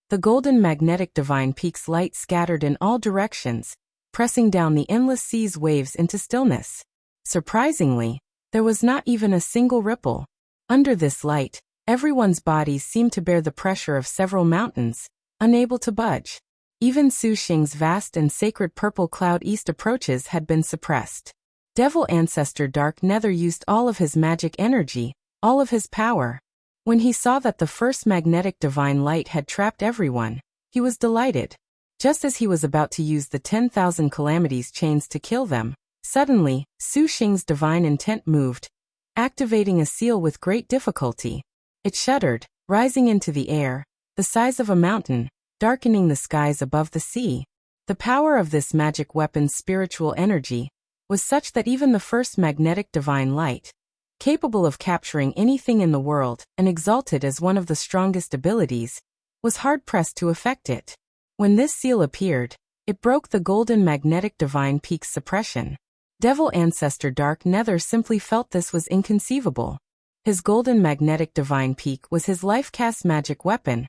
The golden magnetic divine peak's light scattered in all directions, pressing down the endless sea's waves into stillness. Surprisingly, there was not even a single ripple. Under this light, everyone's bodies seemed to bear the pressure of several mountains, unable to budge. Even Su Xing's vast and sacred purple cloud east approaches had been suppressed. Devil ancestor Dark Nether used all of his magic energy, all of his power. When he saw that the first magnetic divine light had trapped everyone, he was delighted. Just as he was about to use the 10,000 calamities chains to kill them, suddenly, Su Xing's divine intent moved, activating a seal with great difficulty. It shuddered, rising into the air, the size of a mountain, darkening the skies above the sea. The power of this magic weapon's spiritual energy was such that even the first magnetic divine light, capable of capturing anything in the world and exalted as one of the strongest abilities, was hard-pressed to affect it. When this seal appeared, it broke the golden magnetic divine peak's suppression. Devil ancestor Dark Nether simply felt this was inconceivable. His golden magnetic divine peak was his life-cast magic weapon,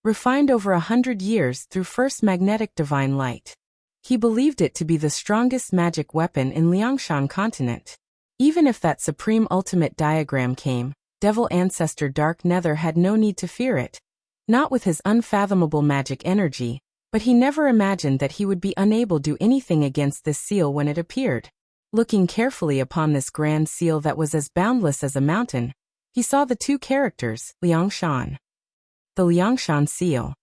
refined over 100 years through first magnetic divine light. He believed it to be the strongest magic weapon in Liangshan continent. Even if that supreme ultimate diagram came, devil ancestor Dark Nether had no need to fear it. Not with his unfathomable magic energy, but he never imagined that he would be unable to do anything against this seal when it appeared. Looking carefully upon this grand seal that was as boundless as a mountain, he saw the two characters, Liangshan. The Liangshan seal.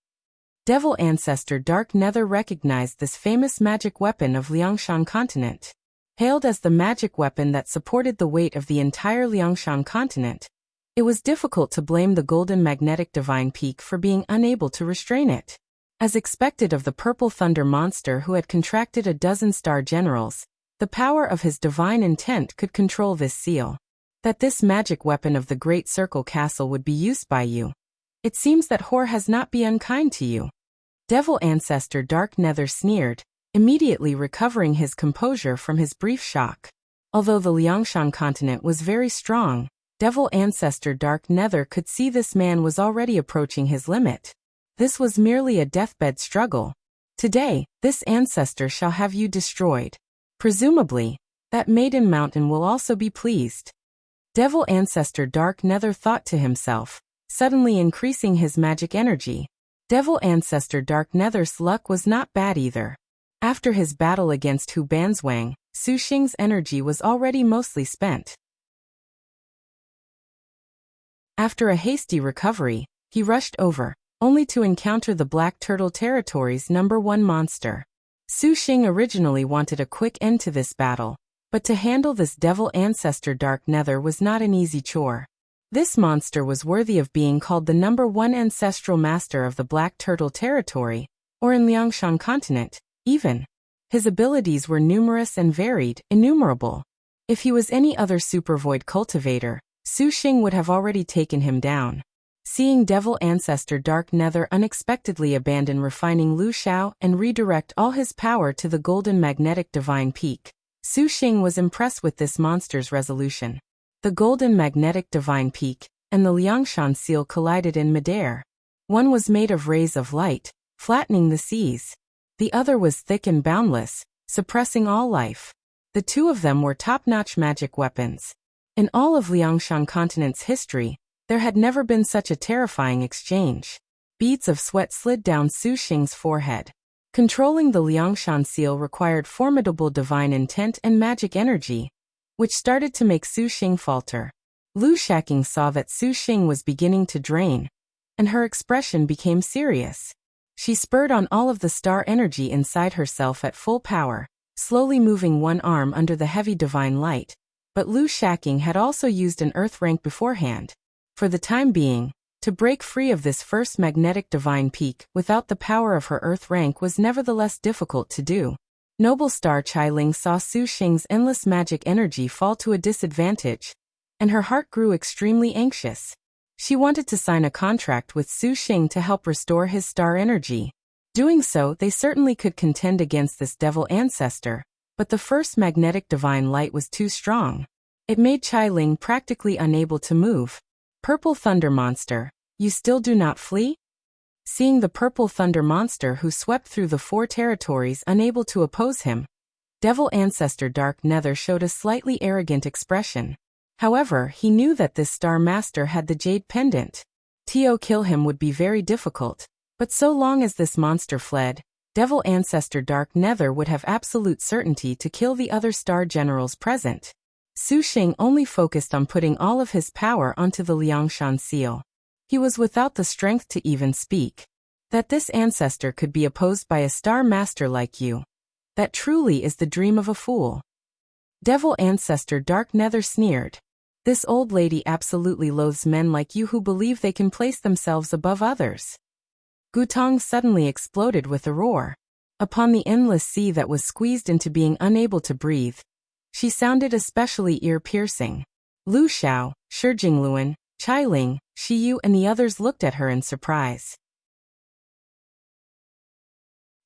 Devil ancestor Dark Nether recognized this famous magic weapon of Liangshan continent. Hailed as the magic weapon that supported the weight of the entire Liangshan continent, it was difficult to blame the golden magnetic divine peak for being unable to restrain it. As expected of the purple thunder monster who had contracted a dozen star generals, the power of his divine intent could control this seal. That this magic weapon of the Great Circle Castle would be used by you. It seems that Hor has not been unkind to you. Devil ancestor Dark Nether sneered, immediately recovering his composure from his brief shock. Although the Liangshan continent was very strong, devil ancestor Dark Nether could see this man was already approaching his limit. This was merely a deathbed struggle. Today, this ancestor shall have you destroyed. Presumably, that maiden mountain will also be pleased. Devil ancestor Dark Nether thought to himself, suddenly increasing his magic energy. Devil ancestor Dark Nether's luck was not bad either. After his battle against Hu Banzwang, Su Xing's energy was already mostly spent. After a hasty recovery, he rushed over, only to encounter the Black Turtle Territory's #1 monster. Su Xing originally wanted a quick end to this battle, but to handle this devil ancestor Dark Nether was not an easy chore. This monster was worthy of being called the #1 ancestral master of the Black Turtle Territory, or in Liangshan continent, even. His abilities were numerous and varied, innumerable. If he was any other supervoid cultivator, Xuannü would have already taken him down. Seeing Devil Ancestor Dark Nether unexpectedly abandon refining Luoshui and redirect all his power to the golden magnetic divine peak, Xuannü was impressed with this monster's resolution. The golden magnetic divine peak and the Liangshan seal collided in midair. One was made of rays of light, flattening the seas. The other was thick and boundless, suppressing all life. The two of them were top-notch magic weapons. In all of Liangshan continent's history, there had never been such a terrifying exchange. Beads of sweat slid down Xuannü's forehead. Controlling the Liangshan seal required formidable divine intent and magic energy, which started to make Xuannü falter. Shaqing saw that Xuannü was beginning to drain, and her expression became serious. She spurred on all of the star energy inside herself at full power, slowly moving one arm under the heavy divine light. But Shaqing had also used an earth rank beforehand. For the time being, to break free of this first magnetic divine peak without the power of her earth rank was nevertheless difficult to do. Noble star Qilin saw Xuannü's endless magic energy fall to a disadvantage, and her heart grew extremely anxious. She wanted to sign a contract with Xuannü to help restore his star energy. Doing so, they certainly could contend against this devil ancestor, but the first magnetic divine light was too strong. It made Qilin practically unable to move. Purple Thunder Monster, you still do not flee? Seeing the Purple Thunder Monster who swept through the 4 territories unable to oppose him, Devil Ancestor Dark Nether showed a slightly arrogant expression. However, he knew that this Star Master had the Jade Pendant. To kill him would be very difficult, but so long as this monster fled, Devil Ancestor Dark Nether would have absolute certainty to kill the other star generals present. Xuannü only focused on putting all of his power onto the Liangshan seal. He was without the strength to even speak. That this ancestor could be opposed by a star master like you. That truly is the dream of a fool. Devil Ancestor Dark Nether sneered. This old lady absolutely loathes men like you who believe they can place themselves above others. Gutong suddenly exploded with a roar. Upon the endless sea that was squeezed into being unable to breathe, she sounded especially ear-piercing. Luoshui, Shijingluan, Qilin, Shiyu and the others looked at her in surprise.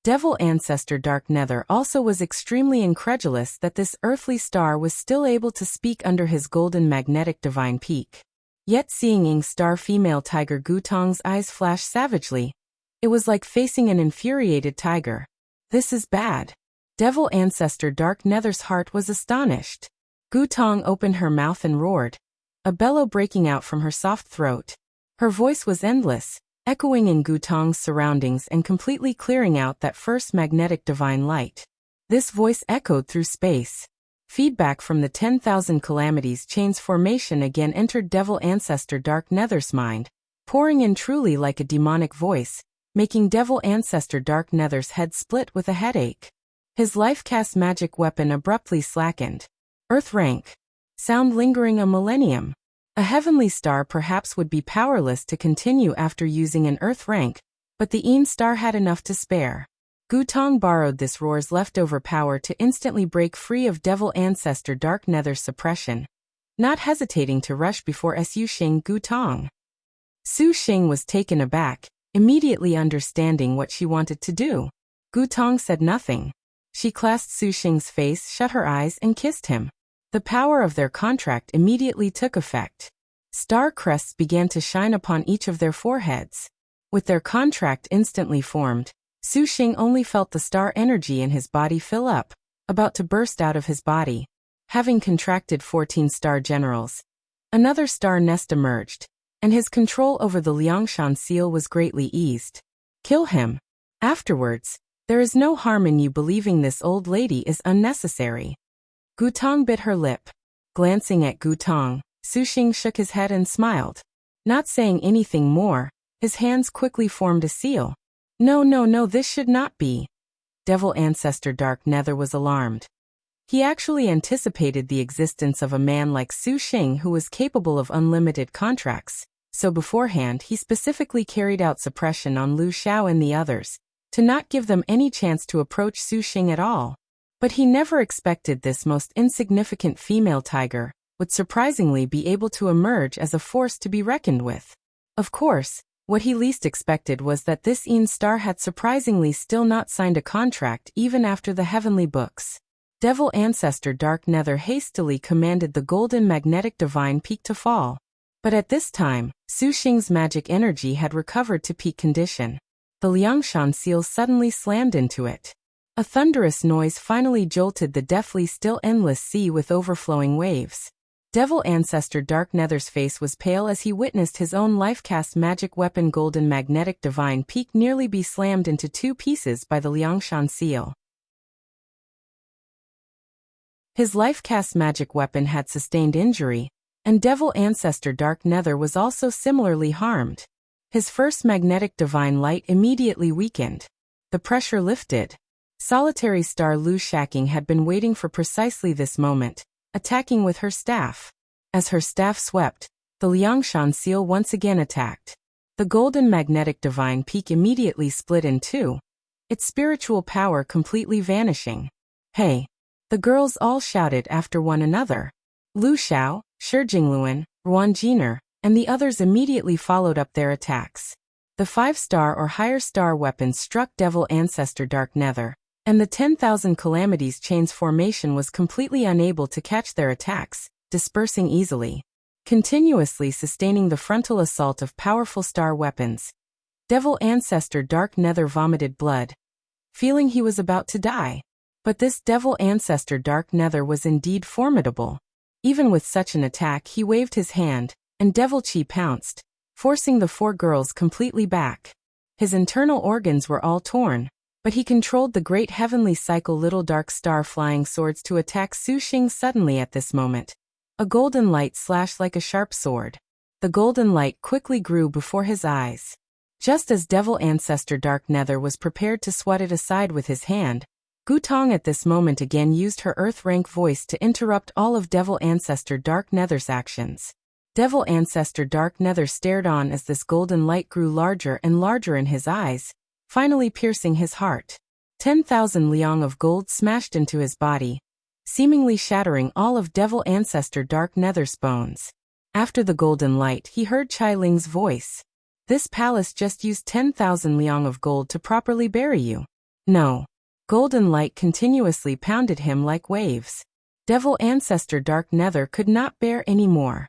Devil Ancestor Dark Nether also was extremely incredulous that this earthly star was still able to speak under his golden magnetic divine peak. Yet seeing Ying Star female tiger Gutong's eyes flash savagely, it was like facing an infuriated tiger. This is bad. Devil Ancestor Dark Nether's heart was astonished. Gutong opened her mouth and roared, a bellow breaking out from her soft throat. Her voice was endless, echoing in Gutong's surroundings and completely clearing out that first magnetic divine light. This voice echoed through space. Feedback from the 10,000 calamities chains formation again entered Devil Ancestor Dark Nether's mind, pouring in truly like a demonic voice, making Devil Ancestor Dark Nether's head split with a headache. His life-cast magic weapon abruptly slackened. Earth rank. Sound lingering a millennium. A heavenly star perhaps would be powerless to continue after using an earth rank, but the Yin star had enough to spare. Gutong borrowed this roar's leftover power to instantly break free of Devil Ancestor Dark Nether's suppression, not hesitating to rush before Xuannü Gutong. Xuannü was taken aback, immediately understanding what she wanted to do. Gutong said nothing. She clasped Xuannü's face, shut her eyes, and kissed him. The power of their contract immediately took effect. Star crests began to shine upon each of their foreheads. With their contract instantly formed, Xuannü only felt the star energy in his body fill up, about to burst out of his body. Having contracted 14 star generals, another star nest emerged, and his control over the Liangshan seal was greatly eased. Kill him. Afterwards, there is no harm in you believing this old lady is unnecessary. Gutong bit her lip. Glancing at Gutong, Xuannü shook his head and smiled. Not saying anything more, his hands quickly formed a seal. No, this should not be. Devil Ancestor Dark Nether was alarmed. He actually anticipated the existence of a man like Xuannü who was capable of unlimited contracts, so beforehand he specifically carried out suppression on Luoshui and the others, to not give them any chance to approach Xuannü at all. But he never expected this most insignificant female tiger would surprisingly be able to emerge as a force to be reckoned with. Of course, what he least expected was that this star had surprisingly still not signed a contract even after the heavenly books. Devil Ancestor Dark Nether hastily commanded the golden magnetic divine peak to fall. But at this time, Xuannü's magic energy had recovered to peak condition. The Liangshan seal suddenly slammed into it. A thunderous noise finally jolted the deathly still endless sea with overflowing waves. Devil Ancestor Dark Nether's face was pale as he witnessed his own life-cast magic weapon Golden Magnetic Divine Peak nearly be slammed into two pieces by the Liangshan seal. His life-cast magic weapon had sustained injury, and Devil Ancestor Dark Nether was also similarly harmed. His first magnetic divine light immediately weakened. The pressure lifted. Solitary star Lu Shaqing had been waiting for precisely this moment, attacking with her staff. As her staff swept, the Liangshan seal once again attacked. The golden magnetic divine peak immediately split in two, its spiritual power completely vanishing. "Hey!" the girls all shouted after one another. Lu Xiao, Shijingluan, Ruanjiner, and the others immediately followed up their attacks. The 5-star or higher star weapons struck Devil Ancestor Dark Nether, and the 10,000 Calamities Chains formation was completely unable to catch their attacks, dispersing easily. Continuously sustaining the frontal assault of powerful star weapons, Devil Ancestor Dark Nether vomited blood, feeling he was about to die. But this Devil Ancestor Dark Nether was indeed formidable. Even with such an attack he waved his hand, and Devil Chi pounced, forcing the 4 girls completely back. His internal organs were all torn, but he controlled the great heavenly cycle Little Dark Star flying swords to attack Xuannü suddenly at this moment. A golden light slashed like a sharp sword. The golden light quickly grew before his eyes. Just as Devil Ancestor Dark Nether was prepared to swat it aside with his hand, Gutong at this moment again used her Earth rank voice to interrupt all of Devil Ancestor Dark Nether's actions. Devil Ancestor Dark Nether stared on as this golden light grew larger and larger in his eyes, finally piercing his heart. 10,000 liang of gold smashed into his body, seemingly shattering all of Devil Ancestor Dark Nether's bones. After the golden light he heard Chai Ling's voice. "This palace just used 10,000 liang of gold to properly bury you." "No." Golden light continuously pounded him like waves. Devil Ancestor Dark Nether could not bear any more.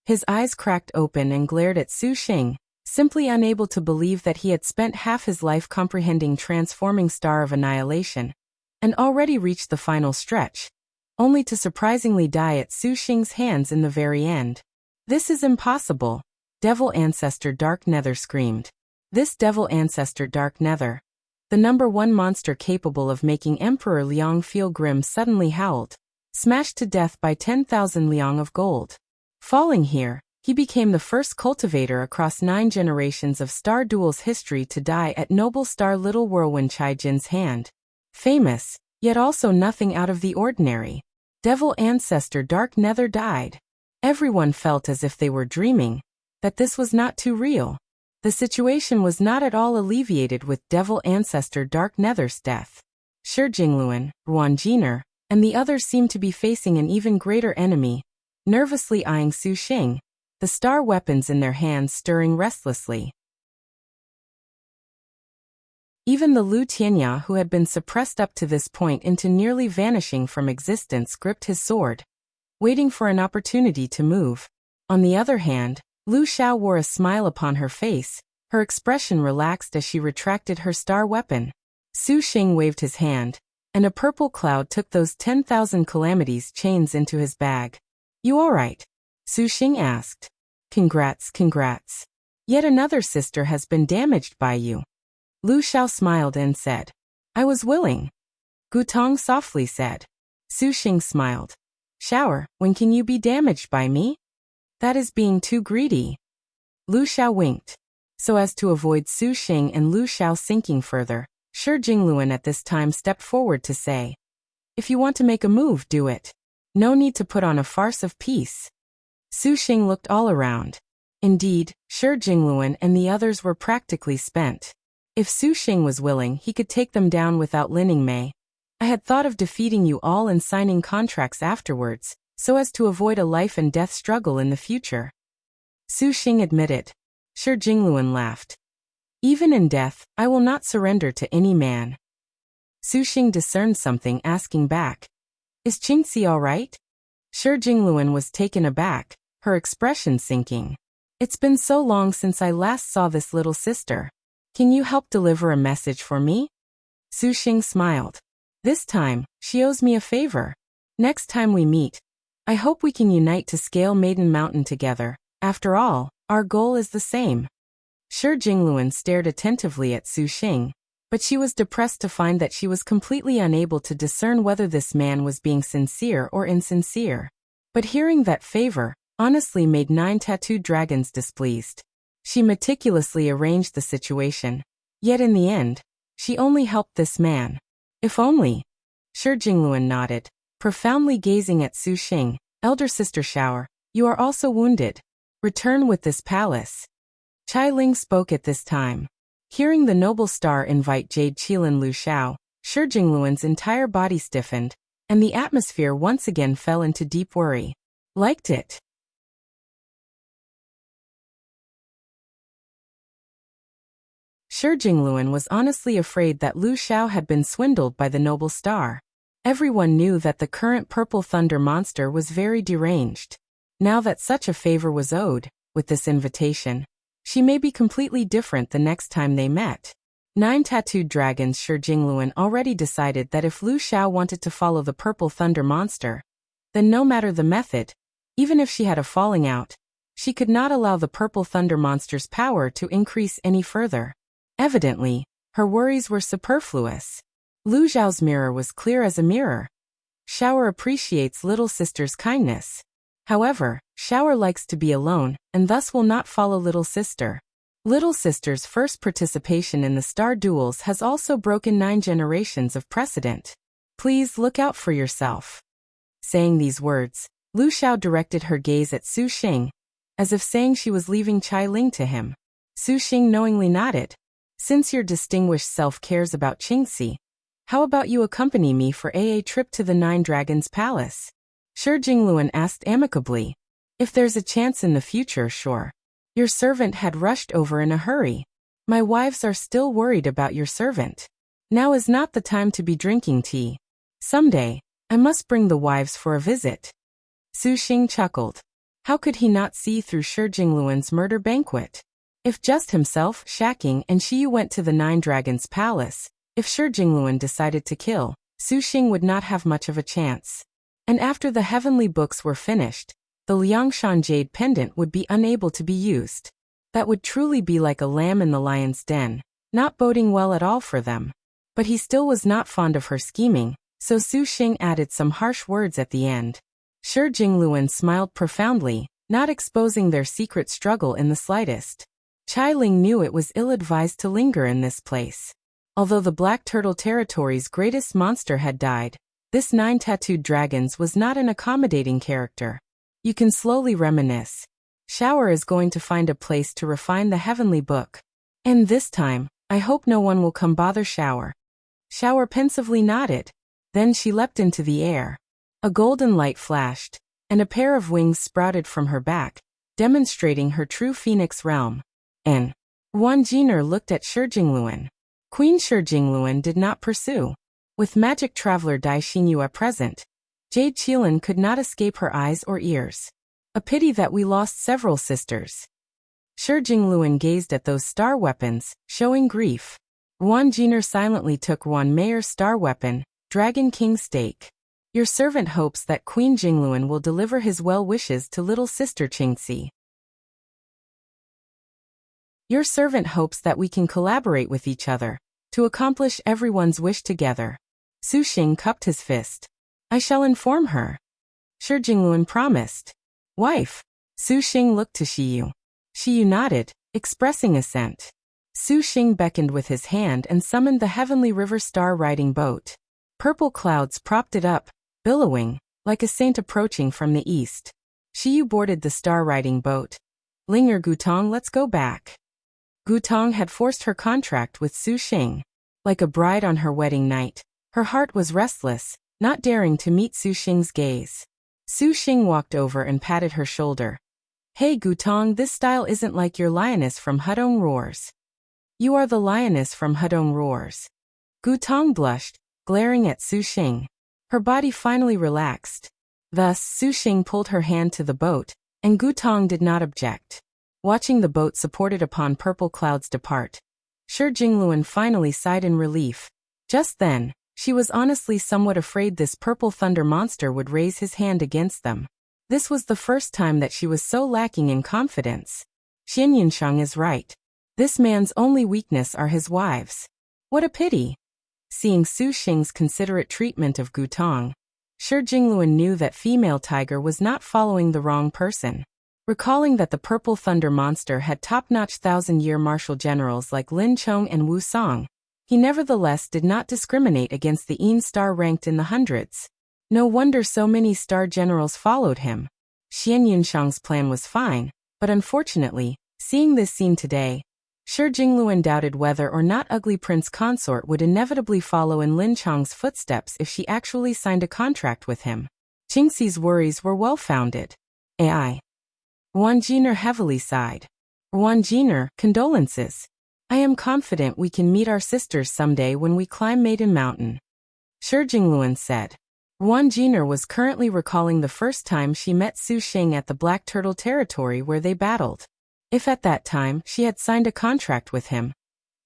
His eyes cracked open and glared at Xuannü, simply unable to believe that he had spent half his life comprehending transforming Star of Annihilation, and already reached the final stretch, only to surprisingly die at Xuannü's hands in the very end. "This is impossible," Devil Ancestor Dark Nether screamed. This Devil Ancestor Dark Nether, the #1 monster capable of making Emperor Liang feel grim, suddenly howled, smashed to death by 10,000 liang of gold. Falling here, he became the first cultivator across 9 generations of Star Duel's history to die at Noble Star Little Whirlwind Chai Jin's hand. Famous, yet also nothing out of the ordinary. Devil Ancestor Dark Nether died. Everyone felt as if they were dreaming, that this was not too real. The situation was not at all alleviated with Devil Ancestor Dark Nether's death. Shijingluan, Ruanjiner, and the others seemed to be facing an even greater enemy, nervously eyeing Xuannü, the star weapons in their hands stirring restlessly. Even the Lu Tianya, who had been suppressed up to this point into nearly vanishing from existence, gripped his sword, waiting for an opportunity to move. On the other hand, Lu Xiao wore a smile upon her face, her expression relaxed as she retracted her star weapon. Xuannü waved his hand, and a purple cloud took those 10,000 Calamities Chains into his bag. "You alright?" Xuannü asked. Congrats. Yet another sister has been damaged by you." Lu Xiao smiled and said. "I was willing." Gutong softly said. Xuannü smiled. "Shower, when can you be damaged by me? That is being too greedy." Lu Xiao winked. So as to avoid Xuannü and Lu Xiao sinking further, Shijingluan at this time stepped forward to say, "If you want to make a move, do it. No need to put on a farce of peace." Xuannü looked all around. Indeed, Shijingluan and the others were practically spent. If Su Xing was willing, he could take them down without Lining Mei. I had thought of defeating you all and signing contracts afterwards, so as to avoid a life-and-death struggle in the future. Su Xing admitted. Shi Jingluan laughed. Even in death, I will not surrender to any man. Su Xing discerned something, asking back. Is Qingci all right? Shi Jingluan was taken aback, her expression sinking. It's been so long since I last saw this little sister. Can you help deliver a message for me? Su Xing smiled. This time, she owes me a favor. Next time we meet, I hope we can unite to scale Maiden Mountain together. After all, our goal is the same. Shi Jingluan stared attentively at Su Xing, but she was depressed to find that she was completely unable to discern whether this man was being sincere or insincere. But hearing that favor honestly made 9 tattooed dragons displeased. She meticulously arranged the situation. Yet in the end, she only helped this man. If only. Shi Jingluan nodded, profoundly gazing at Su Xing. Elder sister Shower, you are also wounded. Return with this palace. Chai Ling spoke at this time. Hearing the noble star invite Jade Qilin Lu Shao, Shi Jingluan's entire body stiffened, and the atmosphere once again fell into deep worry. Liked it. Shi Jingluan was honestly afraid that Lu Shao had been swindled by the noble star. Everyone knew that the current purple thunder monster was very deranged. Now that such a favor was owed, with this invitation, she may be completely different the next time they met. 9 tattooed dragons. Shi Jingluan already decided that if Lu Shao wanted to follow the purple thunder monster, then no matter the method, even if she had a falling out, she could not allow the purple thunder monster's power to increase any further. Evidently, her worries were superfluous. Lu Zhao's mirror was clear as a mirror. Shower appreciates little sister's kindness. However, Shower likes to be alone, and thus will not follow little sister. Little sister's first participation in the star duels has also broken 9 generations of precedent. Please look out for yourself. Saying these words, Lu Shao directed her gaze at Su Xing, as if saying she was leaving Chai Ling to him. Su Xing knowingly nodded. Since your distinguished self cares about Qingci, how about you accompany me for a trip to the 9 Dragons Palace? Shi Jingluan asked amicably. If there's a chance in the future, sure. Your servant had rushed over in a hurry. My wives are still worried about your servant. Now is not the time to be drinking tea. Someday, I must bring the wives for a visit. Su Xing chuckled. How could he not see through Shi Jingluan's murder banquet? If just himself, Shaqing, and Xiyu went to the 9 Dragons Palace, if Shi Jingluan decided to kill, Su Xing would not have much of a chance. And after the heavenly books were finished, the Liangshan Jade pendant would be unable to be used. That would truly be like a lamb in the lion's den, not boding well at all for them. But he still was not fond of her scheming, so Su Xing added some harsh words at the end. Shi Jingluan smiled profoundly, not exposing their secret struggle in the slightest. Chai Ling knew it was ill-advised to linger in this place. Although the Black Turtle Territory's greatest monster had died, this 9 tattooed dragons was not an accommodating character. You can slowly reminisce. Shower is going to find a place to refine the heavenly book. And this time, I hope no one will come bother Shower. Shower pensively nodded. Then she leapt into the air. A golden light flashed, and a pair of wings sprouted from her back, demonstrating her true phoenix realm. And Wan Jiner looked at Shi Jingluan. Queen Shi Jingluan did not pursue. With magic traveler Dai Xinyu present, Jade Qilin could not escape her eyes or ears. A pity that we lost several sisters. Shi Jingluan gazed at those star weapons, showing grief. Wan Jiner silently took Wan Mayer's star weapon, Dragon King Stake. Your servant hopes that Queen Jingluan will deliver his well wishes to little sister Qingci. Your servant hopes that we can collaborate with each other, to accomplish everyone's wish together. Su Xing cupped his fist. I shall inform her. Shi Jingluan promised. Wife. Su Xing looked to Xiyu. Xiyu nodded, expressing assent. Su Xing beckoned with his hand and summoned the heavenly river star riding boat. Purple clouds propped it up, billowing, like a saint approaching from the east. Xiyu boarded the star riding boat. Linger Gutong, let's go back. Gutong had forced her contract with Xuqing. Like a bride on her wedding night, her heart was restless, not daring to meet Xuqing's gaze. Xuqing walked over and patted her shoulder. Hey Gutong, this style isn't like your lioness from Hudong Roars. You are the lioness from Hudong Roars. Gutong blushed, glaring at Xuqing. Her body finally relaxed. Thus, Xuqing pulled her hand to the boat, and Gutong did not object. Watching the boat supported upon purple clouds depart, Shi Jingluan finally sighed in relief. Just then, she was honestly somewhat afraid this purple thunder monster would raise his hand against them. This was the first time that she was so lacking in confidence. Xianyunshang is right. This man's only weakness are his wives. What a pity. Seeing Xuqing's considerate treatment of Gutong, Shi Jingluan knew that female tiger was not following the wrong person. Recalling that the purple thunder monster had top-notch thousand-year martial generals like Lin Chong and Wu Song, he nevertheless did not discriminate against the Yin star ranked in the hundreds. No wonder so many star generals followed him. Xianyunshang's plan was fine, but unfortunately, seeing this scene today, Shi Jingluan doubted whether or not Ugly Prince Consort would inevitably follow in Lin Chong's footsteps if she actually signed a contract with him. Qingci's worries were well-founded. AI. Wan Jiner heavily sighed. Wan Jiner, condolences. I am confident we can meet our sisters someday when we climb Maiden Mountain. Shi Jingluan said. Wan Jiner was currently recalling the first time she met Xuqing at the Black Turtle territory where they battled. If at that time she had signed a contract with him,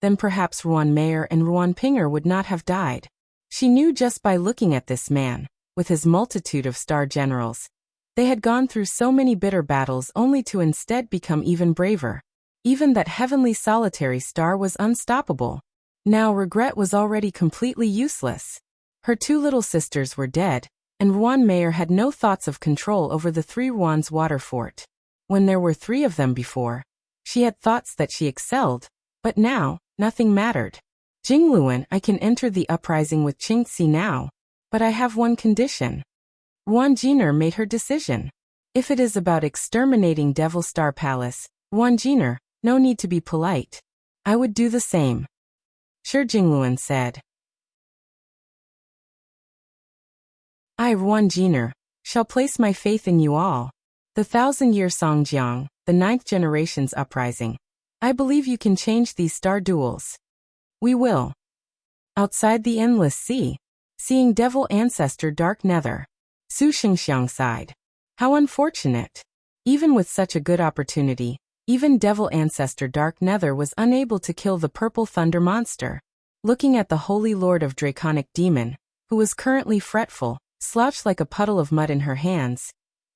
then perhaps Ruan Mayer and Ruan Pinger would not have died. She knew just by looking at this man, with his multitude of star generals. They had gone through so many bitter battles only to instead become even braver. Even that heavenly solitary star was unstoppable. Now regret was already completely useless. Her two little sisters were dead, and Ruan Mayer had no thoughts of control over the three Ruan's water fort. When there were three of them before, she had thoughts that she excelled, but now, nothing mattered. Jingluan, I can enter the uprising with Qingci now, but I have one condition. Wan Jiner made her decision. If it is about exterminating Devil Star Palace, Wan Jiner, no need to be polite. I would do the same. Shi Jingluan said. I, Wan Jiner, shall place my faith in you all. The 1000-year Songjiang, the 9th generation's uprising. I believe you can change these star duels. We will. Outside the endless sea, seeing Devil Ancestor Dark Nether, Su Xingxiang sighed. How unfortunate. Even with such a good opportunity, even Devil Ancestor Dark Nether was unable to kill the purple thunder monster. Looking at the Holy Lord of Draconic Demon, who was currently fretful, slouched like a puddle of mud in her hands,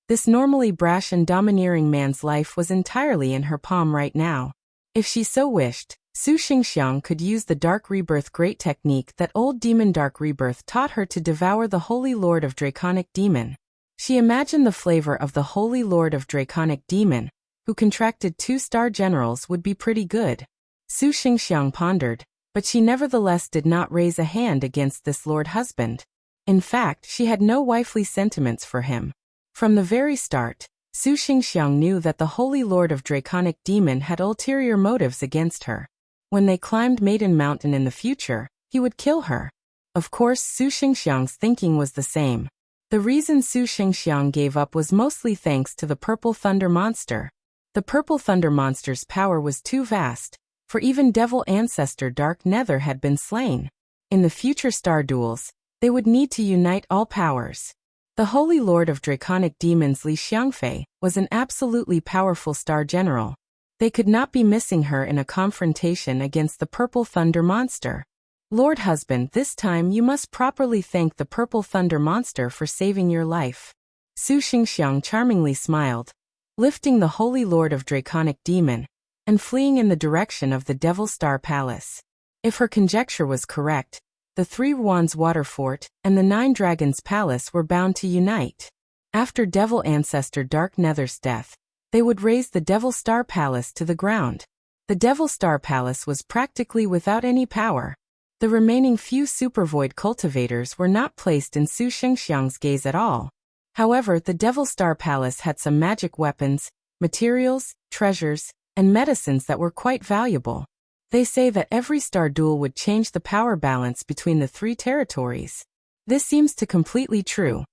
this normally brash and domineering man's life was entirely in her palm right now. If she so wished, Su Xingxiang could use the Dark Rebirth great technique that old demon Dark Rebirth taught her to devour the Holy Lord of Draconic Demon. She imagined the flavor of the Holy Lord of Draconic Demon, who contracted 2 star generals, would be pretty good. Su Xingxiang pondered, but she nevertheless did not raise a hand against this lord husband. In fact, she had no wifely sentiments for him. From the very start, Su Xingxiang knew that the Holy Lord of Draconic Demon had ulterior motives against her. When they climbed Maiden Mountain in the future, he would kill her. Of course, Su Xingxiang's thinking was the same. The reason Su Xingxiang gave up was mostly thanks to the Purple Thunder Monster. The Purple Thunder Monster's power was too vast, for even Devil Ancestor Dark Nether had been slain. In the future star duels, they would need to unite all powers. The Holy Lord of Draconic Demons Li Xiangfei was an absolutely powerful star general. They could not be missing her in a confrontation against the Purple Thunder Monster. Lord Husband, this time you must properly thank the Purple Thunder Monster for saving your life. Su Xingxiang charmingly smiled, lifting the Holy Lord of Draconic Demon, and fleeing in the direction of the Devil Star Palace. If her conjecture was correct, the 3 Wands Water Fort and the 9 Dragons Palace were bound to unite. After Devil Ancestor Dark Nether's death, they would raise the Devil Star Palace to the ground. The Devil Star Palace was practically without any power. The remaining few Super Void cultivators were not placed in Su Xingxiang's gaze at all. However, the Devil Star Palace had some magic weapons, materials, treasures, and medicines that were quite valuable. They say that every star duel would change the power balance between the 3 territories. This seems to completely true.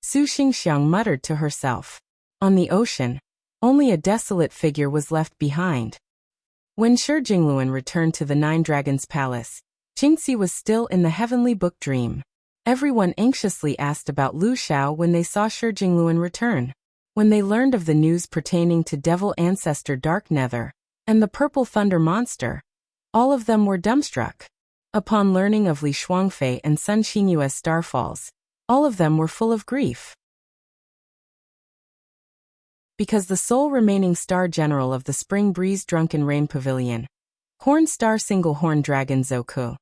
Su Xingxiang muttered to herself. On the ocean, only a desolate figure was left behind. When Shi Jingluan returned to the 9 Dragons Palace, Qingci was still in the heavenly book dream. Everyone anxiously asked about Lu Xiao when they saw Shi Jingluan return. When they learned of the news pertaining to Devil Ancestor Dark Nether and the Purple Thunder Monster, all of them were dumbstruck. Upon learning of Li Shuangfei and Sun Xinyue's starfalls, all of them were full of grief. Because the sole remaining star general of the Spring Breeze Drunken Rain Pavilion, Horn Star Single Horn Dragon Zoku,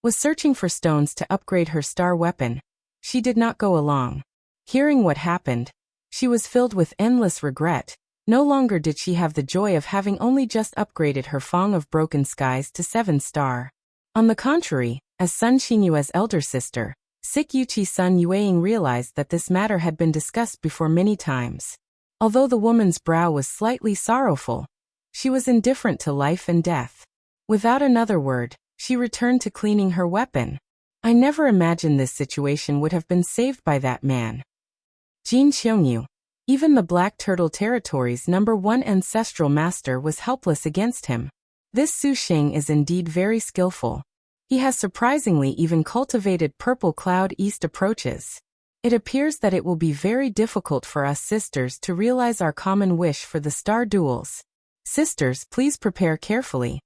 was searching for stones to upgrade her star weapon, she did not go along. Hearing what happened, she was filled with endless regret. No longer did she have the joy of having only just upgraded her Fong of Broken Skies to 7-star. On the contrary, as Sun Xinyue's elder sister, Sik Yuchi Sun Yueying realized that this matter had been discussed before many times. Although the woman's brow was slightly sorrowful, she was indifferent to life and death. Without another word, she returned to cleaning her weapon. I never imagined this situation would have been saved by that man. Jin Xiongyu. Even the Black Turtle Territory's #1 ancestral master was helpless against him. This Su Xing is indeed very skillful. He has surprisingly even cultivated Purple Cloud East approaches. It appears that it will be very difficult for us sisters to realize our common wish for the star duels. Sisters, please prepare carefully.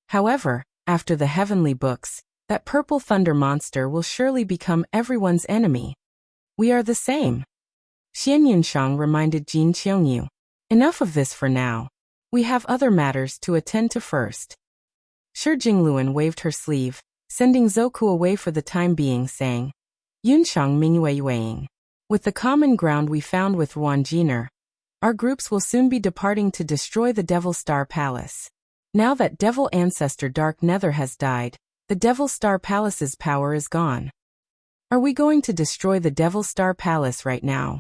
However, after the heavenly books, that Purple Thunder monster will surely become everyone's enemy. We are the same. Xian Yunshang reminded Jin Qiongyu. Enough of this for now. We have other matters to attend to first. Shi Jingluan waved her sleeve, sending Zoku away for the time being, saying, Yunshang Mingyueying. With the common ground we found with Ruan Jiner, our groups will soon be departing to destroy the Devil Star Palace. Now that Devil Ancestor Dark Nether has died, the Devil Star Palace's power is gone. Are we going to destroy the Devil Star Palace right now?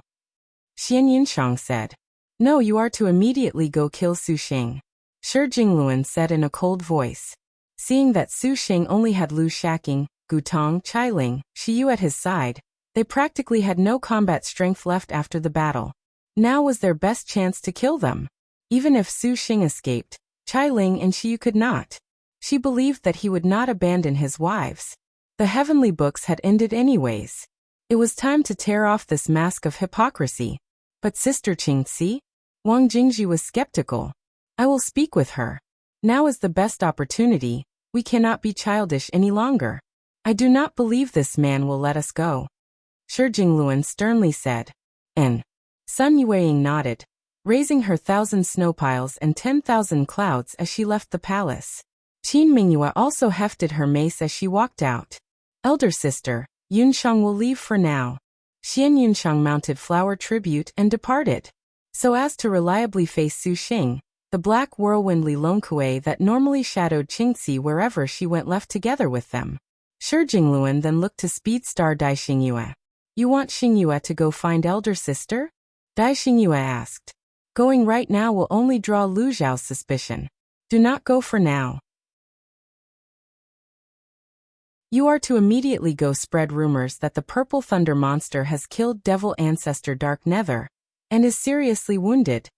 Xian Yunshang said. No, you are to immediately go kill Su Xing. Shi Jingluan said in a cold voice. Seeing that Su Xing only had Lu Shaqing, Gutong, Qilin, Shiyu at his side, they practically had no combat strength left after the battle. Now was their best chance to kill them. Even if Su Xing escaped, Qilin and Shiyu could not. She believed that he would not abandon his wives. The heavenly books had ended anyways. It was time to tear off this mask of hypocrisy. But Sister Qingci? Wang Jingji was skeptical. I will speak with her. Now is the best opportunity. We cannot be childish any longer. I do not believe this man will let us go. Shi Jingluan sternly said. Sun Yueying nodded, raising her 1,000 snow piles and 10,000 clouds as she left the palace. Qin Mingyue also hefted her mace as she walked out. Elder sister, Yunshang will leave for now. Xian Yunshang mounted flower tribute and departed. So as to reliably face Su Xing, the black whirlwind Li Longkue that normally shadowed Qingci wherever she went left together with them. Shi Jingluan then looked to Speed Star Dai Xingyue. You want Xingyue to go find elder sister? Dai Xingyue asked. Going right now will only draw Lu Zhao's suspicion. Do not go for now. You are to immediately go spread rumors that the Purple Thunder monster has killed Devil Ancestor Dark Nether, and is seriously wounded.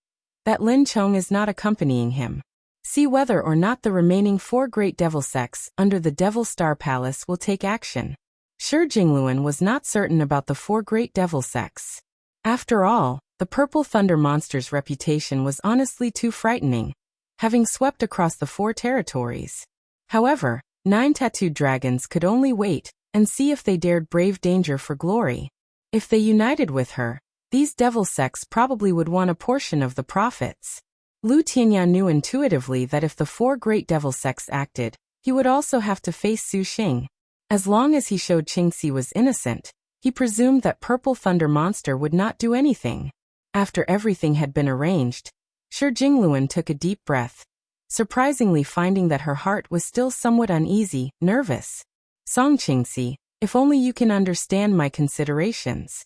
That Lin Chong is not accompanying him. See whether or not the remaining 4 great devil sects under the Devil Star Palace will take action. Shi Jingluan was not certain about the 4 great devil sects. After all, the Purple Thunder monster's reputation was honestly too frightening, having swept across the 4 territories. However, 9 tattooed dragons could only wait and see if they dared brave danger for glory. If they united with her, these devil sects probably would want a portion of the profits. Lu Tianyan knew intuitively that if the 4 great devil sects acted, he would also have to face Su Xing. As long as he showed Qingci was innocent, he presumed that Purple Thunder monster would not do anything. After everything had been arranged, Shi Jingluan took a deep breath, surprisingly finding that her heart was still somewhat uneasy, nervous. Song Qingci, if only you can understand my considerations.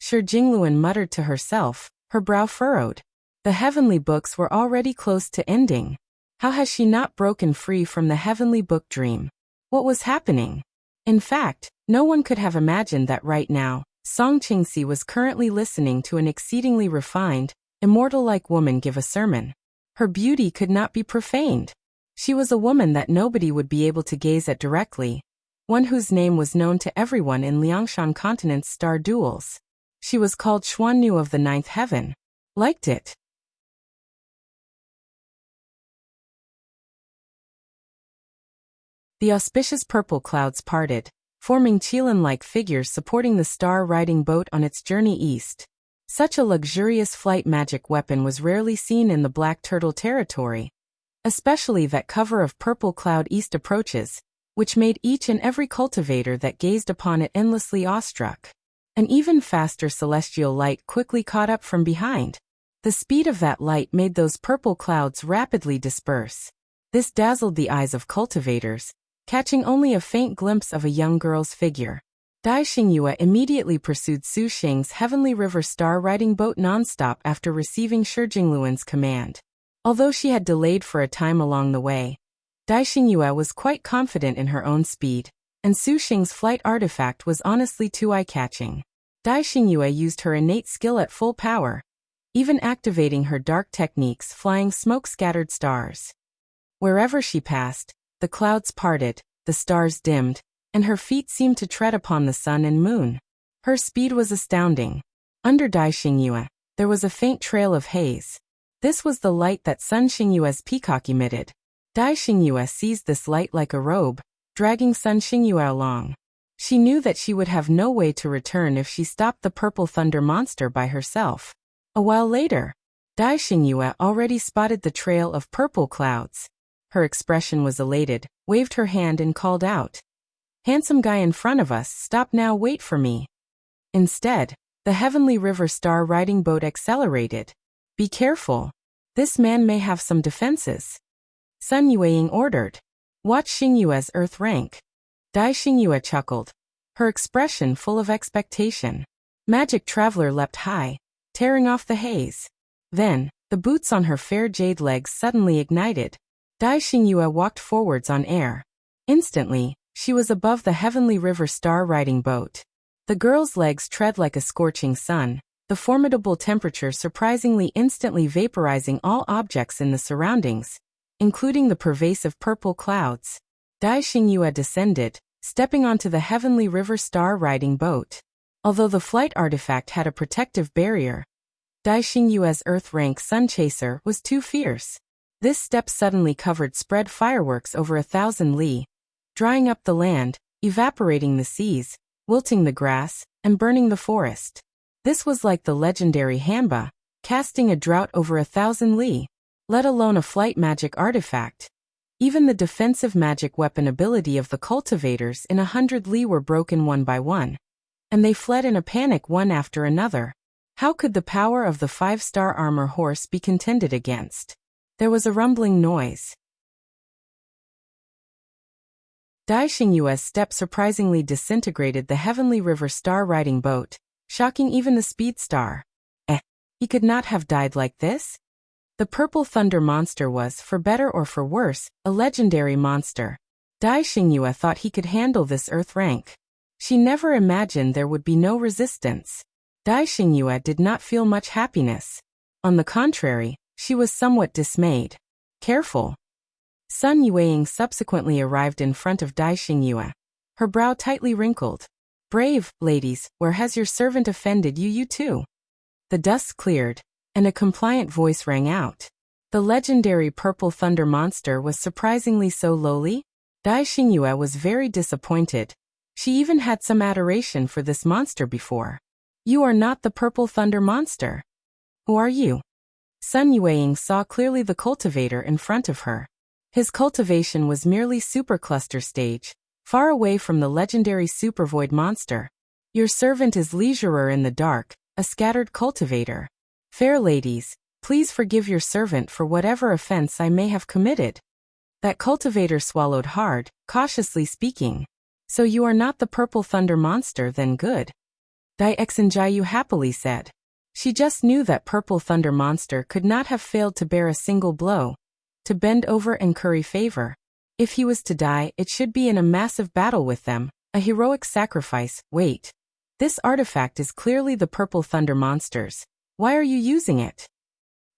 Shi Jingluan muttered to herself, her brow furrowed. The heavenly books were already close to ending. How has she not broken free from the heavenly book dream? What was happening? In fact, no one could have imagined that right now, Qingci was currently listening to an exceedingly refined, immortal-like woman give a sermon. Her beauty could not be profaned. She was a woman that nobody would be able to gaze at directly, one whose name was known to everyone in Liangshan Continent's star duels. She was called Xuannü of the Ninth Heaven. Liked it. The auspicious purple clouds parted, forming Qilin-like figures supporting the star-riding boat on its journey east. Such a luxurious flight magic weapon was rarely seen in the Black Turtle territory, especially that cover of purple cloud east approaches, which made each and every cultivator that gazed upon it endlessly awestruck. An even faster celestial light quickly caught up from behind. The speed of that light made those purple clouds rapidly disperse. This dazzled the eyes of cultivators, catching only a faint glimpse of a young girl's figure. Dai Xingyue immediately pursued Su Xing's Heavenly River star-riding boat nonstop after receiving Shi Jingluan's command. Although she had delayed for a time along the way, Dai Xingyue was quite confident in her own speed, and Su Xing's flight artifact was honestly too eye-catching. Dai Xingyue used her innate skill at full power, even activating her dark techniques flying smoke-scattered stars. Wherever she passed, the clouds parted, the stars dimmed, and her feet seemed to tread upon the sun and moon. Her speed was astounding. Under Dai Xingyue, there was a faint trail of haze. This was the light that Sun Xingyue's peacock emitted. Dai Xingyue seized this light like a robe, dragging Sun Xingyue along. She knew that she would have no way to return if she stopped the purple thunder monster by herself. A while later, Dai Xingyue already spotted the trail of purple clouds. Her expression was elated, waved her hand and called out, "Handsome guy in front of us, stop now, wait for me." Instead, the Heavenly River star-riding boat accelerated. "Be careful. This man may have some defenses," Sun Yueying ordered. "Watch Xingyue's earth rank." Dai Xingyue chuckled, her expression full of expectation. Magic Traveler leapt high, tearing off the haze. Then, the boots on her fair jade legs suddenly ignited. Dai Xingyue walked forwards on air. Instantly, she was above the Heavenly River star-riding boat. The girl's legs tread like a scorching sun, the formidable temperature surprisingly instantly vaporizing all objects in the surroundings, including the pervasive purple clouds. Dai Xingyue descended, stepping onto the Heavenly River star-riding boat. Although the flight artifact had a protective barrier, Dai Xingyue's Earth rank Sun Chaser was too fierce. This step suddenly covered spread fireworks over 1,000 li, drying up the land, evaporating the seas, wilting the grass, and burning the forest. This was like the legendary Hanba, casting a drought over 1,000 li, let alone a flight magic artifact. Even the defensive magic weapon ability of the cultivators in 100 li were broken one by one, and they fled in a panic one after another. How could the power of the 5-star armor horse be contended against? There was a rumbling noise. Dai Xingyue's step surprisingly disintegrated the Heavenly River star-riding boat, shocking even the speed star. He could not have died like this? The purple thunder monster was, for better or for worse, a legendary monster. Dai Xingyue thought he could handle this earth rank. She never imagined there would be no resistance. Dai Xingyue did not feel much happiness. On the contrary, she was somewhat dismayed. Careful. Sun Yueying subsequently arrived in front of Dai Xingyue, her brow tightly wrinkled. "Brave, ladies, where has your servant offended you too?" The dust cleared, and a compliant voice rang out. The legendary purple thunder monster was surprisingly so lowly. Dai Xingyue was very disappointed. She even had some adoration for this monster before. "You are not the purple thunder monster. Who are you?" Sun Yueying saw clearly the cultivator in front of her. His cultivation was merely supercluster stage, far away from the legendary supervoid monster. "Your servant is leisurer in the dark, a scattered cultivator. Fair ladies, please forgive your servant for whatever offense I may have committed." That cultivator swallowed hard, cautiously speaking. "So you are not the purple thunder monster, then good," Dai Xinjiu happily said. She just knew that purple thunder monster could not have failed to bear a single blow, to bend over and curry favor. If he was to die, it should be in a massive battle with them, a heroic sacrifice. Wait. This artifact is clearly the purple thunder monster's. Why are you using it?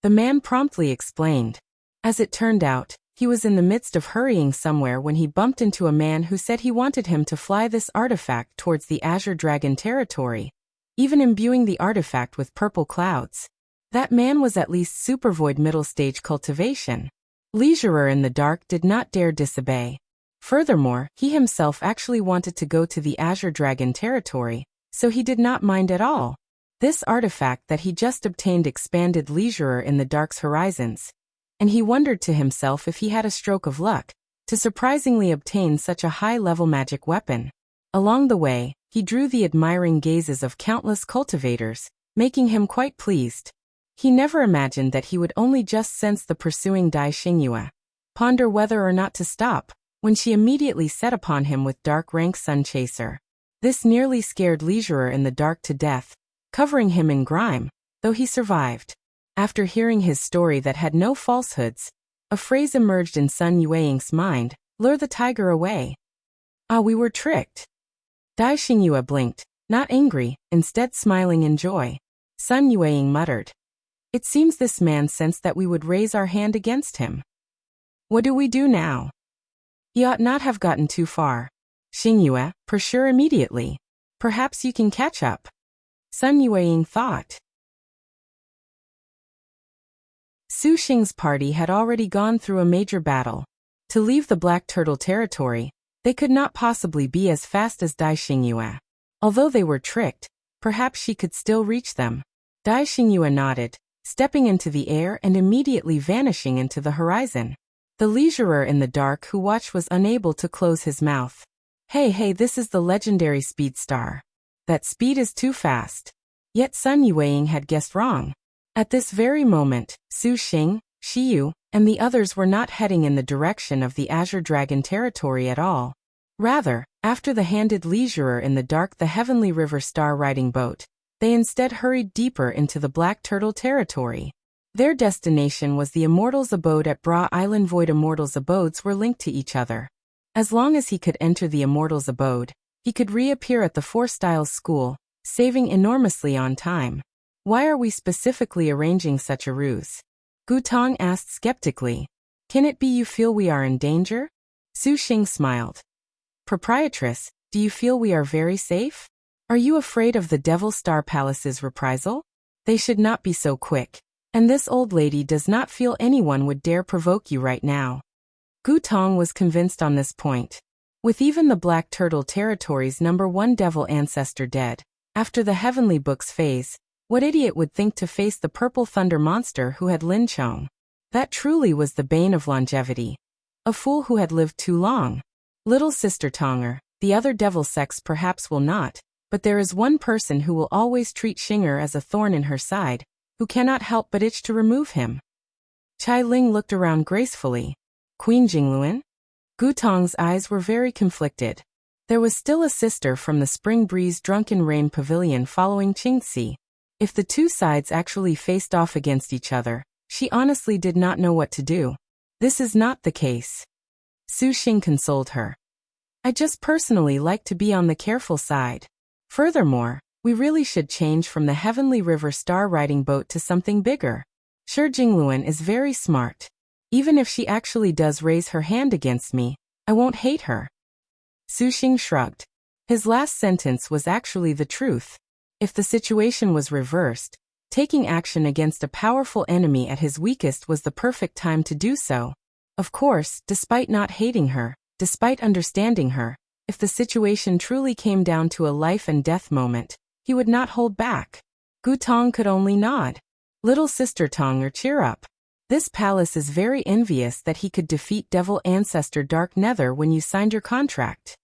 The man promptly explained. As it turned out, he was in the midst of hurrying somewhere when he bumped into a man who said he wanted him to fly this artifact towards the Azure Dragon territory, even imbuing the artifact with purple clouds. That man was at least supervoid middle stage cultivation. Leisurer in the dark did not dare disobey. Furthermore, he himself actually wanted to go to the Azure Dragon territory, so he did not mind at all. This artifact that he just obtained expanded Leisurer in the dark's horizons, and he wondered to himself if he had a stroke of luck to surprisingly obtain such a high-level magic weapon. Along the way, he drew the admiring gazes of countless cultivators, making him quite pleased. He never imagined that he would only just sense the pursuing Dai Xingyue, ponder whether or not to stop, when she immediately set upon him with dark rank Sun Chaser. This nearly scared Leisurer in the dark to death, covering him in grime, though he survived. After hearing his story that had no falsehoods, a phrase emerged in Sun Yueying's mind, lure the tiger away. Ah, we were tricked. Dai Xingyue blinked, not angry, instead smiling in joy. Sun Yueying muttered. It seems this man sensed that we would raise our hand against him. What do we do now? He ought not have gotten too far. Xingyue, pursue immediately. Perhaps you can catch up. Sun Yueying thought. Su Xing's party had already gone through a major battle. To leave the Black Turtle territory, they could not possibly be as fast as Dai Xingyue. Although they were tricked, perhaps she could still reach them. Dai Xingyue nodded, stepping into the air and immediately vanishing into the horizon. The Leisurer in the dark who watched was unable to close his mouth. Hey, this is the legendary speed star. That speed is too fast. Yet Sun Yueying had guessed wrong. At this very moment, Su Xing, Xiyu, and the others were not heading in the direction of the Azure Dragon territory at all. Rather, after the handed Leisurer in the dark the Heavenly River Star riding boat, they instead hurried deeper into the Black Turtle territory. Their destination was the Immortals' Abode at Bra Island. Void Immortals' abodes were linked to each other. As long as he could enter the Immortals' Abode, he could reappear at the Four Styles School, saving enormously on time. Why are we specifically arranging such a ruse? Gu Tong asked skeptically. Can it be you feel we are in danger? Su Xing smiled. Proprietress, do you feel we are very safe? Are you afraid of the Devil Star Palace's reprisal? They should not be so quick. And this old lady does not feel anyone would dare provoke you right now. Gu Tong was convinced on this point. With even the Black Turtle territory's #1 devil ancestor dead, after the Heavenly Books phase, what idiot would think to face the purple thunder monster who had Lin Chong? That truly was the bane of longevity. A fool who had lived too long. Little Sister Tonger, the other devil sects perhaps will not, but there is one person who will always treat Xinger as a thorn in her side, who cannot help but itch to remove him. Chai Ling looked around gracefully. Queen Jingluan? Gu Tong's eyes were very conflicted. There was still a sister from the Spring Breeze Drunken Rain Pavilion following Qingci. If the two sides actually faced off against each other, she honestly did not know what to do. This is not the case. Su Xing consoled her. I just personally like to be on the careful side. Furthermore, we really should change from the Heavenly River Star riding boat to something bigger. Sure, Jingluan is very smart. Even if she actually does raise her hand against me, I won't hate her. Su Xing shrugged. His last sentence was actually the truth. If the situation was reversed, taking action against a powerful enemy at his weakest was the perfect time to do so. Of course, despite not hating her, despite understanding her, if the situation truly came down to a life and death moment, he would not hold back. Gu Tong could only nod. Little Sister Tonger, cheer up. This palace is very envious that he could defeat Devil Ancestor Dark Nether when you signed your contract.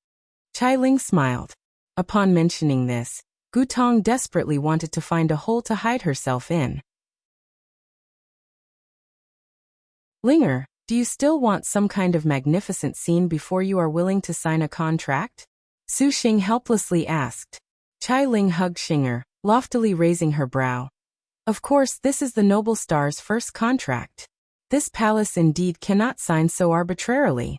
Chai Ling smiled. Upon mentioning this, Gu Tong desperately wanted to find a hole to hide herself in. Linger, do you still want some kind of magnificent scene before you are willing to sign a contract? Su Xing helplessly asked. Chai Ling hugged Xinger, loftily raising her brow. Of course, this is the noble star's first contract. This palace indeed cannot sign so arbitrarily.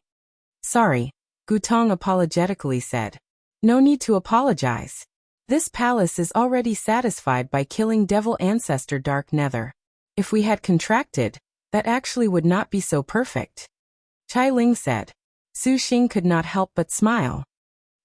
Sorry, Gutong apologetically said. No need to apologize. This palace is already satisfied by killing devil ancestor Dark Nether. If we had contracted, that actually would not be so perfect. Qilin said. Su Xing could not help but smile.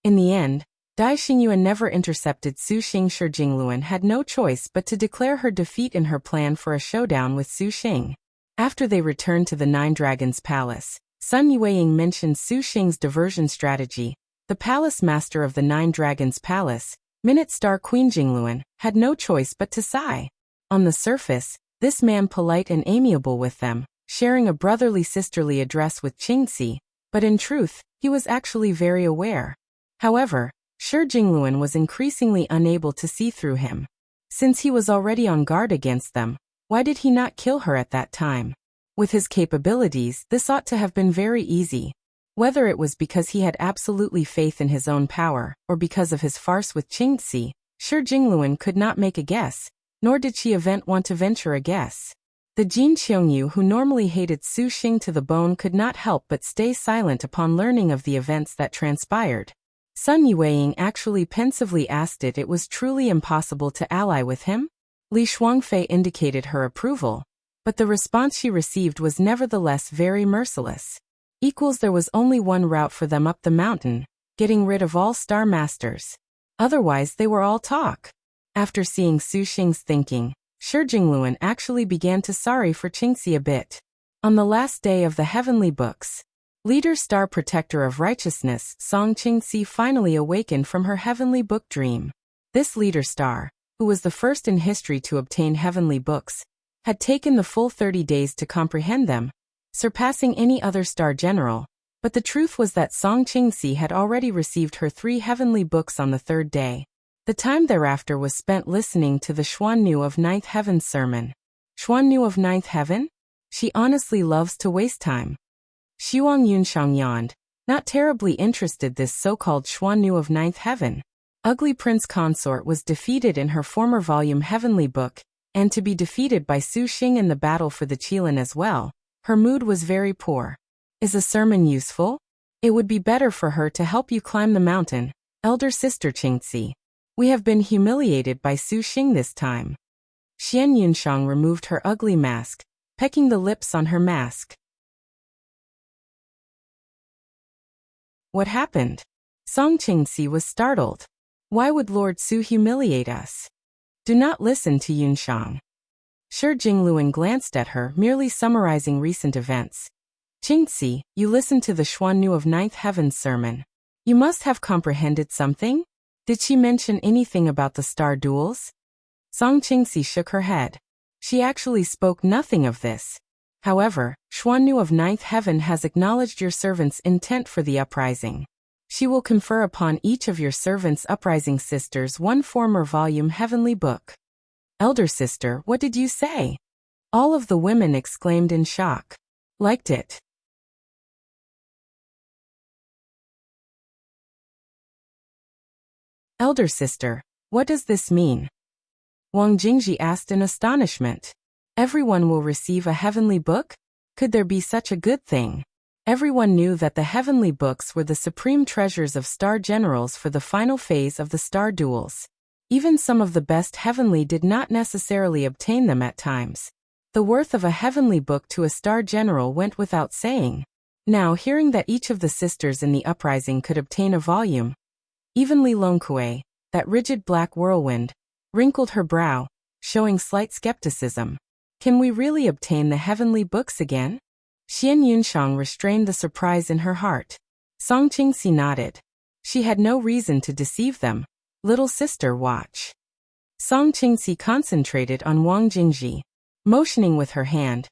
In the end, Dai Xingyuan never intercepted Su Xing. Shi Jingluan had no choice but to declare her defeat in her plan for a showdown with Su Xing. After they returned to the Nine Dragons Palace, Sun Yueying mentioned Su Xing's diversion strategy. The palace master of the Nine Dragons Palace, Minute Star Queen Jingluan, had no choice but to sigh. On the surface, this man polite and amiable with them, sharing a brotherly sisterly address with Qingci, but in truth, he was actually very aware. However, Shi Jingluan was increasingly unable to see through him. Since he was already on guard against them, why did he not kill her at that time? With his capabilities, this ought to have been very easy. Whether it was because he had absolutely faith in his own power, or because of his farce with Qingci, Shi Jingluan could not make a guess, nor did she want to venture a guess. The Jin Qiongyu, who normally hated Su Xing to the bone, could not help but stay silent upon learning of the events that transpired. Sun Yueying actually pensively asked it was truly impossible to ally with him? Li Shuangfei indicated her approval, but the response she received was nevertheless very merciless. There was only one route for them up the mountain, getting rid of all star masters. Otherwise they were all talk. After seeing Su Xing's thinking, Shi Jingluan actually began to sorry for Qingci a bit. On the last day of the heavenly books, Leader Star Protector of Righteousness Song Qingci finally awakened from her heavenly book dream. This Leader Star, who was the first in history to obtain heavenly books, had taken the full 30 days to comprehend them, surpassing any other star general, but the truth was that Song Qingci had already received her 3 heavenly books on the 3rd day. The time thereafter was spent listening to the Xuannü of 9th Heaven's sermon. Xuannü of 9th Heaven? She honestly loves to waste time. Xuang Yunshang yawned, not terribly interested this so-called Xuannü of 9th Heaven. Ugly Prince Consort was defeated in her former volume Heavenly Book, and to be defeated by Su Xing in the battle for the Qilin as well. Her mood was very poor. Is a sermon useful? It would be better for her to help you climb the mountain, elder sister Qingci. We have been humiliated by Su Xing this time. Xian Yunshang removed her ugly mask, pecking the lips on her mask. What happened? Song Qingci was startled. Why would Lord Su humiliate us? Do not listen to Yunshang. Shi Jingluan glanced at her, merely summarizing recent events. Qingci, you listened to the Xuannü of 9th Heaven's sermon. You must have comprehended something? Did she mention anything about the star duels? Song Qingci shook her head. She actually spoke nothing of this. However, Xuannü of 9th Heaven has acknowledged your servant's intent for the uprising. She will confer upon each of your servant's uprising sisters 1 former volume heavenly book. Elder sister, what did you say? All of the women exclaimed in shock. Liked it. Elder sister, what does this mean? Wang Jingji asked in astonishment. Everyone will receive a heavenly book? Could there be such a good thing? Everyone knew that the heavenly books were the supreme treasures of star generals for the final phase of the star duels. Even some of the best heavenly did not necessarily obtain them at times. The worth of a heavenly book to a star general went without saying. Now, hearing that each of the sisters in the uprising could obtain a volume, even Li Longkue, that rigid black whirlwind, wrinkled her brow, showing slight skepticism. Can we really obtain the heavenly books again? Xian Yunshang restrained the surprise in her heart. Song Qingci nodded. She had no reason to deceive them. Little sister, watch. Song Qingci concentrated on Wang Jingji. Motioning with her hand,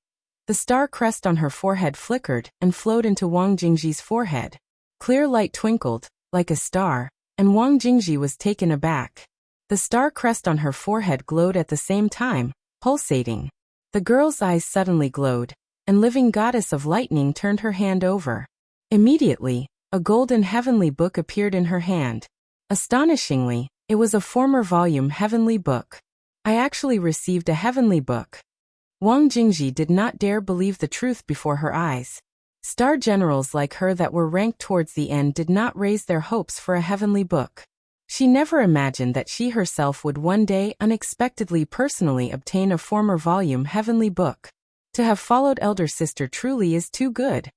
the star crest on her forehead flickered and flowed into Wang Jingji's forehead. Clear light twinkled, like a star, and Wang Jingji was taken aback. The star crest on her forehead glowed at the same time, pulsating. The girl's eyes suddenly glowed, and living goddess of lightning turned her hand over. Immediately, a golden heavenly book appeared in her hand. Astonishingly, it was a former volume heavenly book. I actually received a heavenly book. Wang Qingji did not dare believe the truth before her eyes. Star generals like her that were ranked towards the end did not raise their hopes for a heavenly book. She never imagined that she herself would one day unexpectedly personally obtain a former volume heavenly book. To have followed elder sister truly is too good.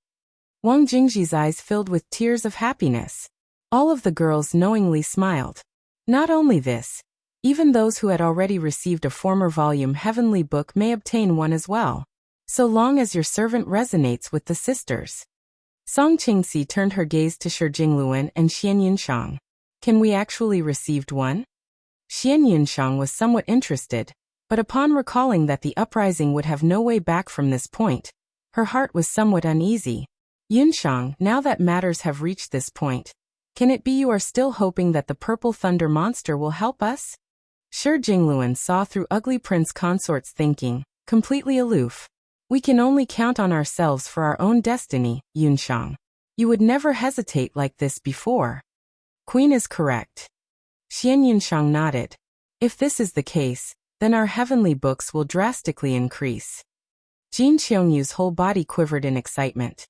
Wang Qingji's eyes filled with tears of happiness. All of the girls knowingly smiled. Not only this, even those who had already received a former volume heavenly book may obtain one as well, so long as your servant resonates with the sisters. Song Qingci turned her gaze to Shi Jingluan and Xian Yunshang. Can we actually received one? Xian Yunshang was somewhat interested, but upon recalling that the uprising would have no way back from this point, her heart was somewhat uneasy. Yunshang, now that matters have reached this point, can it be you are still hoping that the purple thunder monster will help us? Shi Jingluan saw through ugly prince consort's thinking, completely aloof. We can only count on ourselves for our own destiny, Yunshang. You would never hesitate like this before. Queen is correct. Xian Yunshang nodded. If this is the case, then our heavenly books will drastically increase. Jin Qiangyu's whole body quivered in excitement.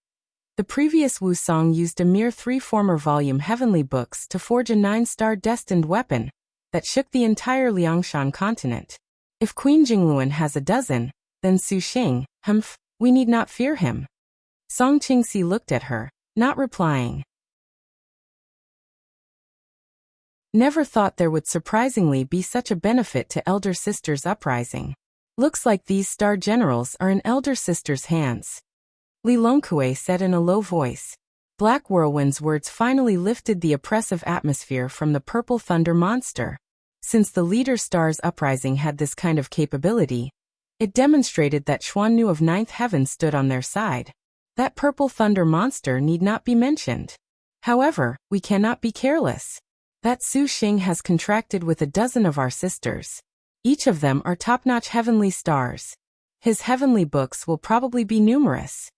The previous Wu Song used a mere 3 former volume heavenly books to forge a 9-star destined weapon that shook the entire Liangshan continent. If Queen Jingluan has a dozen, then Su Xing, we need not fear him. Song Qingci looked at her, not replying. Never thought there would surprisingly be such a benefit to elder sister's uprising. Looks like these star generals are in elder sister's hands. Li Longkue said in a low voice. Black Whirlwind's words finally lifted the oppressive atmosphere from the purple thunder monster. Since the leader star's uprising had this kind of capability, it demonstrated that Xuannü of Ninth Heaven stood on their side. That purple thunder monster need not be mentioned. However, we cannot be careless. That Su Xing has contracted with a dozen of our sisters. Each of them are top-notch heavenly stars. His heavenly books will probably be numerous.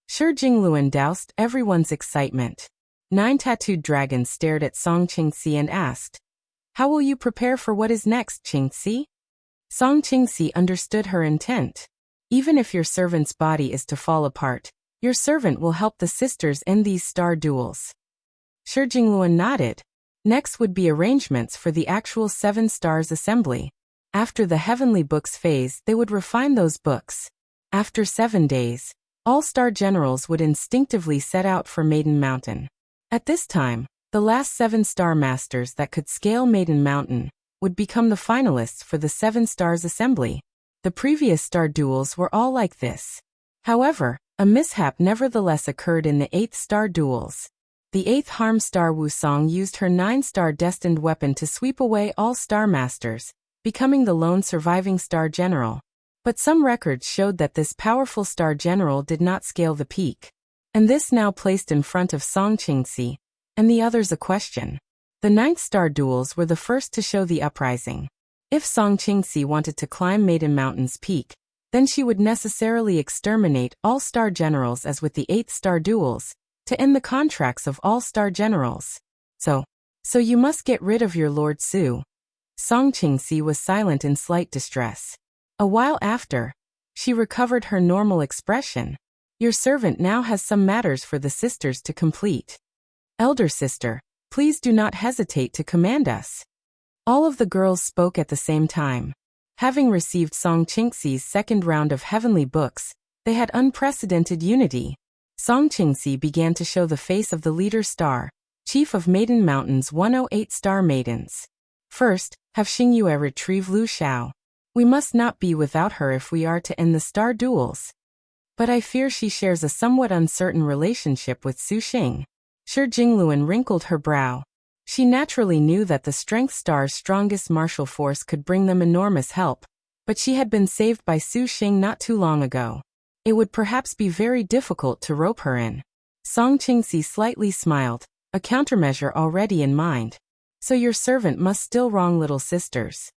Shi Jingluan doused everyone's excitement. 9 tattooed dragons stared at Song Qingci and asked, how will you prepare for what is next, Qingci? Song Qingci understood her intent. Even if your servant's body is to fall apart, your servant will help the sisters end these star duels. Shi Jingluan nodded. Next would be arrangements for the actual 7 stars assembly. After the heavenly books phase, they would refine those books. After 7 days, all star generals would instinctively set out for Maiden Mountain. At this time, the last 7 star masters that could scale Maiden Mountain would become the finalists for the 7 stars assembly. The previous star duels were all like this. However, a mishap nevertheless occurred in the 8th star duels. The 8th harm star Wu Song used her 9-star destined weapon to sweep away all star masters, becoming the lone surviving star general. But some records showed that this powerful star general did not scale the peak. And this now placed in front of Song Qingci and the others a question. The 9th star duels were the first to show the uprising. If Song Qingci wanted to climb Maiden Mountain's peak, then she would necessarily exterminate all star generals as with the 8th star duels, to end the contracts of all star generals. So you must get rid of your Lord Su. Song Qingci was silent in slight distress. A while after, she recovered her normal expression. Your servant now has some matters for the sisters to complete. Elder sister, please do not hesitate to command us. All of the girls spoke at the same time. Having received Song Qingci's second round of heavenly books, they had unprecedented unity. Song Qingci began to show the face of the leader star, chief of Maiden Mountain's 108 star maidens. First, have Xingyue retrieve Lu Xiao. We must not be without her if we are to end the star duels. But I fear she shares a somewhat uncertain relationship with Su Xing. Shi Jingluan wrinkled her brow. She naturally knew that the Strength Star's strongest martial force could bring them enormous help, but she had been saved by Su Xing not too long ago. It would perhaps be very difficult to rope her in. Song Qingci slightly smiled, a countermeasure already in mind. So your servant must still wrong little sisters.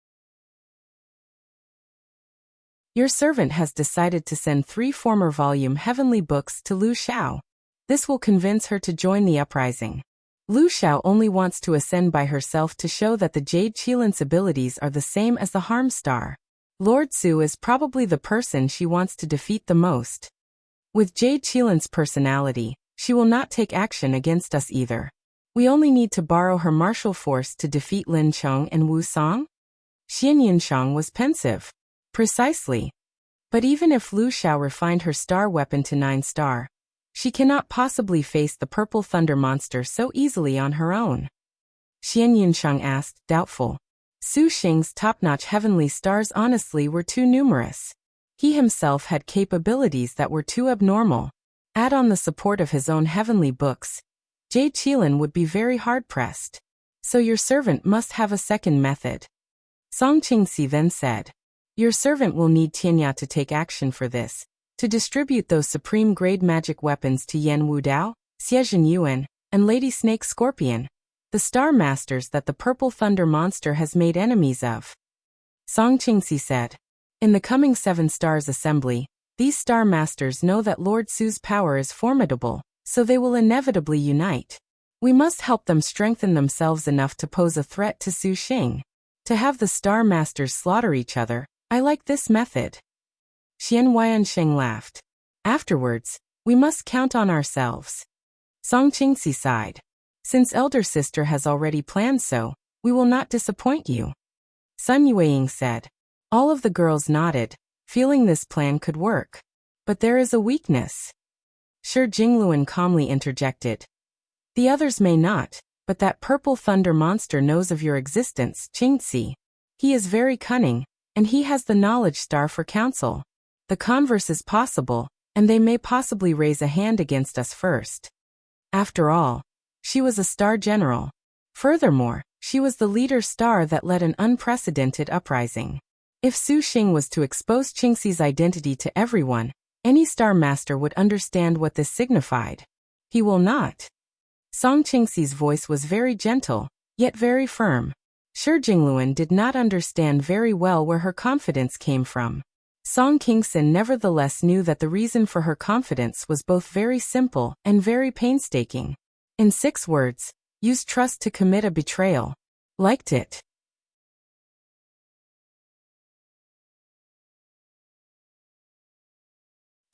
Your servant has decided to send 3 former volume heavenly books to Lu Xiao. This will convince her to join the uprising. Lu Xiao only wants to ascend by herself to show that the Jade Qilin's abilities are the same as the Harm Star. Lord Su is probably the person she wants to defeat the most. With Jade Qilin's personality, she will not take action against us either. We only need to borrow her martial force to defeat Lin Cheng and Wu Song? Xian Yunsheng was pensive. Precisely. But even if Lu Xiao refined her star weapon to 9-star, she cannot possibly face the purple thunder monster so easily on her own. Xian Yunsheng asked, doubtful. Su Xing's top-notch heavenly stars honestly were too numerous. He himself had capabilities that were too abnormal. Add on the support of his own heavenly books, Jade Qilin would be very hard-pressed. So your servant must have a second method. Song Qingci then said. Your servant will need Tianya to take action for this, to distribute those supreme-grade magic weapons to Yan Wudao, Xuannü Yuan, and Lady Snake Scorpion, the star masters that the purple thunder monster has made enemies of. Song Qingci said. In the coming 7 stars assembly, these star masters know that Lord Su's power is formidable, so they will inevitably unite. We must help them strengthen themselves enough to pose a threat to Su Xing. To have the star masters slaughter each other, I like this method. Xian Yuansheng laughed. Afterwards, we must count on ourselves. Song Qingci sighed. Since elder sister has already planned so, we will not disappoint you. Sun Yueying said. All of the girls nodded, feeling this plan could work. But there is a weakness. Shi Jingluan calmly interjected. The others may not, but that purple thunder monster knows of your existence, Qingci. He is very cunning, and he has the knowledge star for counsel. The converse is possible, and they may possibly raise a hand against us first. After all, she was a star general. Furthermore, she was the leader star that led an unprecedented uprising. If Su Xing was to expose Qingci's identity to everyone, any star master would understand what this signified. He will not. Song Qingci's voice was very gentle, yet very firm. Shi Jingluan did not understand very well where her confidence came from. Song Qingci nevertheless knew that the reason for her confidence was both very simple and very painstaking. In 6 words, use trust to commit a betrayal. Liked it.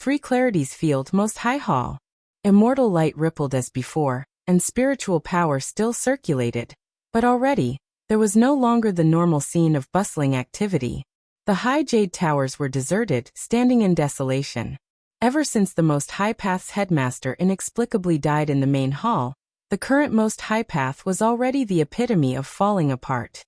Three Clarities Field Most High Hall. Immortal light rippled as before, and spiritual power still circulated. But already, there was no longer the normal scene of bustling activity. The high jade towers were deserted, standing in desolation. Ever since the Most High Path's headmaster inexplicably died in the main hall, the current Most High Path was already the epitome of falling apart.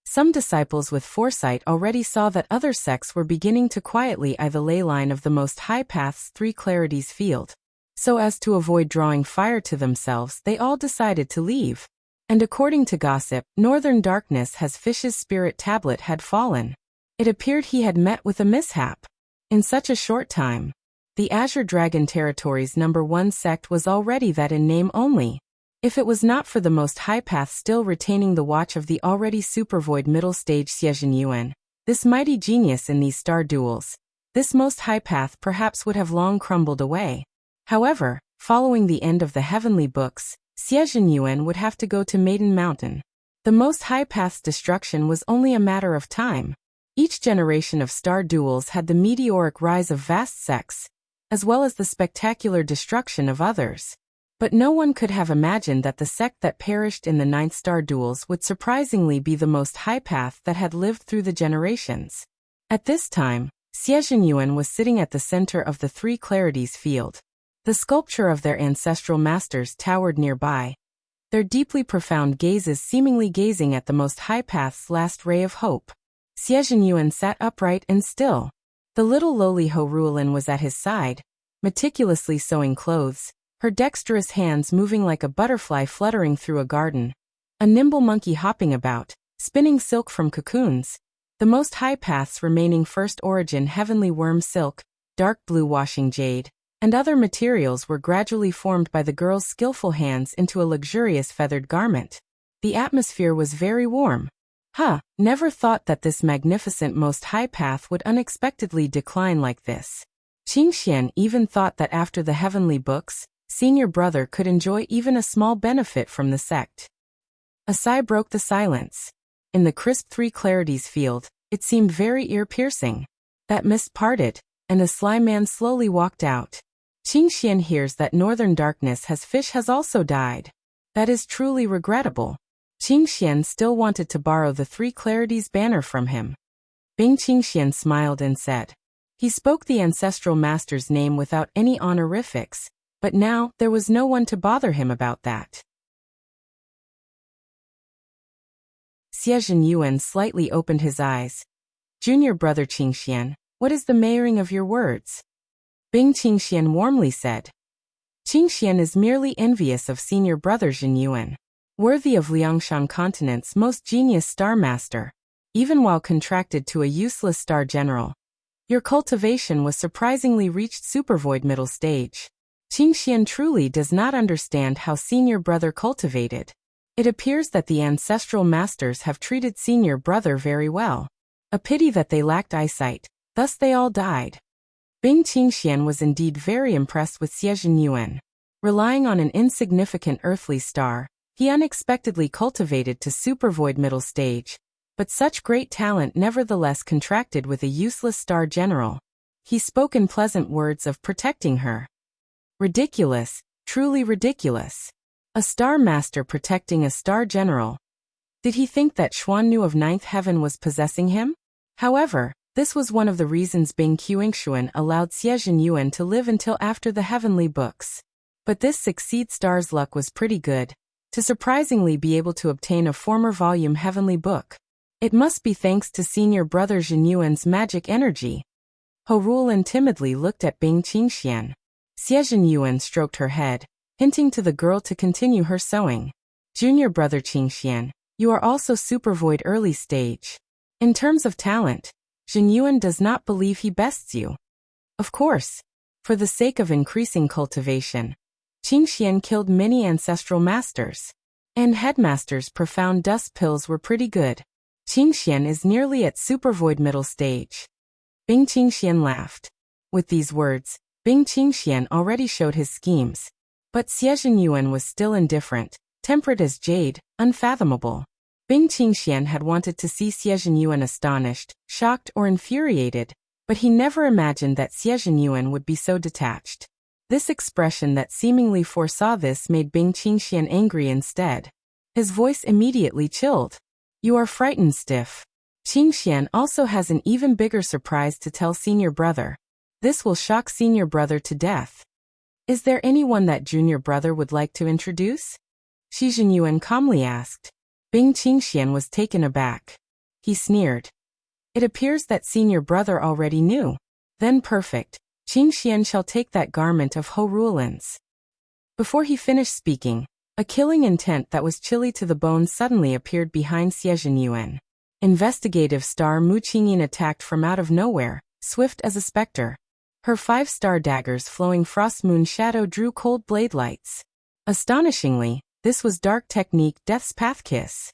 Some disciples with foresight already saw that other sects were beginning to quietly eye the ley line of the Most High Path's Three Clarities field. So as to avoid drawing fire to themselves, they all decided to leave. And according to gossip, Northern Darkness has Fish's spirit tablet had fallen. It appeared he had met with a mishap. In such a short time, the Azure Dragon Territory's #1 sect was already that in name only. If it was not for the Most High Path still retaining the watch of the already supervoid middle stage Xuannü Yuan, this mighty genius in these star duels, this Most High Path perhaps would have long crumbled away. However, following the end of the heavenly books, Xuannü Yuan would have to go to Maiden Mountain. The Most High Path's destruction was only a matter of time. Each generation of star duels had the meteoric rise of vast sects, as well as the spectacular destruction of others. But no one could have imagined that the sect that perished in the 9th star duels would surprisingly be the Most High Path that had lived through the generations. At this time, Xuannü Yuan was sitting at the center of the Three Clarities field. The sculpture of their ancestral masters towered nearby, their deeply profound gazes seemingly gazing at the Most High Path's last ray of hope. Xuannü Yuan sat upright and still. The little lowly Ho Ruolin was at his side, meticulously sewing clothes, her dexterous hands moving like a butterfly fluttering through a garden, a nimble monkey hopping about, spinning silk from cocoons. The Most High Path's remaining first origin heavenly worm silk, dark blue washing jade, and other materials were gradually formed by the girl's skillful hands into a luxurious feathered garment. The atmosphere was very warm. Never thought that this magnificent Most High Path would unexpectedly decline like this. Qingxian even thought that after the heavenly books, senior brother could enjoy even a small benefit from the sect. A sigh broke the silence. In the crisp three clarities field, it seemed very ear-piercing. That mist parted, and the sly man slowly walked out. Qingci hears that northern darkness has also died. That is truly regrettable. Qingci still wanted to borrow the three clarities banner from him. Qingci smiled and said. He spoke the ancestral master's name without any honorifics, but now there was no one to bother him about that. Xuannü slightly opened his eyes. Junior brother Qingci, what is the meaning of your words? Qingci warmly said. Qingci is merely envious of senior brother Xuannü, worthy of Liangshan continent's most genius star master, even while contracted to a useless star general. Your cultivation was surprisingly reached supervoid middle stage. Qingci truly does not understand how senior brother cultivated. It appears that the ancestral masters have treated senior brother very well. A pity that they lacked eyesight, thus they all died. Qingci was indeed very impressed with Xuannü. Relying on an insignificant earthly star, he unexpectedly cultivated to supervoid middle stage, but such great talent nevertheless contracted with a useless star general. He spoke in pleasant words of protecting her. Ridiculous, truly ridiculous. A star master protecting a star general. Did he think that Xuannü of ninth heaven was possessing him? However, this was one of the reasons Qingci allowed Xuannü to live until after the heavenly books. But this succeed star's luck was pretty good, to surprisingly be able to obtain a former volume heavenly book. It must be thanks to senior brother Xuannü's magic energy. Horulin timidly looked at Qingci. Xuannü stroked her head, hinting to the girl to continue her sewing. Junior brother Qingci, you are also supervoid early stage. In terms of talent, Xuannü does not believe he bests you. Of course, for the sake of increasing cultivation, Qingci killed many ancestral masters. And headmaster's profound dust pills were pretty good. Qingci is nearly at supervoid middle stage. Qingci laughed. With these words, Qingci already showed his schemes. But Xuannü was still indifferent, temperate as jade, unfathomable. Qingci had wanted to see Xuannü astonished, shocked or infuriated, but he never imagined that Xuannü would be so detached. This expression that seemingly foresaw this made Qingci angry instead. His voice immediately chilled. You are frightened stiff. Qingci also has an even bigger surprise to tell senior brother. This will shock senior brother to death. Is there anyone that junior brother would like to introduce? Xuannü calmly asked. Qingci was taken aback. He sneered. It appears that senior brother already knew. Then perfect. Qingci shall take that garment of Horulin's. Before he finished speaking, a killing intent that was chilly to the bone suddenly appeared behind Xuannü. Investigative star Qingci attacked from out of nowhere, swift as a specter. Her 5-star daggers flowing frost moon shadow drew cold blade lights. Astonishingly, this was dark technique Death's Path Kiss.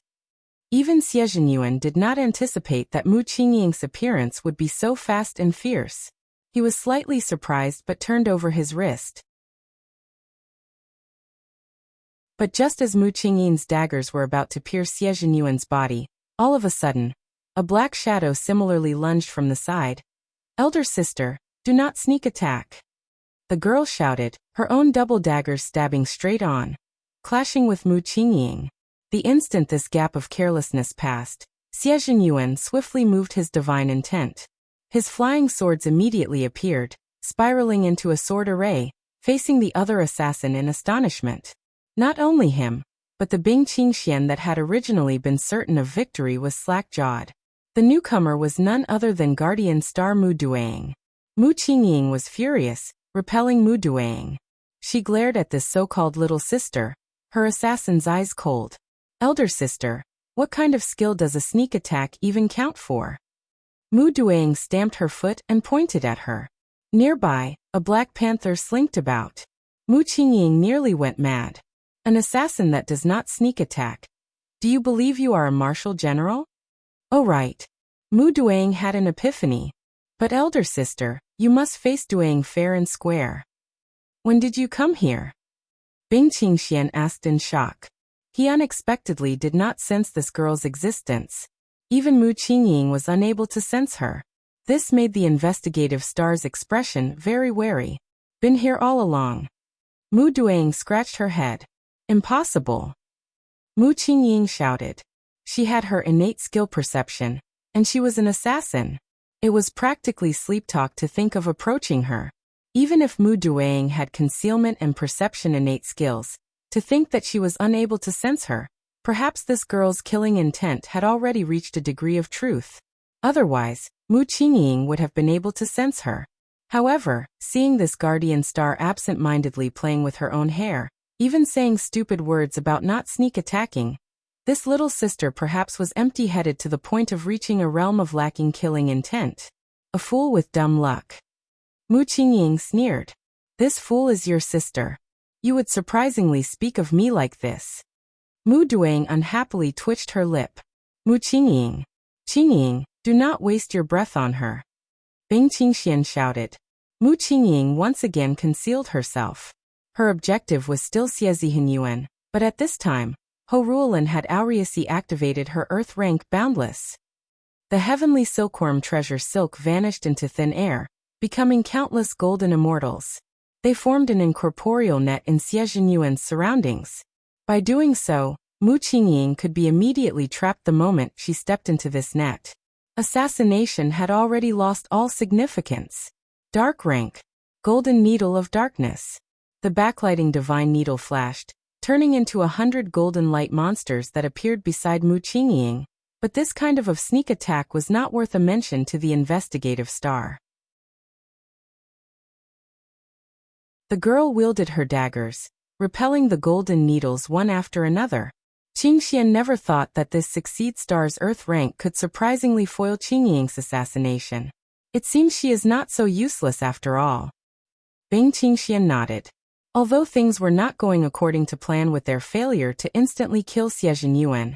Even Xuannü did not anticipate that Qingci's appearance would be so fast and fierce. He was slightly surprised but turned over his wrist. But just as Qingci's daggers were about to pierce Xuannü's body, all of a sudden, a black shadow similarly lunged from the side. Elder sister, do not sneak attack. The girl shouted, her own double daggers stabbing straight on, clashing with Qingci. The instant this gap of carelessness passed, Xuannü swiftly moved his divine intent. His flying swords immediately appeared, spiraling into a sword array, facing the other assassin in astonishment. Not only him, but the Qingci that had originally been certain of victory was slack-jawed. The newcomer was none other than guardian star Duang. Qingci was furious, repelling Duang. She glared at this so-called little sister, her assassin's eyes cold. Elder sister, what kind of skill does a sneak attack even count for? Duang stamped her foot and pointed at her. Nearby, a black panther slinked about. Qingci nearly went mad. An assassin that does not sneak attack. Do you believe you are a martial general? Oh right. Duang had an epiphany. But elder sister, you must face Duang fair and square. When did you come here? Bing Qingxian asked in shock. He unexpectedly did not sense this girl's existence. Even Mu Qingying was unable to sense her. This made the investigative star's expression very wary. Been here all along. Mu Duang scratched her head. Impossible. Mu Qingying shouted. She had her innate skill perception, and she was an assassin. It was practically sleep talk to think of approaching her. Even if Mu Duang had concealment and perception innate skills, to think that she was unable to sense her, perhaps this girl's killing intent had already reached a degree of truth. Otherwise, Mu Qingying would have been able to sense her. However, seeing this guardian star absent-mindedly playing with her own hair, even saying stupid words about not sneak attacking, this little sister perhaps was empty-headed to the point of reaching a realm of lacking killing intent. A fool with dumb luck. Mu Qingying sneered. This fool is your sister. You would surprisingly speak of me like this. Mu Duang unhappily twitched her lip. Mu Qingying. Qingying, do not waste your breath on her. Bing Qingxian shouted. Mu Qingying once again concealed herself. Her objective was still Xuannü, but at this time, Ho Ruolin had aureously activated her earth rank Boundless. The heavenly silkworm treasure silk vanished into thin air, becoming countless golden immortals. They formed an incorporeal net in Xuannü's surroundings. By doing so, Mu Qingying could be immediately trapped the moment she stepped into this net. Assassination had already lost all significance. Dark rank. Golden Needle of Darkness. The backlighting divine needle flashed, turning into 100 golden light monsters that appeared beside Mu Qingying, but this kind of sneak attack was not worth a mention to the investigative star. The girl wielded her daggers, repelling the golden needles one after another. Qingxian never thought that this succeed star's earth rank could surprisingly foil Qingying's assassination. It seems she is not so useless after all. Bing Qingxian nodded. Although things were not going according to plan with their failure to instantly kill Xuannü,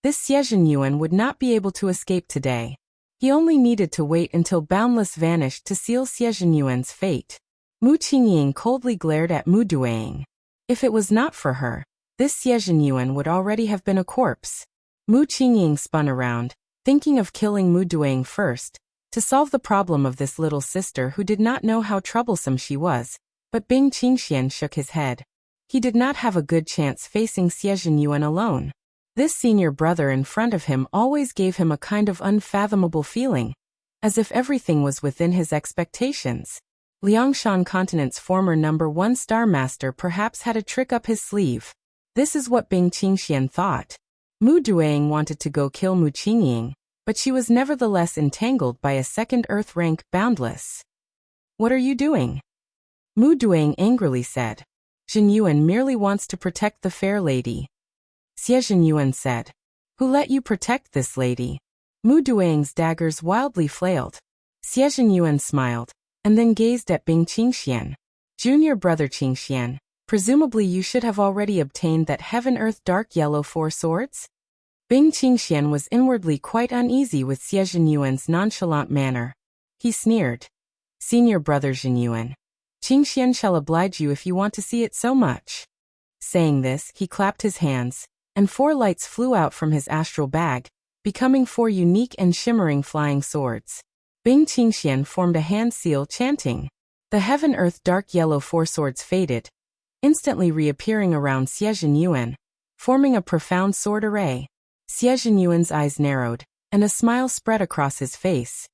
this Xuannü would not be able to escape today. He only needed to wait until Boundless vanished to seal Xuannü's fate. Mu Qingying coldly glared at Mu Duang. If it was not for her, this Xuannü would already have been a corpse. Mu Qingying spun around, thinking of killing Mu Duang first, to solve the problem of this little sister who did not know how troublesome she was. But Bing Qingxian shook his head. He did not have a good chance facing Xuannü alone. This senior brother in front of him always gave him a kind of unfathomable feeling, as if everything was within his expectations. Liangshan Continent's former #1 Star Master perhaps had a trick up his sleeve. This is what Bing Qingxian thought. Mu Duang wanted to go kill Mu Qingying, but she was nevertheless entangled by a second earth rank Boundless. What are you doing? Mu Duang angrily said. Xuannü merely wants to protect the fair lady. Xuannü said. Who let you protect this lady? Mu Duang's daggers wildly flailed. Xuannü smiled, and then gazed at Bing Qingxian. Junior brother Qingxian, presumably you should have already obtained that heaven-earth dark yellow 4 swords? Bing Qingxian was inwardly quite uneasy with Xuannü's nonchalant manner. He sneered. Senior brother Xuannü. Qingxian shall oblige you if you want to see it so much. Saying this, he clapped his hands, and 4 lights flew out from his astral bag, becoming 4 unique and shimmering flying swords. Bing Qingxian formed a hand seal chanting. The heaven-earth dark yellow 4 swords faded, instantly reappearing around Xuannü, forming a profound sword array. Xuannü's eyes narrowed, and a smile spread across his face.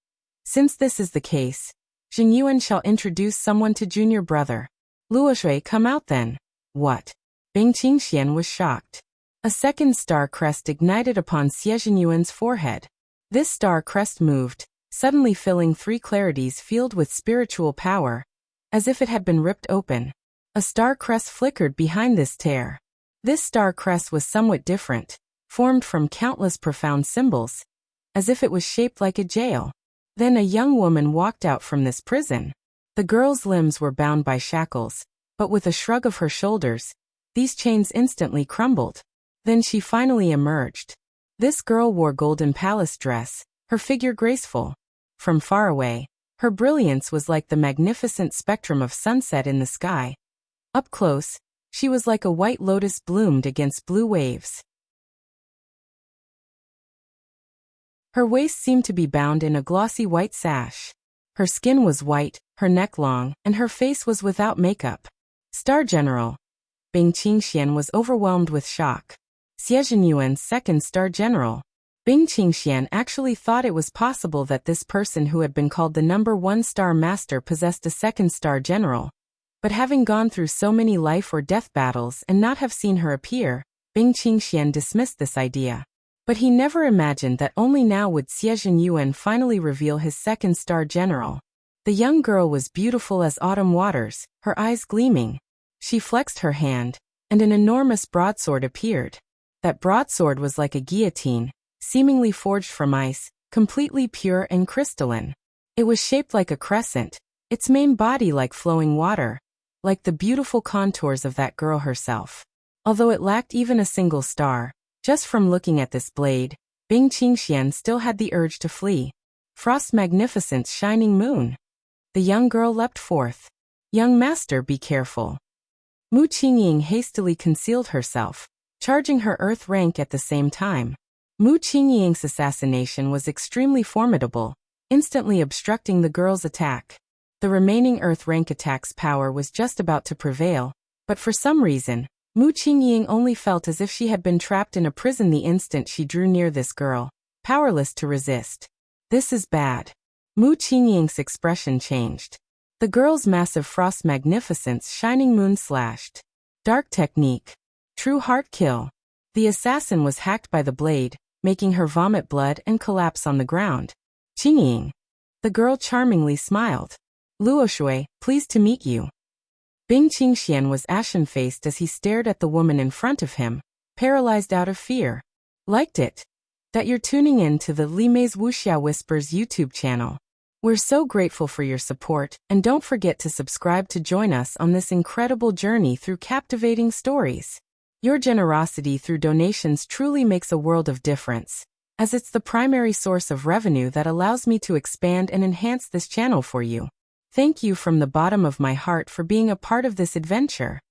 Since this is the case, Xuannü shall introduce someone to junior brother. Luoshui, come out then. What? Bing Qingxian was shocked. A second star crest ignited upon Xuannü's forehead. This star crest moved, suddenly filling 3 clarities filled with spiritual power, as if it had been ripped open. A star crest flickered behind this tear. This star crest was somewhat different, formed from countless profound symbols, as if it was shaped like a jail. Then a young woman walked out from this prison. The girl's limbs were bound by shackles, but with a shrug of her shoulders, these chains instantly crumbled. Then she finally emerged. This girl wore golden palace dress, her figure graceful. From far away, her brilliance was like the magnificent spectrum of sunset in the sky. Up close, She was like a white lotus bloomed against blue waves. Her waist seemed to be bound in a glossy white sash. Her skin was white, her neck long, and her face was without makeup. Star General. Bing Qingxian was overwhelmed with shock. Xuannü's second Star General. Bing Qingxian actually thought it was possible that this person who had been called the #1 Star Master possessed a second Star General. But having gone through so many life or death battles and not have seen her appear, Bing Qingxian dismissed this idea. But he never imagined that only now would Xuannü finally reveal his second Star General. The young girl was beautiful as autumn waters, her eyes gleaming. She flexed her hand, and an enormous broadsword appeared. That broadsword was like a guillotine, seemingly forged from ice, completely pure and crystalline. It was shaped like a crescent, its main body like flowing water, like the beautiful contours of that girl herself. Although it lacked even a single star, just from looking at this blade, Bing Qingxian still had the urge to flee. Frost Magnificent's shining moon. The young girl leapt forth. Young master, be careful. Mu Qingying hastily concealed herself, charging her earth rank at the same time. Mu Qingying's assassination was extremely formidable, instantly obstructing the girl's attack. The remaining earth rank attack's power was just about to prevail, but for some reason, Mu Qingying only felt as if she had been trapped in a prison the instant she drew near this girl, powerless to resist. This is bad. Mu Qingying's expression changed. The girl's massive Frost Magnificent's shining moon slashed. Dark technique. True heart kill. The assassin was hacked by the blade, making her vomit blood and collapse on the ground. Qingying. The girl charmingly smiled. Luoshui, pleased to meet you. Bing Qingxian was ashen-faced as he stared at the woman in front of him, paralyzed out of fear. Liked it? That you're tuning in to the Limei's Wuxia Whispers YouTube channel. We're so grateful for your support, and don't forget to subscribe to join us on this incredible journey through captivating stories. Your generosity through donations truly makes a world of difference, as it's the primary source of revenue that allows me to expand and enhance this channel for you. Thank you from the bottom of my heart for being a part of this adventure.